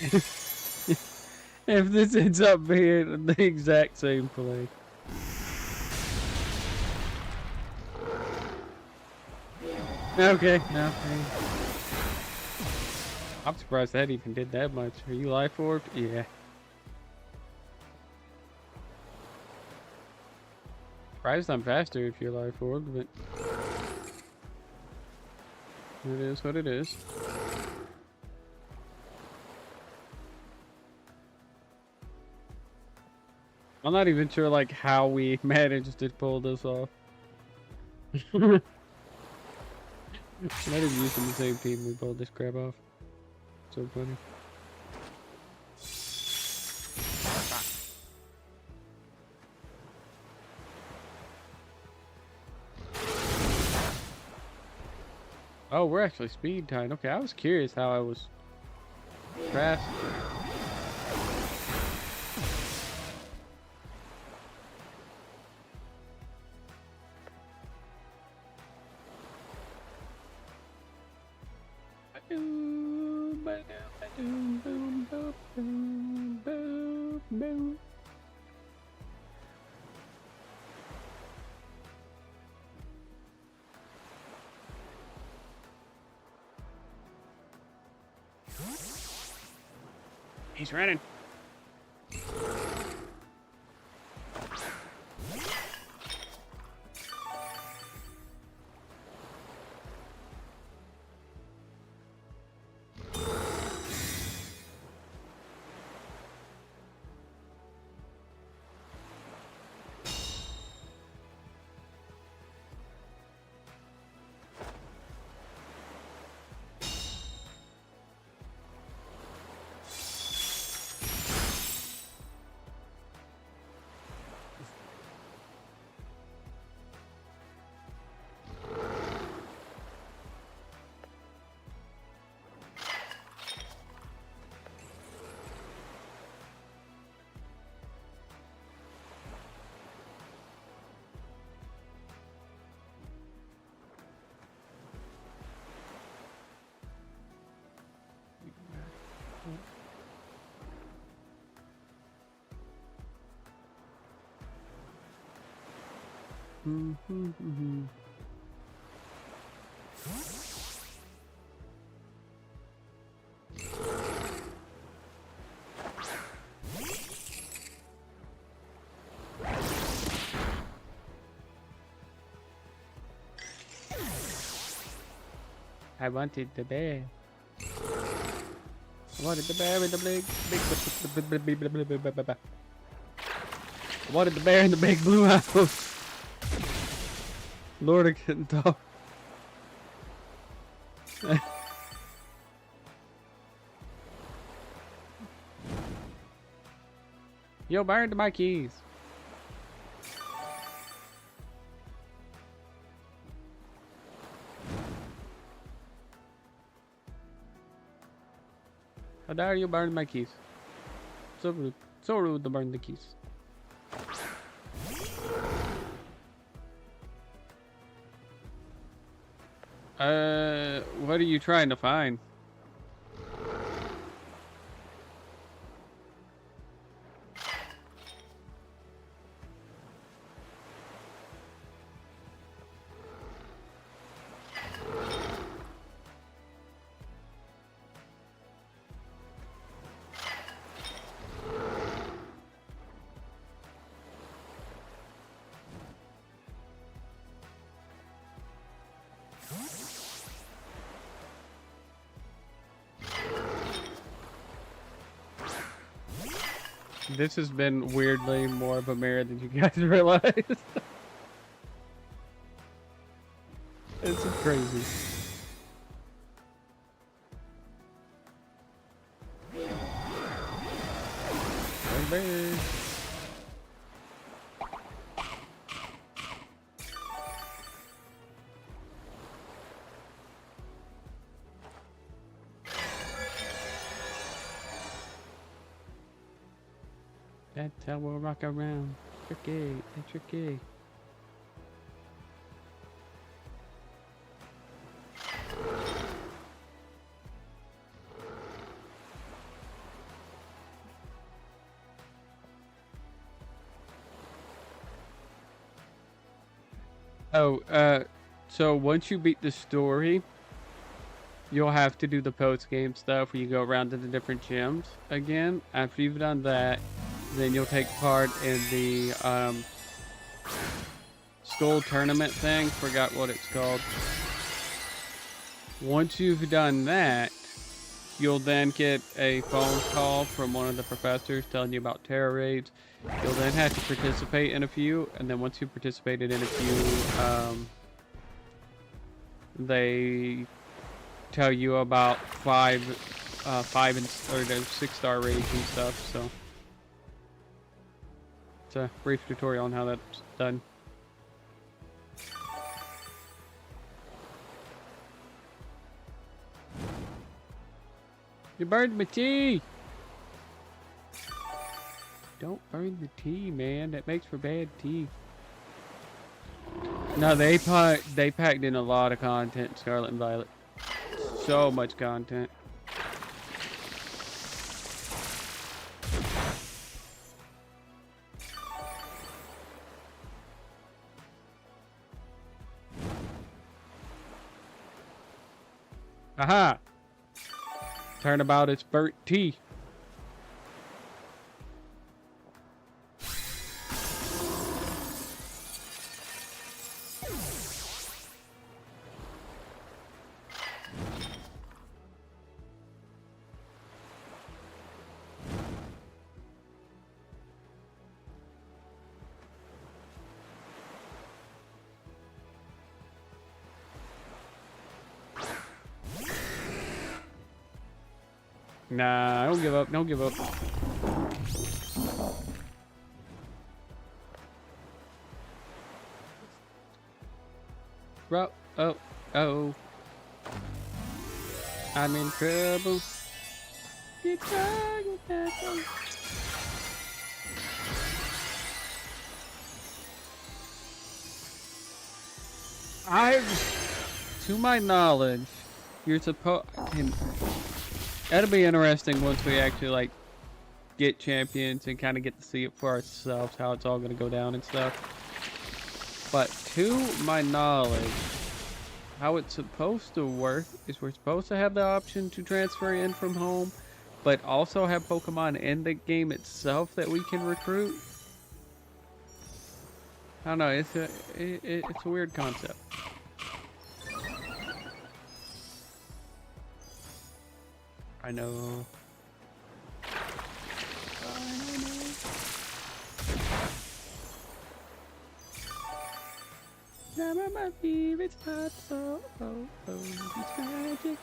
Speaker 1: If this ends up being the exact same play. Okay, no. I'm surprised that even did that much. Are you life orbed? Yeah. Surprised I'm faster if you're life orbed, but it is what it is. I'm not even sure like how we managed to pull this off. Might have used the same team we pulled this crap off. So funny. Oh, we're actually speed time. Okay, I was curious how I was fast.
Speaker 2: He's running.
Speaker 1: I wanted the bear. I wanted the bear with the big. I wanted the bear in the big blue house. Lord, I couldn't talk. Yo, burned my keys. How dare you burn my keys? So rude. So rude to burn the keys. What are you trying to find? This has been weirdly more of a mirror than you guys realize. It's crazy. Rember. That's how we'll rock around. Tricky, tricky. Oh, so once you beat the story, you'll have to do the post-game stuff where you go around to the different gyms again. After you've done that, then you'll take part in the school tournament thing. Forgot what it's called. Once you've done that, you'll then get a phone call from one of the professors telling you about terror raids. You'll then have to participate in a few, and then once you've participated in a few, they tell you about five and or the 6-star raids and stuff. So it's a brief tutorial on how that's done. You burned my tea! Don't burn the tea, man. That makes for bad tea. No, they packed in a lot of content, Scarlet and Violet. So much content. Aha! Turnabout, it's burnt tea. Nah, don't give up. Don't give up. Bro, oh. I'm in trouble. To my knowledge, you're supposed. That'll be interesting once we actually like get champions and kind of get to see it for ourselves, how it's all going to go down and stuff. But to my knowledge, how it's supposed to work is we're supposed to have the option to transfer in from home, but also have Pokemon in the game itself that we can recruit. I don't know, it's a weird concept. I know. Some of my favorite spots, it's magic.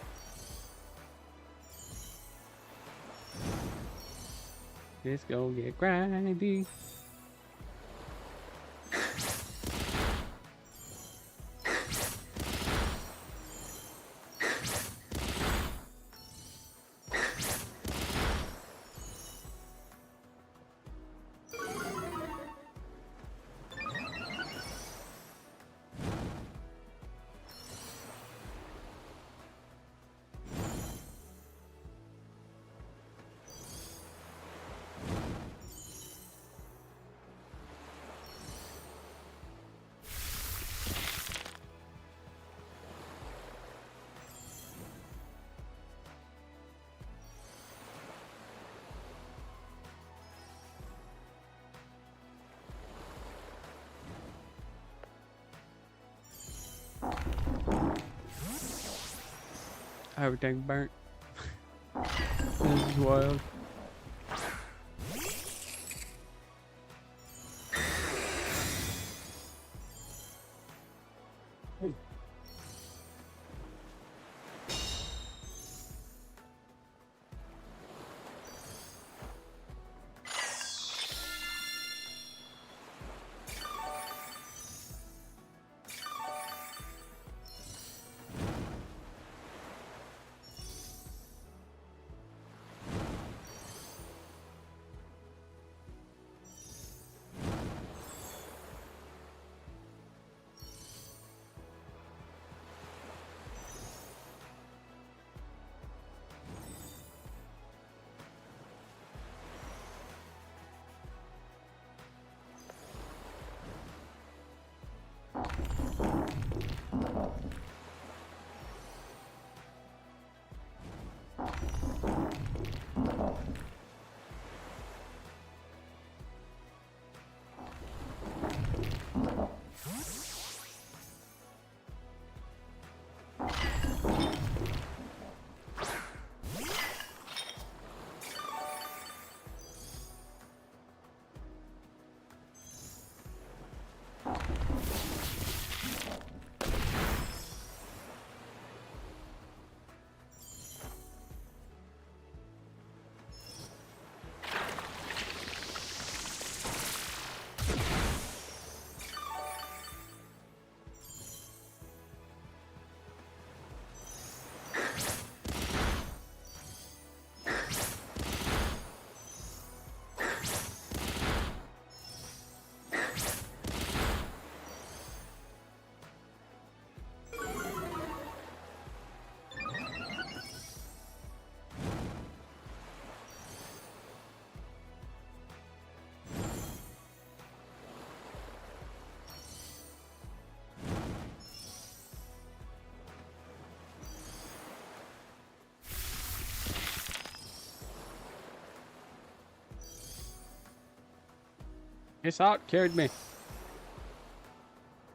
Speaker 1: It's gonna get grindy. Everything burnt. This is wild. His out carried me.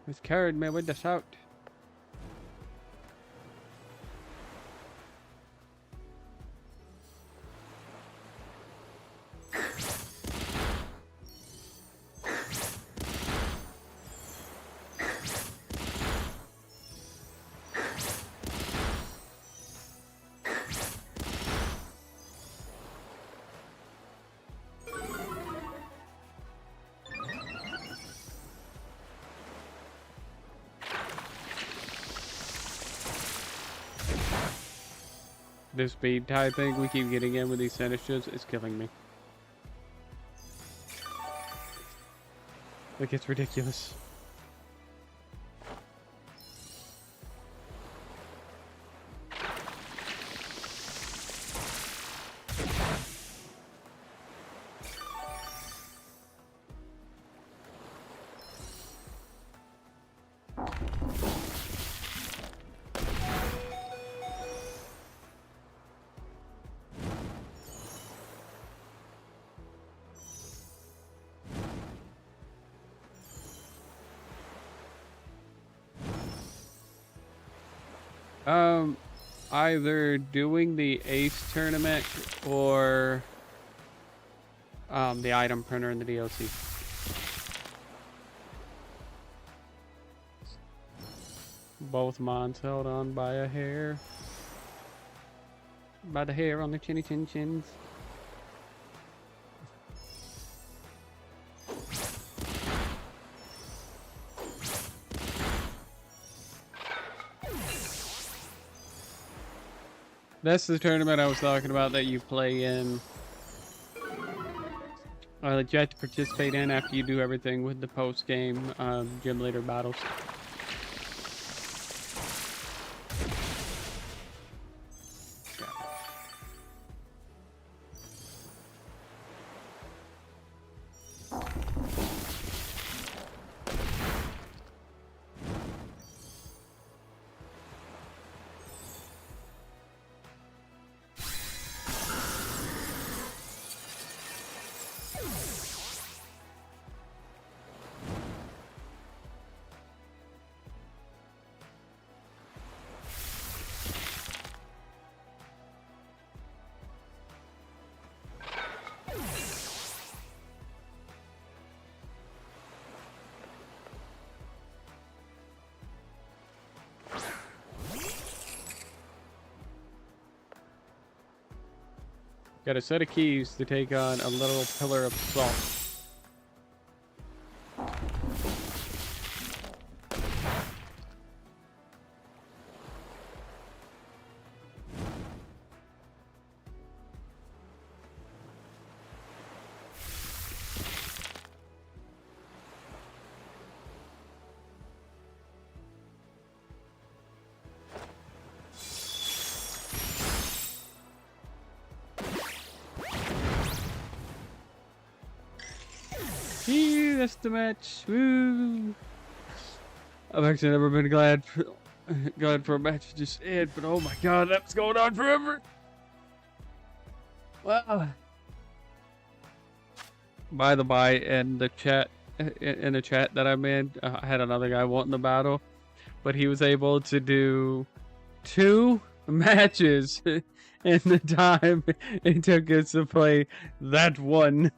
Speaker 1: He's carried me with the shout. This speed typing we keep getting in with these finishes is killing me. Like, it's ridiculous. Either doing the Ace tournament or the item printer in the DLC. Both mines held on by a hair. By the hair on the chinny chin chins. That's the tournament I was talking about that you play in. That you have to participate in after you do everything with the post-game gym leader battles. Got a set of keys to take on a little pillar of salt. That's the match. Woo! I've actually never been glad for a match to just end, but oh my god, that's going on forever. Wow. By the by, in the chat that I'm in, I had another guy wanting the battle, but he was able to do 2 matches in the time it took us to play that one.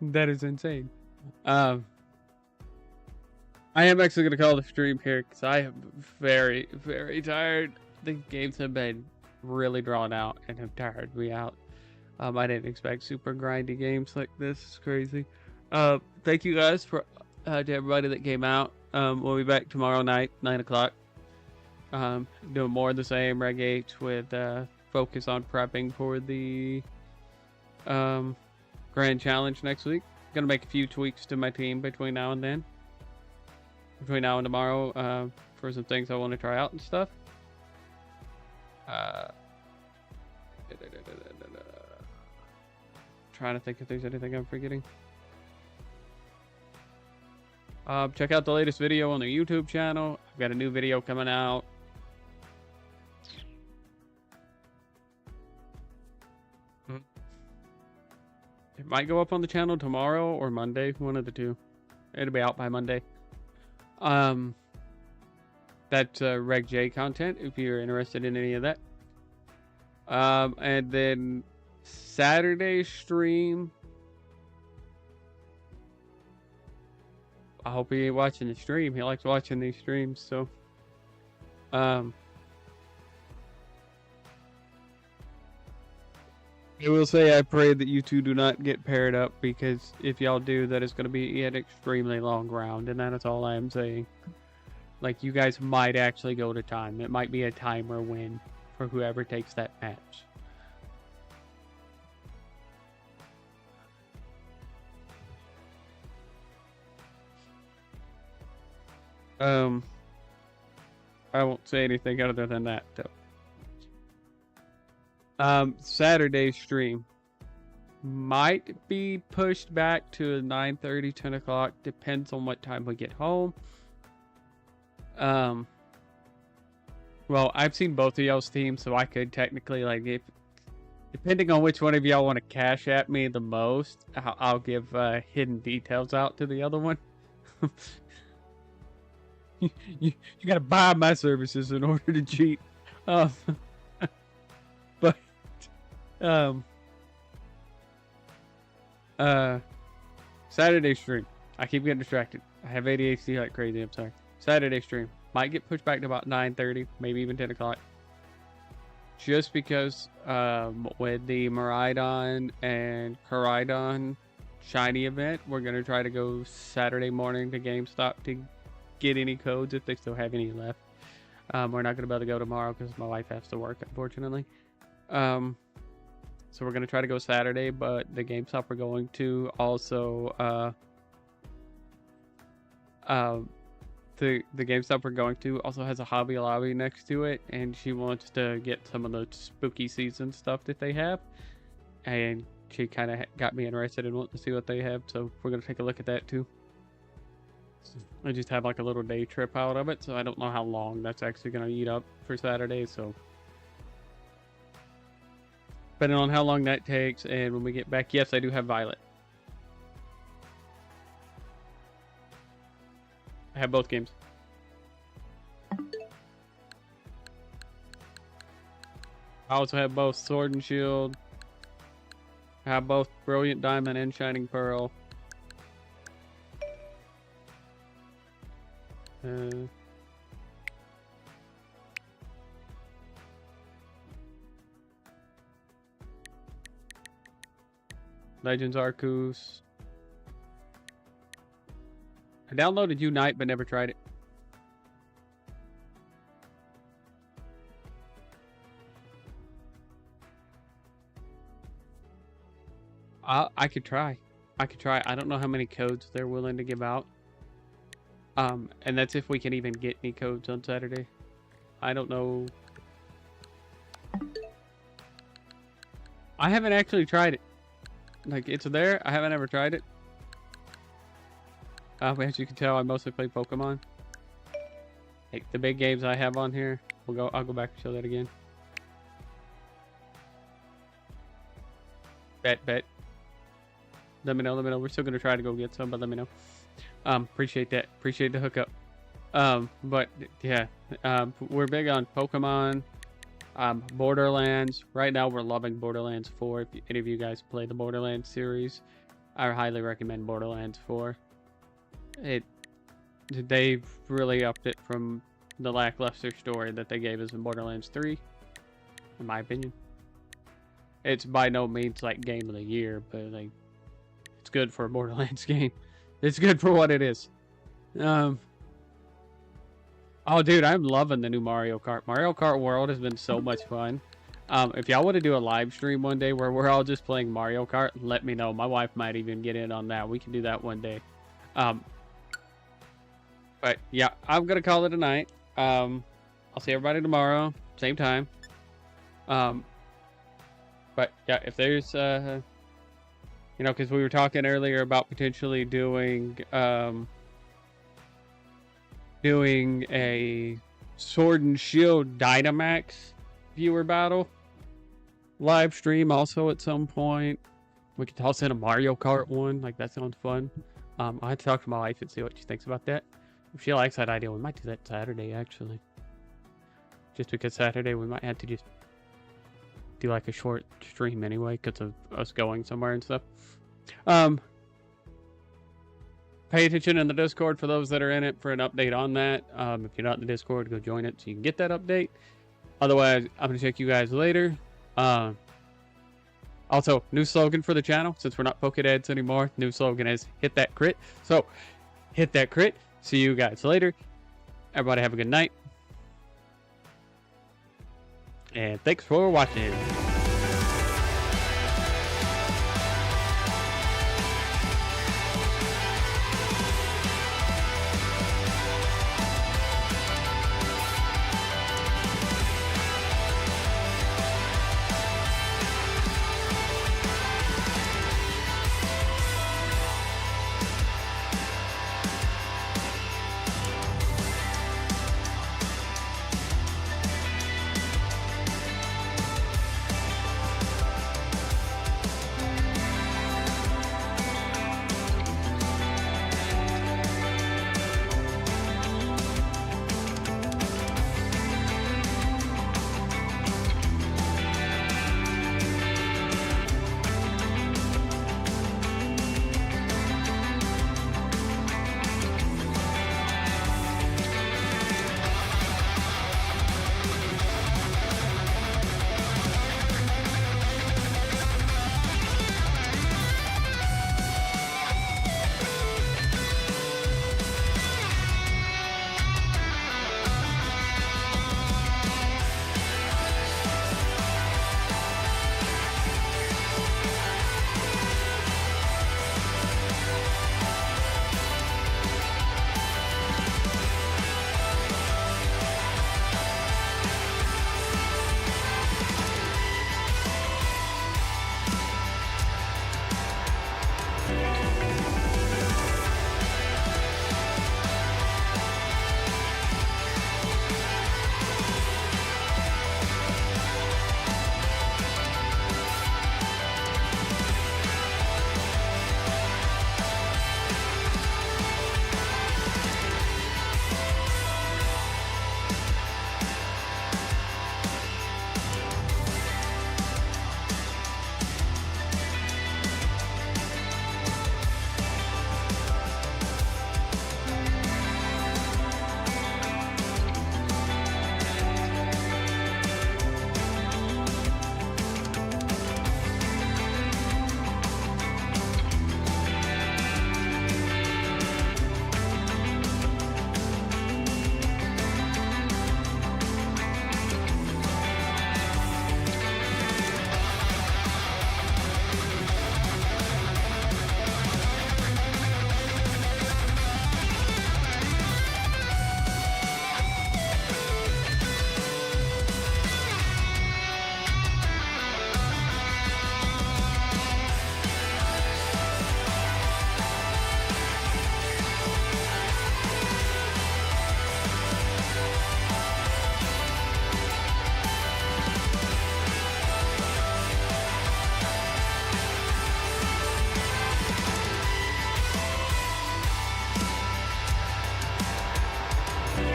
Speaker 1: That is insane. I am actually going to call the stream here because I am very, very tired. The games have been really drawn out and have tired me out. I didn't expect super grindy games like this. It's crazy. Thank you guys for to everybody that came out. We'll be back tomorrow night, 9 o'clock. Doing more of the same Reg H with focus on prepping for the Grand Challenge next week. Gonna make a few tweaks to my team between now and then. Between now and tomorrow, for some things I want to try out and stuff. Trying to think if there's anything I'm forgetting. Check out the latest video on the YouTube channel. I've got a new video coming out. It might go up on the channel tomorrow or Monday, one of the two. It'll be out by Monday. That's Reg J content if you're interested in any of that. And then Saturday stream. I hope he ain't watching the stream. He likes watching these streams, so I will say I pray that you two do not get paired up, because if y'all do, that is going to be an extremely long round, and that is all I am saying. Like, you guys might actually go to time. It might be a timer win for whoever takes that match. I won't say anything other than that, though. Saturday stream might be pushed back to 9:30, 10 o'clock. Depends on what time we get home. Well, I've seen both of y'all's teams, so I could technically, like, if depending on which one of y'all want to cash at me the most, I'll give hidden details out to the other one. You gotta buy my services in order to cheat. But Saturday stream. I keep getting distracted. I have ADHD like crazy. I'm sorry. Saturday stream might get pushed back to about 9:30, maybe even 10 o'clock. Just because with the Miraidon and Koraidon shiny event, we're gonna try to go Saturday morning to GameStop to get any codes if they still have any left. We're not gonna be able to go tomorrow because my wife has to work, unfortunately. So we're gonna try to go Saturday, but the GameStop we're going to also the GameStop we're going to also has a Hobby Lobby next to it, and she wants to get some of the spooky season stuff that they have, and she kind of got me interested in wanting to see what they have, so we're gonna take a look at that too. I just have like a little day trip out of it, so I don't know how long that's actually gonna eat up for Saturday, so depending on how long that takes and when we get back. Yes, I do have Violet. I have both games. I also have both Sword and Shield. I have both Brilliant Diamond and Shining Pearl. Legends Arceus. I downloaded Unite but never tried it. I could try. I don't know how many codes they're willing to give out. And that's if we can even get any codes on Saturday. I don't know. I haven't actually tried it. Like, it's there. I haven't ever tried it. As you can tell, I mostly play Pokemon. Like, the big games I have on here. I'll go back and show that again. Bet. Let me know. We're still gonna try to go get some, but let me know. Appreciate that. Appreciate the hookup. But yeah, we're big on Pokemon, Borderlands. Right now, we're loving Borderlands 4. If any of you guys play the Borderlands series, I highly recommend Borderlands 4. They've really upped it from the lackluster story that they gave us in Borderlands 3, in my opinion. It's by no means like game of the year, but like, it's good for a Borderlands game. It's good for what it is. Oh, dude, I'm loving the new Mario Kart. Mario Kart World has been so much fun. If y'all want to do a live stream one day where we're all just playing Mario Kart, let me know. My wife might even get in on that. We can do that one day. But yeah, I'm gonna call it a night. I'll see everybody tomorrow, same time. But yeah, if there's you know, because we were talking earlier about potentially doing a Sword and Shield Dynamax viewer battle live stream also at some point. We could toss in a Mario Kart one. Like, that sounds fun. I'll have to talk to my wife and see what she thinks about that. If she likes that idea, we might do that Saturday, actually. Just because Saturday we might have to just do like a short stream anyway, because of us going somewhere and stuff. Pay attention in the Discord for those that are in it for an update on that. If you're not in the Discord, go join it so you can get that update. Otherwise, I'm going to check you guys later. Also, new slogan for the channel, since we're not poking ads anymore. New slogan is hit that crit. So, hit that crit. See you guys later. Everybody have a good night. And thanks for watching.